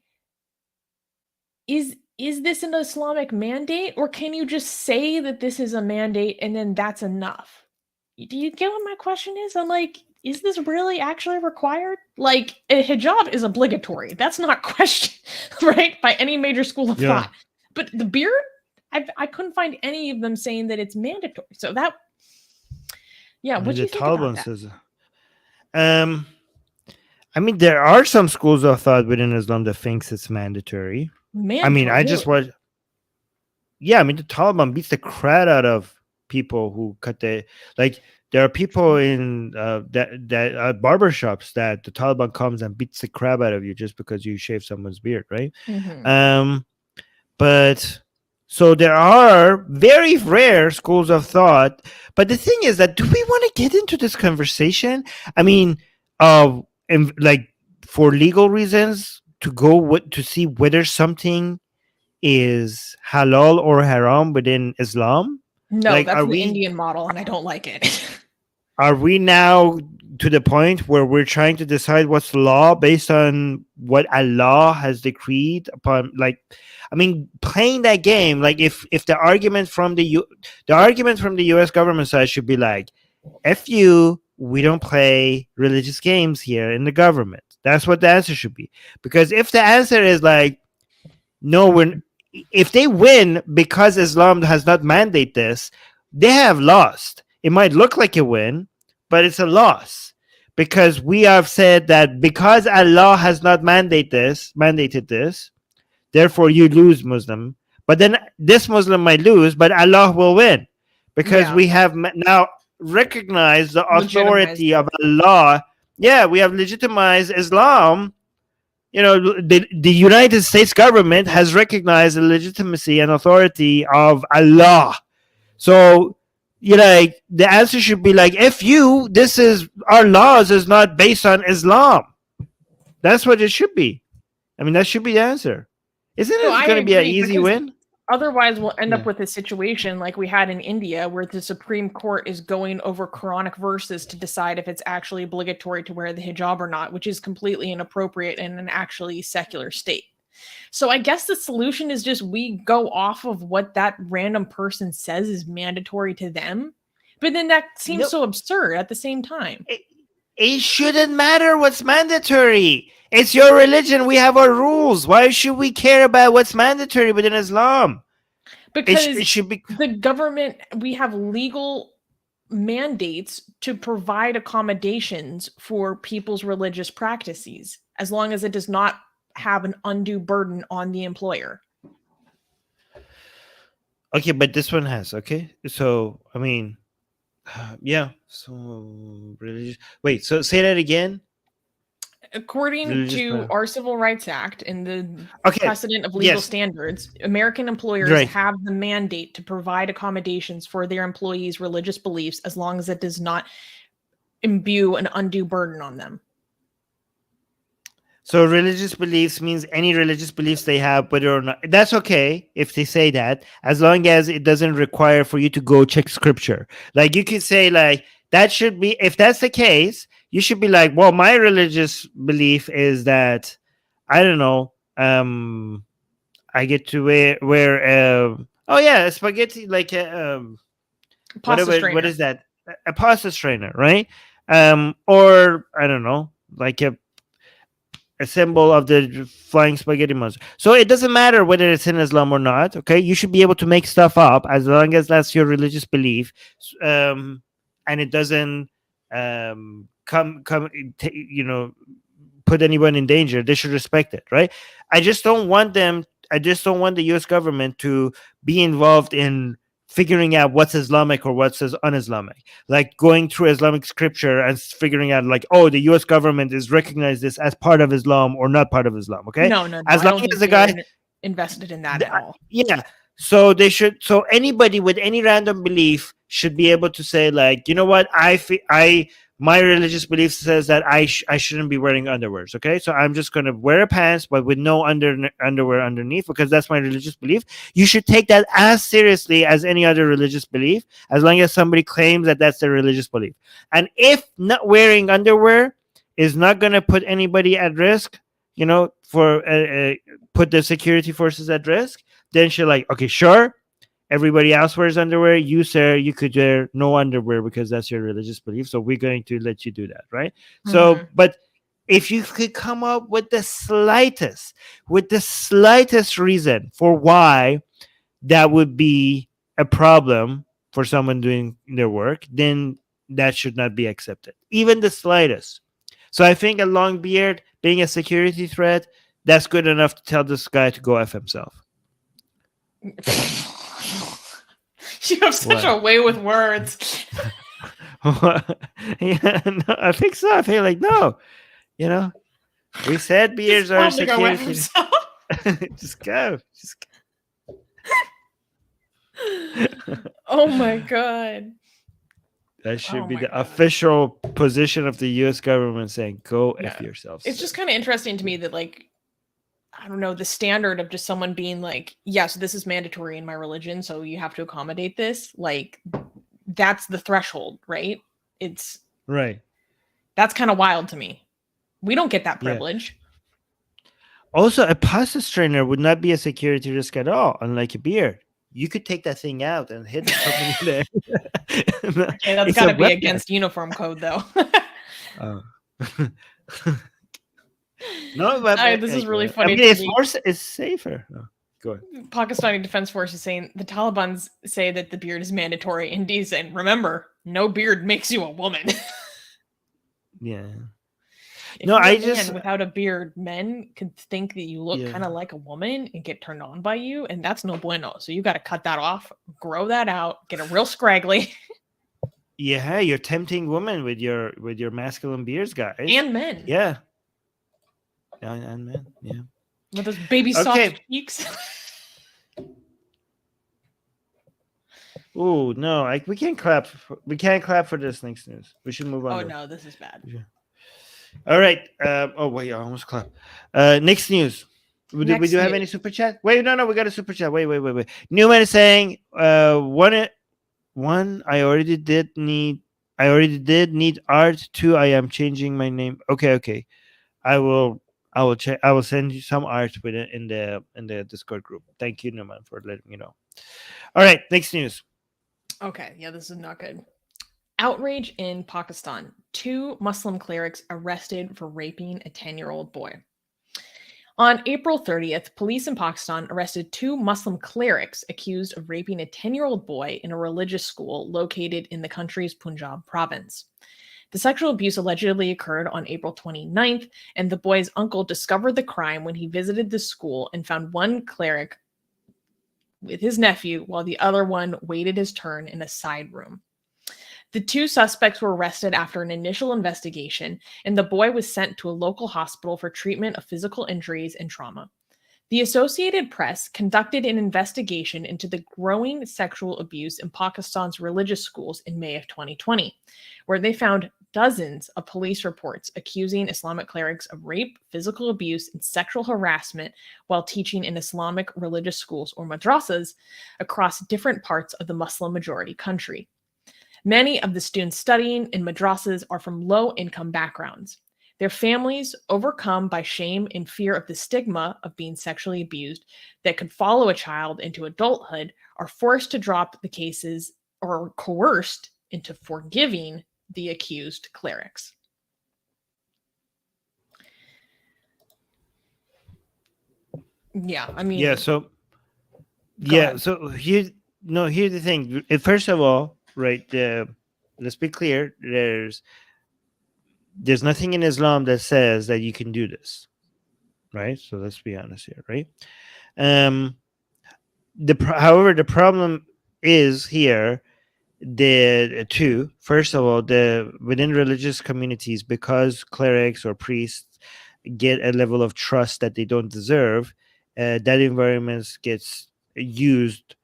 is this an Islamic mandate, or can you just say that this is a mandate and then that's enough? Do you get what my question is? I'm like, is this really actually required? Like, a hijab is obligatory. That's not questioned, right? By any major school of thought. But the beard, I couldn't find any of them saying that it's mandatory. So that, yeah, what do you think about that? Says, I mean, there are some schools of thought within Islam that thinks it's mandatory. I mean, I just watched. Yeah, I mean, the Taliban beats the crap out of people who cut the like. There are people in that barbershops that the Taliban comes and beats the crap out of you just because you shave someone's beard, right? Mm-hmm. But so there are very rare schools of thought. But the thing is that do we want to get into this conversation? I mean, like for legal reasons to see whether something is halal or haram within Islam? No, like, that's the Indian model, and I don't like it. Are we now to the point where we're trying to decide what's law based on what Allah has decreed upon? Like, I mean, playing that game. Like, if the argument from the U.S. government side should be like, "F you, we don't play religious games here in the government." That's what the answer should be. Because if the answer is like, no, if they win because Islam has not mandated this, they have lost. It might look like a win, but it's a loss. Because we have said that because Allah has not mandated this, therefore you lose, Muslim. But then this Muslim might lose, but Allah will win. Because we have now recognized the authority of Allah. Yeah, we have legitimized Islam. You know, the United States government has recognized the legitimacy and authority of Allah. So, you know, like, the answer should be like, if this is our laws is not based on Islam. That's what it should be. I mean, that should be the answer. Isn't it going to be an easy win? Otherwise, we'll end up with a situation like we had in India, where the Supreme Court is going over Quranic verses to decide if it's actually obligatory to wear the hijab or not, which is completely inappropriate in an actually secular state. So I guess the solution is just we go off of what that random person says is mandatory to them. But then that seems so absurd at the same time. It shouldn't matter what's mandatory. It's your religion. We have our rules. Why should we care about what's mandatory within Islam? Because it should be the government, we have legal mandates to provide accommodations for people's religious practices, as long as it does not have an undue burden on the employer. Okay, but this one has, okay? So, I mean, yeah. So, religious. Wait, so say that again. According to our Civil Rights Act and the precedent of legal standards, American employers have the mandate to provide accommodations for their employees' religious beliefs, as long as it does not imbue an undue burden on them. So religious beliefs means any religious beliefs they have, whether or not that's okay if they say that, as long as it doesn't require for you to go check scripture. Like, you could say like that should be, if that's the case, you should be like, well, my religious belief is that, I don't know, I get to wear Oh yeah, spaghetti like Pasta whatever. What strainer. is that? A pasta strainer, right? Or I don't know, like a symbol of the flying spaghetti monster. So it doesn't matter whether it's in Islam or not. Okay, you should be able to make stuff up as long as that's your religious belief, and it doesn't come put anyone in danger. They should respect it, right? I just don't want them. I just don't want the U.S. government to be involved in figuring out what's Islamic or what's un-Islamic, like going through Islamic scripture and figuring out like, oh, the U.S. government is recognized this as part of Islam or not part of Islam. Okay, No, no, no. as I long don't as think the they're guy, invested in that at all. yeah. So they should. So anybody with any random belief should be able to say, like, you know what, my religious belief says that I shouldn't be wearing underwears. Okay, so I'm just gonna wear a pants, but with no underwear underneath, because that's my religious belief. You should take that as seriously as any other religious belief, as long as somebody claims that that's their religious belief. And if not wearing underwear is not gonna put anybody at risk, for put the security forces at risk, then she's like, okay, sure. Everybody else wears underwear. You, sir, you could wear no underwear because that's your religious belief. So we're going to let you do that, right? So, Mhm. but if you could come up with the slightest reason for why that would be a problem for someone doing their work, then that should not be accepted, even the slightest. So I think a long beard being a security threat, that's good enough to tell this guy to go F himself. You have such What? a way with words. Yeah, no, I think so. I feel like, no, we said beards Just are tell him to go with security. himself. Just go. Oh my god. That should Oh be my the God. official position of the U.S. government, saying, "Go Yeah. f yourselves." It's just kind of interesting to me that, like, I don't know, the standard of just someone being like, yes, this is mandatory in my religion, so you have to accommodate this. Like, that's the threshold, right? Right. That's kind of wild to me. We don't get that Yeah. privilege. Also, a pasta strainer would not be a security risk at all, unlike a beard. You could take that thing out and hit something in there. Okay, that's It's got a to be weapon. against uniform code, though. Oh. No, but This is really I funny mean, to it's me. it's safer. Oh, go ahead. Pakistani Defense Force is saying the Taliban say that the beard is mandatory. Indeed, saying, remember, no beard makes you a woman. Yeah. If No, you're I a man just without a beard, men could think that you look yeah. kind of like a woman and get turned on by you, and that's no bueno. So you got to cut that off, grow that out, get it real scraggly. Yeah, you're tempting women with your masculine beards, guys. And men. Yeah. And men. Yeah. With those baby soft Okay. cheeks. Oh no, we can't clap. We can't clap for this next news. We should move on. Oh though. no, this is bad. Yeah. All right. Oh wait, I almost clapped. Next news. We Next do have news. any super chat? Wait, no, we got a super chat. Wait. Newman is saying, one. I already did need art. Two. I am changing my name. Okay. I will check. I will send you some art with it in the Discord group. Thank you, Newman, for letting me know. All right. Next news. Okay, yeah, this is not good. Outrage in Pakistan. 2 Muslim clerics arrested for raping a 10-year-old boy. On April 30th, police in Pakistan arrested 2 Muslim clerics accused of raping a 10-year-old boy in a religious school located in the country's Punjab province. The sexual abuse allegedly occurred on April 29th, and the boy's uncle discovered the crime when he visited the school and found one cleric with his nephew while the other one waited his turn in a side room. The 2 suspects were arrested after an initial investigation, and the boy was sent to a local hospital for treatment of physical injuries and trauma. The Associated Press conducted an investigation into the growing sexual abuse in Pakistan's religious schools in May of 2020, where they found dozens of police reports accusing Islamic clerics of rape, physical abuse, and sexual harassment while teaching in Islamic religious schools or madrasas across different parts of the Muslim-majority country. Many of the students studying in madrasas are from low-income backgrounds. Their families, overcome by shame and fear of the stigma of being sexually abused that could follow a child into adulthood, are forced to drop the cases or coerced into forgiving the accused clerics. Yeah, I mean, Yeah. So go yeah. ahead. So here's the thing. First of all, right? Let's be clear. There's nothing in Islam that says that you can do this, right? So let's be honest here, right? Um, however, the problem is here the two. First of all, the within religious communities, because clerics or priests get a level of trust that they don't deserve, that environment gets used,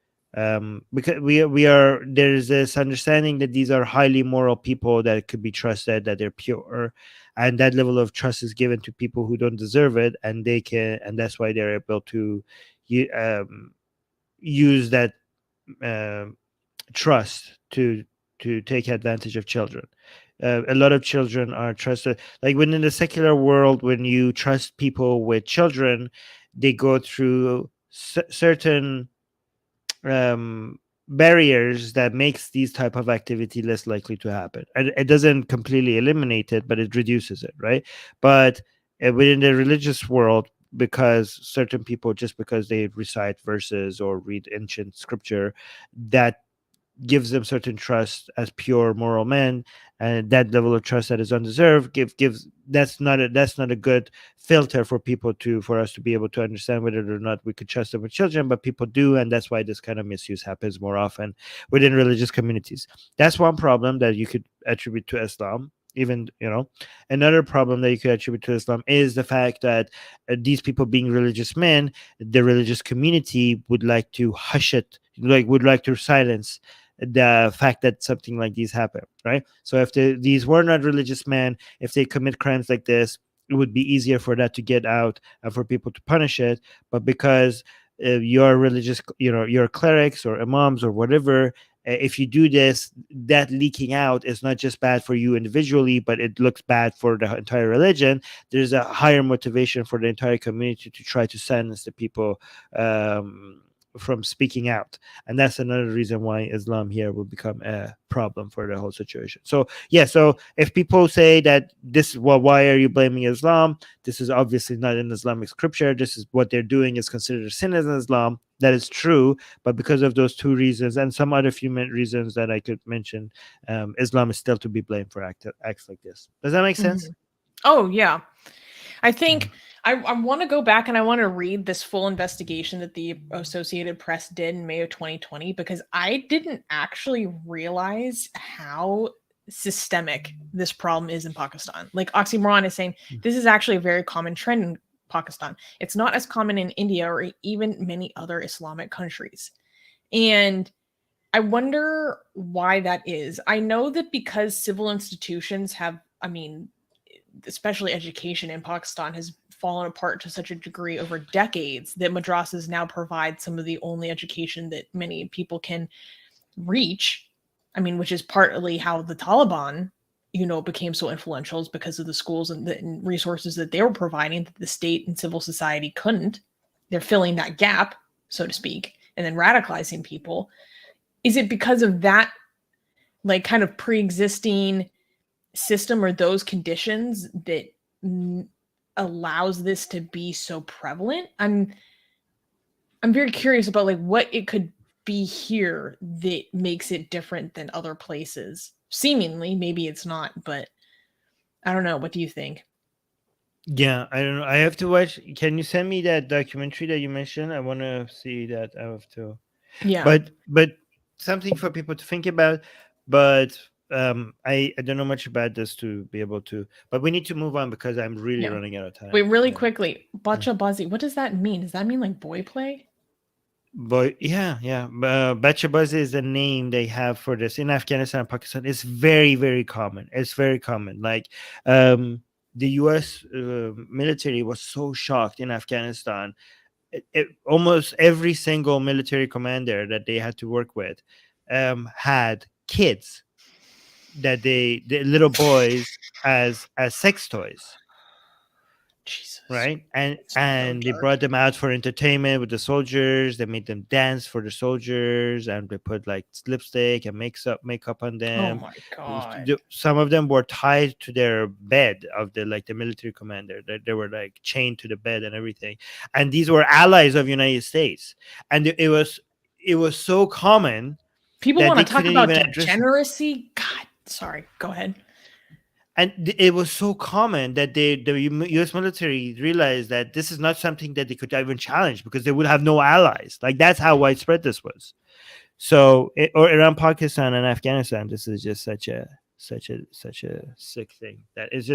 because we are there is this understanding that these are highly moral people that could be trusted, that they're pure, and that level of trust is given to people who don't deserve it, and that's why they're able to use that um trust to take advantage of children. A lot of children are trusted. Like within the secular world, when you trust people with children, they go through certain barriers that makes these type of activity less likely to happen. And it doesn't completely eliminate it, but it reduces it, right? But within the religious world, because certain people, just because they recite verses or read ancient scripture, that gives them certain trust as pure moral men, and that level of trust that is undeserved gives that's not a good filter for us to be able to understand whether or not we could trust them with children, but people do, and that's why this kind of misuse happens more often within religious communities. That's one problem that you could attribute to Islam. Even, another problem that you could attribute to Islam is the fact that these people being religious men, the religious community would like to hush it, would like to silence the fact that something like these happen, right? So if these were not religious men, if they commit crimes like this, it would be easier for that to get out and for people to punish it. But because you're religious, you're clerics or imams or whatever, if you do this, that leaking out is not just bad for you individually, but it looks bad for the entire religion. There's a higher motivation for the entire community to try to silence the people from speaking out, and that's another reason why Islam here will become a problem for the whole situation. So yeah, so if people say that why are you blaming Islam, this is obviously not in Islamic scripture, this is what they're doing is considered a sin in Islam. That is true, but because of those two reasons and some other few reasons that I could mention, Islam is still to be blamed for acts like this. Does that make sense? Oh, yeah. I think I want to go back and I want to read this full investigation that the Associated Press did in May of 2020, because I didn't actually realize how systemic this problem is in Pakistan. Like Oxymoron is saying, this is actually a very common trend in Pakistan. It's not as common in India or even many other Islamic countries. And I wonder why that is. I know that because civil institutions have, especially education in Pakistan has fallen apart to such a degree over decades that madrasas now provide some of the only education that many people can reach. Which is partly how the Taliban, became so influential, is because of the schools and the resources that they were providing that the state and civil society couldn't. They're filling that gap, so to speak, and then radicalizing people. Is it because of that, like, kind of pre-existing system or those conditions that allows this to be so prevalent? I'm very curious about like what it could be here that makes it different than other places. Seemingly, maybe it's not, but I don't know. What do you think? Yeah, I don't know. I have to watch. Can you send me that documentary that you mentioned? I want to see that. I have to. Yeah. But something for people to think about. But I don't know much about this to be able to. But we need to move on because I'm really Yeah. running out of time. Wait, really quickly, Bacha Bazi, what does that mean? Does that mean like boy play? But yeah. Bachabazi is the name they have for this in Afghanistan and Pakistan. It's very, very common. It's very common. Like the U.S. Military was so shocked in Afghanistan. Almost every single military commander that they had to work with had kids that the little boys as sex toys. Jesus. right? And It's so they dark. brought them out for entertainment with the soldiers. They made them dance for the soldiers, and they put like lipstick and makeup on Oh them. my god. Some of them were tied to their bed of the military commander. They were like chained to the bed and everything. And these were allies of United States. And it was so common People that want they to talk couldn't about even address it. degeneracy. God, sorry. Go ahead. And it was so common that the U.S. military realized that this is not something that they could even challenge because they would have no allies. Like that's how widespread this was. So, or around Pakistan and Afghanistan, this is just such a sick thing that it's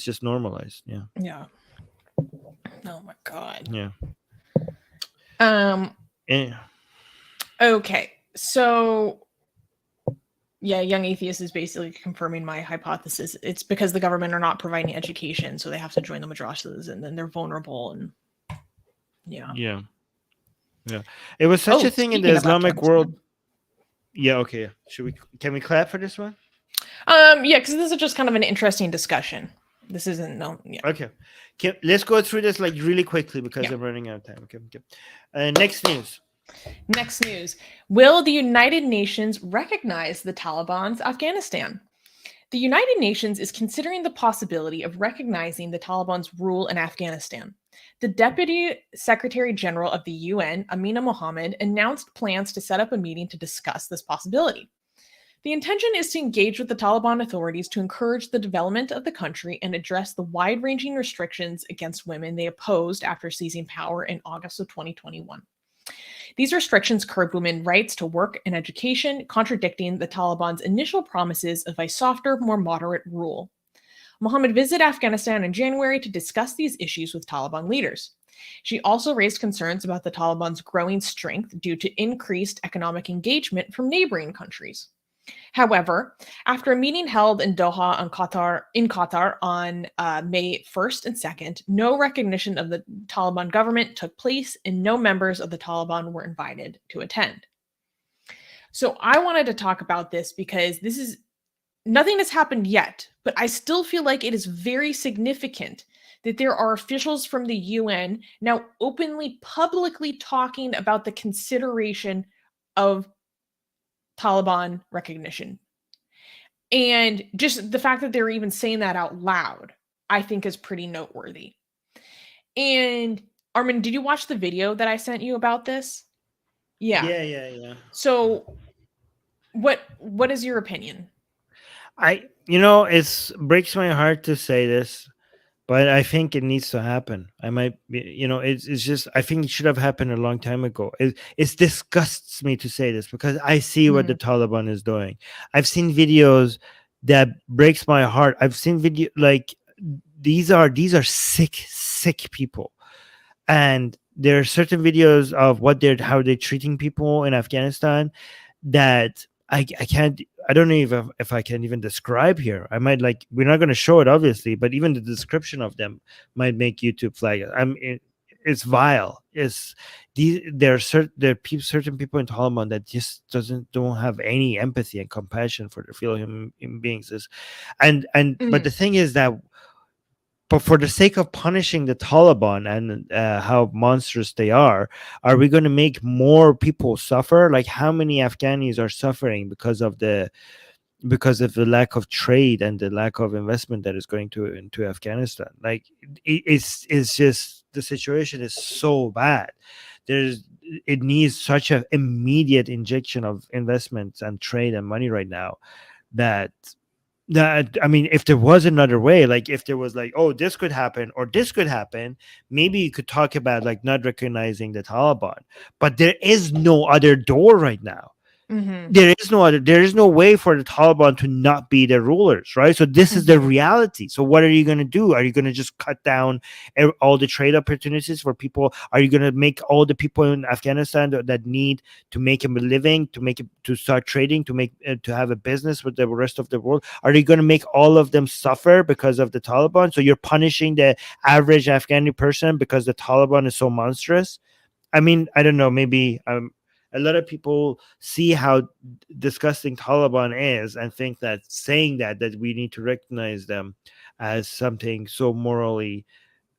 just normalized. Yeah. Yeah. Oh my god. Yeah. Yeah. Okay. So yeah, Young Atheist is basically confirming my hypothesis. It's because the government are not providing education, so they have to join the madrasas, and then they're vulnerable. And yeah. It was such a thing in the Islamic world. Yeah. Okay. Can we clap for this one? Yeah, because this is just kind of an interesting discussion. This isn't Yeah. Okay. Let's go through this like really quickly because I'm running out of time. Okay. Next news. Next news. Will the United Nations recognize the Taliban's Afghanistan? The United Nations is considering the possibility of recognizing the Taliban's rule in Afghanistan. The Deputy Secretary General of the UN, Amina Mohammed, announced plans to set up a meeting to discuss this possibility. The intention is to engage with the Taliban authorities to encourage the development of the country and address the wide-ranging restrictions against women they opposed after seizing power in August of 2021. These restrictions curb women's rights to work and education, contradicting the Taliban's initial promises of a softer, more moderate rule. Mohammed visited Afghanistan in January to discuss these issues with Taliban leaders. She also raised concerns about the Taliban's growing strength due to increased economic engagement from neighboring countries. However, after a meeting held in Doha in Qatar on May 1st and 2nd, no recognition of the Taliban government took place and no members of the Taliban were invited to attend. So I wanted to talk about this because nothing has happened yet, but I still feel like it is very significant that there are officials from the UN now openly, publicly talking about the consideration of Taliban recognition. And just the fact that they're even saying that out loud, I think is pretty noteworthy. And Armin, did you watch the video that I sent you about this? Yeah. So what is your opinion? It breaks my heart to say this, but I think it needs to happen. I might be, it's just, I think it should have happened a long time ago. It disgusts me to say this because I see what the Taliban is doing. I've seen videos that breaks my heart. I've seen video like these are sick people. And there are certain videos of how they're treating people in Afghanistan that I can't. I don't know if I can even describe here. I might we're not going to show it obviously, but even the description of them might make YouTube flag it. It's vile. There are certain people in Taliban that just don't have any empathy and compassion for the fellow human beings. But the thing is that, but for the sake of punishing the Taliban and how monstrous they are we going to make more people suffer? Like how many Afghanis are suffering because of the lack of trade and the lack of investment that is going into Afghanistan? Like it's just, the situation is so bad. It needs such an immediate injection of investments and trade and money right now that I mean, if there was another way, like if there was this could happen or this could happen, maybe you could talk about not recognizing the Taliban. But there is no other door right now. There is no way for the Taliban to not be the rulers, right? So this is the reality. So what are you going to do? Are you going to just cut down all the trade opportunities for people? Are you going to make all the people in Afghanistan that need to make a living, to start trading, to have a business with the rest of the world? Are you going to make all of them suffer because of the Taliban? So you're punishing the average Afghani person because the Taliban is so monstrous? I mean, I don't know, maybe a lot of people see how disgusting Taliban is and think that saying that we need to recognize them as something so morally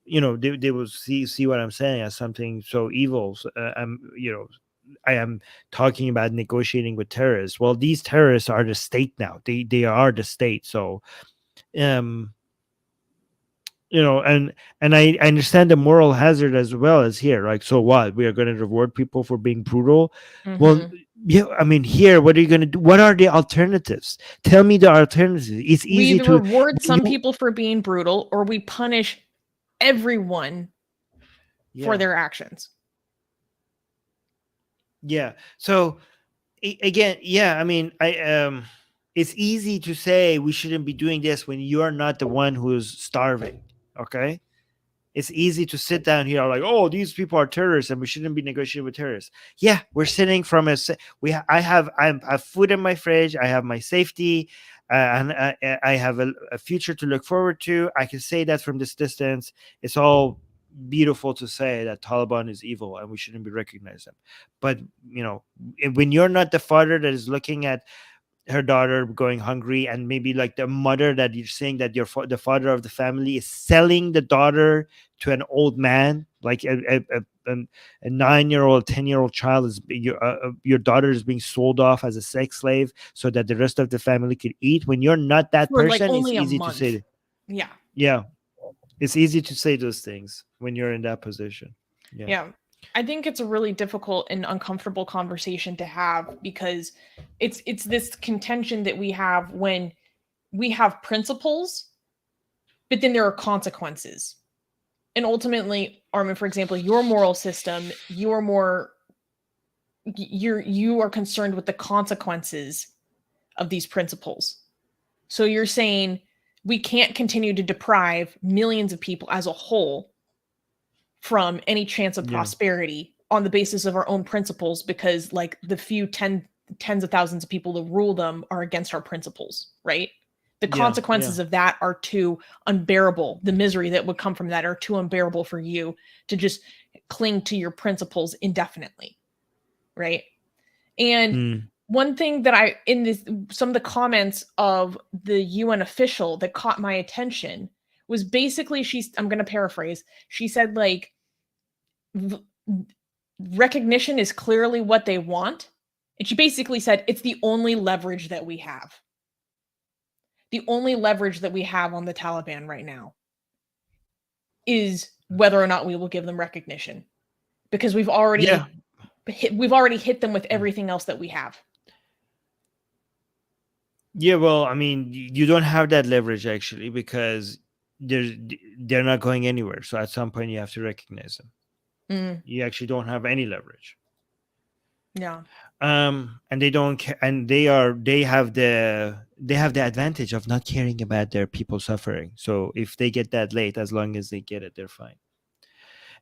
they will see what I'm saying as something so evil. So, I am talking about negotiating with terrorists. Well, these terrorists are the state now. They are the state. So, um, and I understand the moral hazard as well as here. Like, so what? We are going to reward people for being brutal. Well, Mhm. yeah. I mean, here, what are you going to do? What are the alternatives? Tell me the alternatives. It's We easy either to. reward some you- people for being brutal, or we punish everyone for Yeah. their actions. Yeah. So again, yeah. I mean, it's easy to say we shouldn't be doing this when you're not the one who's starving. Okay. It's easy to sit down here like, oh, these people are terrorists and we shouldn't be negotiating with terrorists. Yeah, we're sitting from I have food in my fridge. I have my safety, and I have a future to look forward to. I can say that from this distance. It's all beautiful to say that Taliban is evil and we shouldn't be recognizing them. But when you're not the father that is looking at her daughter going hungry, and maybe like the mother that you're saying that the father of the family is selling the daughter to an old man, like a 9-year-old 10-year-old child is your daughter is being sold off as a sex slave so that the rest of the family could eat. When you're not that For like person, it's only a easy to month. say. Yeah. Yeah, it's easy to say those things when you're in that position. Yeah. I think it's a really difficult and uncomfortable conversation to have, because it's this contention that we have when we have principles, but then there are consequences. And ultimately, Armin, for example, your moral system, you are concerned with the consequences of these principles. So you're saying we can't continue to deprive millions of people as a whole from any chance of Yeah. prosperity on the basis of our own principles, because like the few tens of thousands of people that rule them are against our principles, right? The Yeah, consequences of that are too unbearable. The misery that would come from that are too unbearable for you to just cling to your principles indefinitely, right? And Mm. one thing that some of the comments of the UN official that caught my attention was basically, I'm going to paraphrase. She said, like, recognition is clearly what they want. And she basically said, it's the only leverage that we have. The only leverage that we have on the Taliban right now is whether or not we will give them recognition, because we've already hit them with everything else that we have. Yeah, well, I mean, you don't have that leverage actually, because they're not going anywhere. So at some point, you have to recognize them. You actually don't have any leverage. Yeah. And they don't and they have the advantage of not caring about their people suffering. So if they get that late, as long as they get it, they're fine.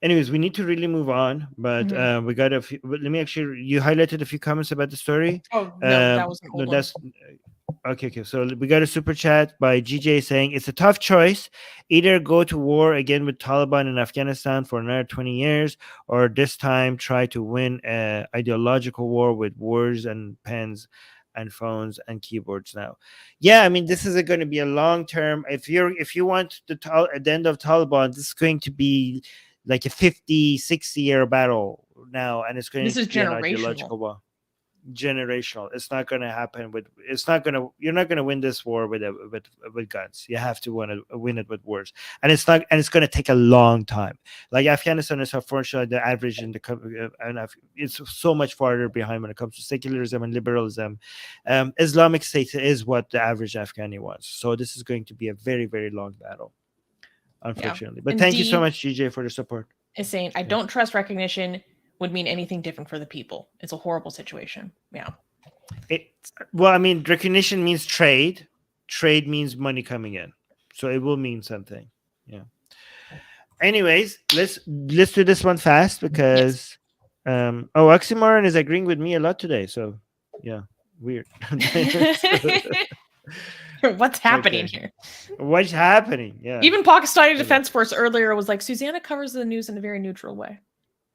Anyways, we need to really move on, but we got a few. Let me actually. You highlighted a few comments about the story. Oh no, that was an old one. That's okay. So we got a super chat by GJ saying it's a tough choice: either go to war again with Taliban in Afghanistan for another 20 years, or this time try to win an ideological war with words and pens and phones and keyboards. Now, yeah, I mean, this is going to be a long term. If you want the end of Taliban, this is going to be like a 50-60 year battle now, and it's going This to is be an ideological war. Generational. It's not going to happen with. You're not going to win this war with guns. You have to win it with words, and it's going to take a long time. Like Afghanistan is unfortunately the average in the and it's so much farther behind when it comes to secularism and liberalism. Islamic State is what the average Afghani wants. So this is going to be a very, very long battle, unfortunately. But thank you so much, GJ, for the support. Is saying I don't trust recognition would mean anything different for the people. It's a horrible situation. Yeah. Well, I mean, recognition means trade. Trade means money coming in, so it will mean something. Yeah. Anyways, let's do this one fast because Oxymoron is agreeing with me a lot today. So yeah, weird. What's happening here? What's happening? Yeah. Even Pakistani Defense Force earlier was like, Susanna covers the news in a very neutral way.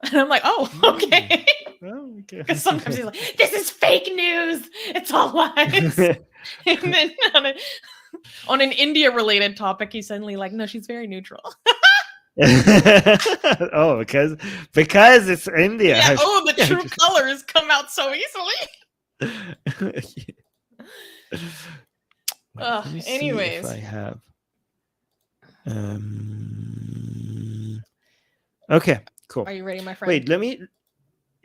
And I'm like, oh, okay. Oh, okay. Because sometimes he's like, this is fake news. It's all lies. And then on an India-related topic, he's suddenly like, no, she's very neutral. Oh, because it's India. Yeah. Oh, the true colors come out so easily. Wait, let me see if Anyways. I have. Okay, cool. Are you ready, my friend? Wait,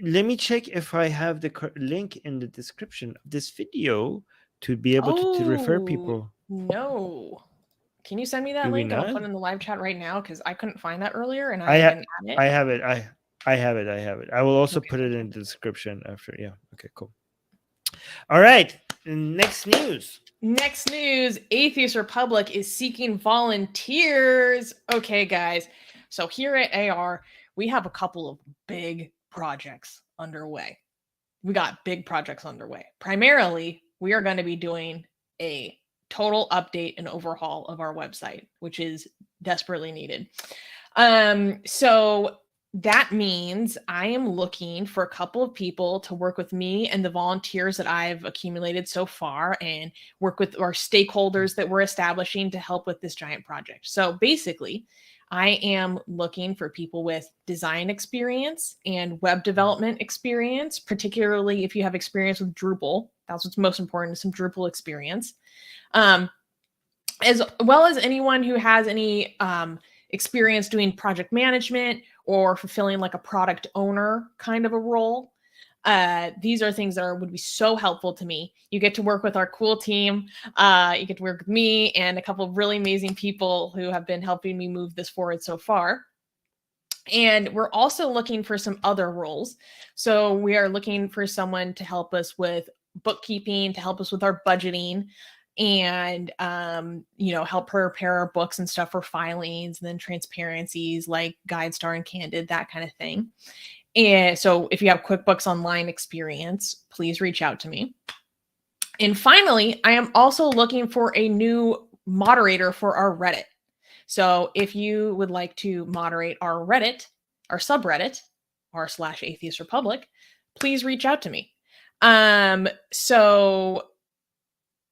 let me check if I have the link in the description of this video to be able to refer people. No. Can you send me that Do we link? I'll not? put it in the live chat right now because I couldn't find that earlier and I I have didn't add it. I have it. I have it. I have it. I will also Okay. put it in the description after. Yeah. Okay, cool. All right. Next news. Next news, Atheist Republic is seeking volunteers. Okay, guys. So here at AR, we have a couple of big projects underway. We got big projects underway. Primarily, we are going to be doing a total update and overhaul of our website, which is desperately needed. So that means I am looking for a couple of people to work with me and the volunteers that I've accumulated so far and work with our stakeholders that we're establishing to help with this giant project. So basically, I am looking for people with design experience and web development experience, particularly if you have experience with Drupal. That's what's most important, some Drupal experience. As well as anyone who has any experience doing project management or fulfilling like a product owner kind of a role. These are things that would be so helpful to me. You get to work with our cool team. You get to work with me and a couple of really amazing people who have been helping me move this forward so far. And we're also looking for some other roles. So we are looking for someone to help us with bookkeeping, to help us with our budgeting, and help prepare our books and stuff for filings, and then transparencies like GuideStar and Candid, that kind of thing. And so if you have QuickBooks Online experience, please reach out to me. And finally, I am also looking for a new moderator for our Reddit. So if you would like to moderate our Reddit, our subreddit, r/Atheist Republic, please reach out to me. So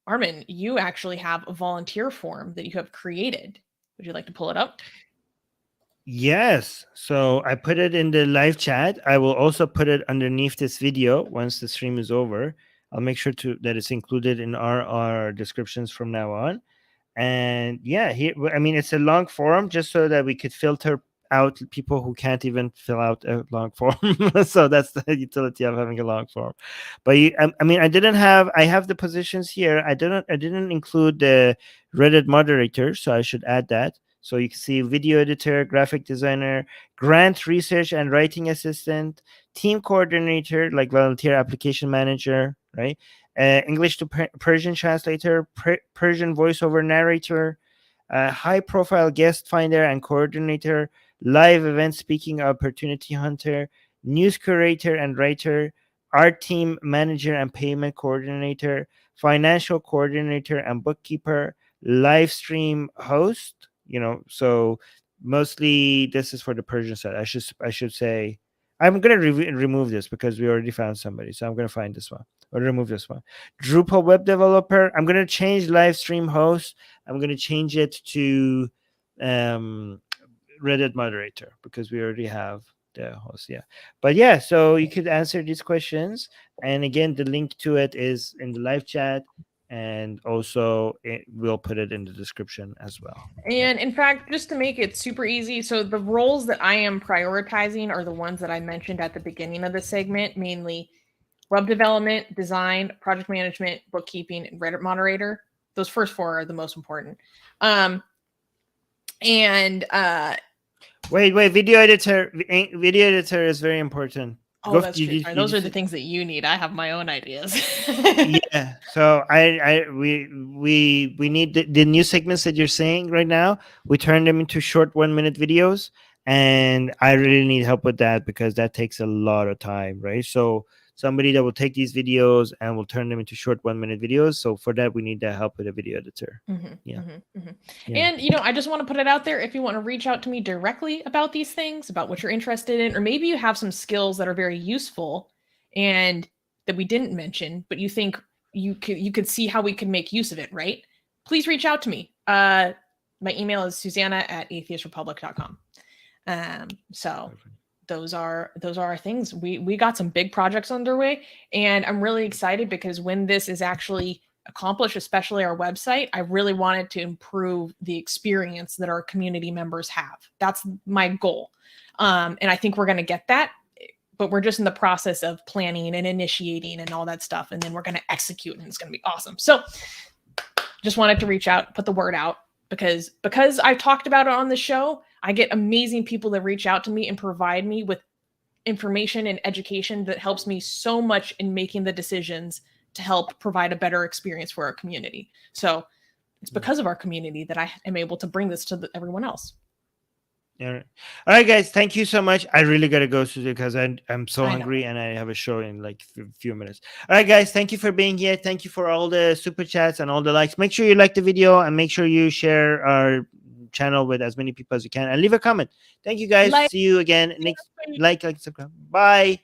Armin, you actually have a volunteer form that you have created. Would you like to pull it up? Yes. So I put it in the live chat. I will also put it underneath this video once the stream is over. I'll make sure that it's included in our descriptions from now on. And yeah, here, I mean, it's a long form just so that we could filter out people who can't even fill out a long form. So that's the utility of having a long form. But I mean, I have the positions here. I didn't include the Reddit moderator, so I should add that. So you can see video editor, graphic designer, grant research and writing assistant, team coordinator, like volunteer application manager, right? English to Persian translator, Persian voiceover narrator, high-profile guest finder and coordinator, live event speaking opportunity hunter, news curator and writer, art team manager and payment coordinator, financial coordinator and bookkeeper, live stream host. So mostly this is for the Persian side. I should say I'm gonna remove this because we already found somebody, so I'm gonna find this one or remove this one. Drupal web developer. I'm gonna change live stream host. I'm gonna change it to Reddit moderator because we already have the host. Yeah, but yeah, so you could answer these questions, and again, the link to it is in the live chat. And also, we'll put it in the description as well. And in fact, just to make it super easy, so the roles that I am prioritizing are the ones that I mentioned at the beginning of the segment, mainly web development, design, project management, bookkeeping, and Reddit moderator. Those first four are the most important. Wait, video editor is very important. Oh, that's true. Those are the things that you need. I have my own ideas. Yeah. So we need the new segments that you're saying right now. We turn them into short 1-minute videos, and I really need help with that because that takes a lot of time, right? So somebody that will take these videos and will turn them into short 1-minute videos. So for that, we need the help with a video editor. Yeah. And, I just want to put it out there. If you want to reach out to me directly about these things, about what you're interested in, or maybe you have some skills that are very useful and that we didn't mention, but you think you could see how we could make use of it, right? Please reach out to me. My email is Susanna@atheistrepublic.com. So those are our things. We got some big projects underway, and I'm really excited because when this is actually accomplished, especially our website, I really wanted to improve the experience that our community members have. That's my goal. And I think we're going to get that, but we're just in the process of planning and initiating and all that stuff. And then we're going to execute, and it's going to be awesome. So just wanted to reach out, put the word out, because I've talked about it on the show. I get amazing people that reach out to me and provide me with information and education that helps me so much in making the decisions to help provide a better experience for our community. So it's because of our community that I am able to bring this to everyone else. All right, guys. Thank you so much. I really gotta go, Susie, because I'm so hungry and I have a show in like a few minutes. All right, guys. Thank you for being here. Thank you for all the super chats and all the likes. Make sure you like the video and make sure you share our channel with as many people as you can and leave a comment. Thank you, guys. See you again next. Like, subscribe. Bye.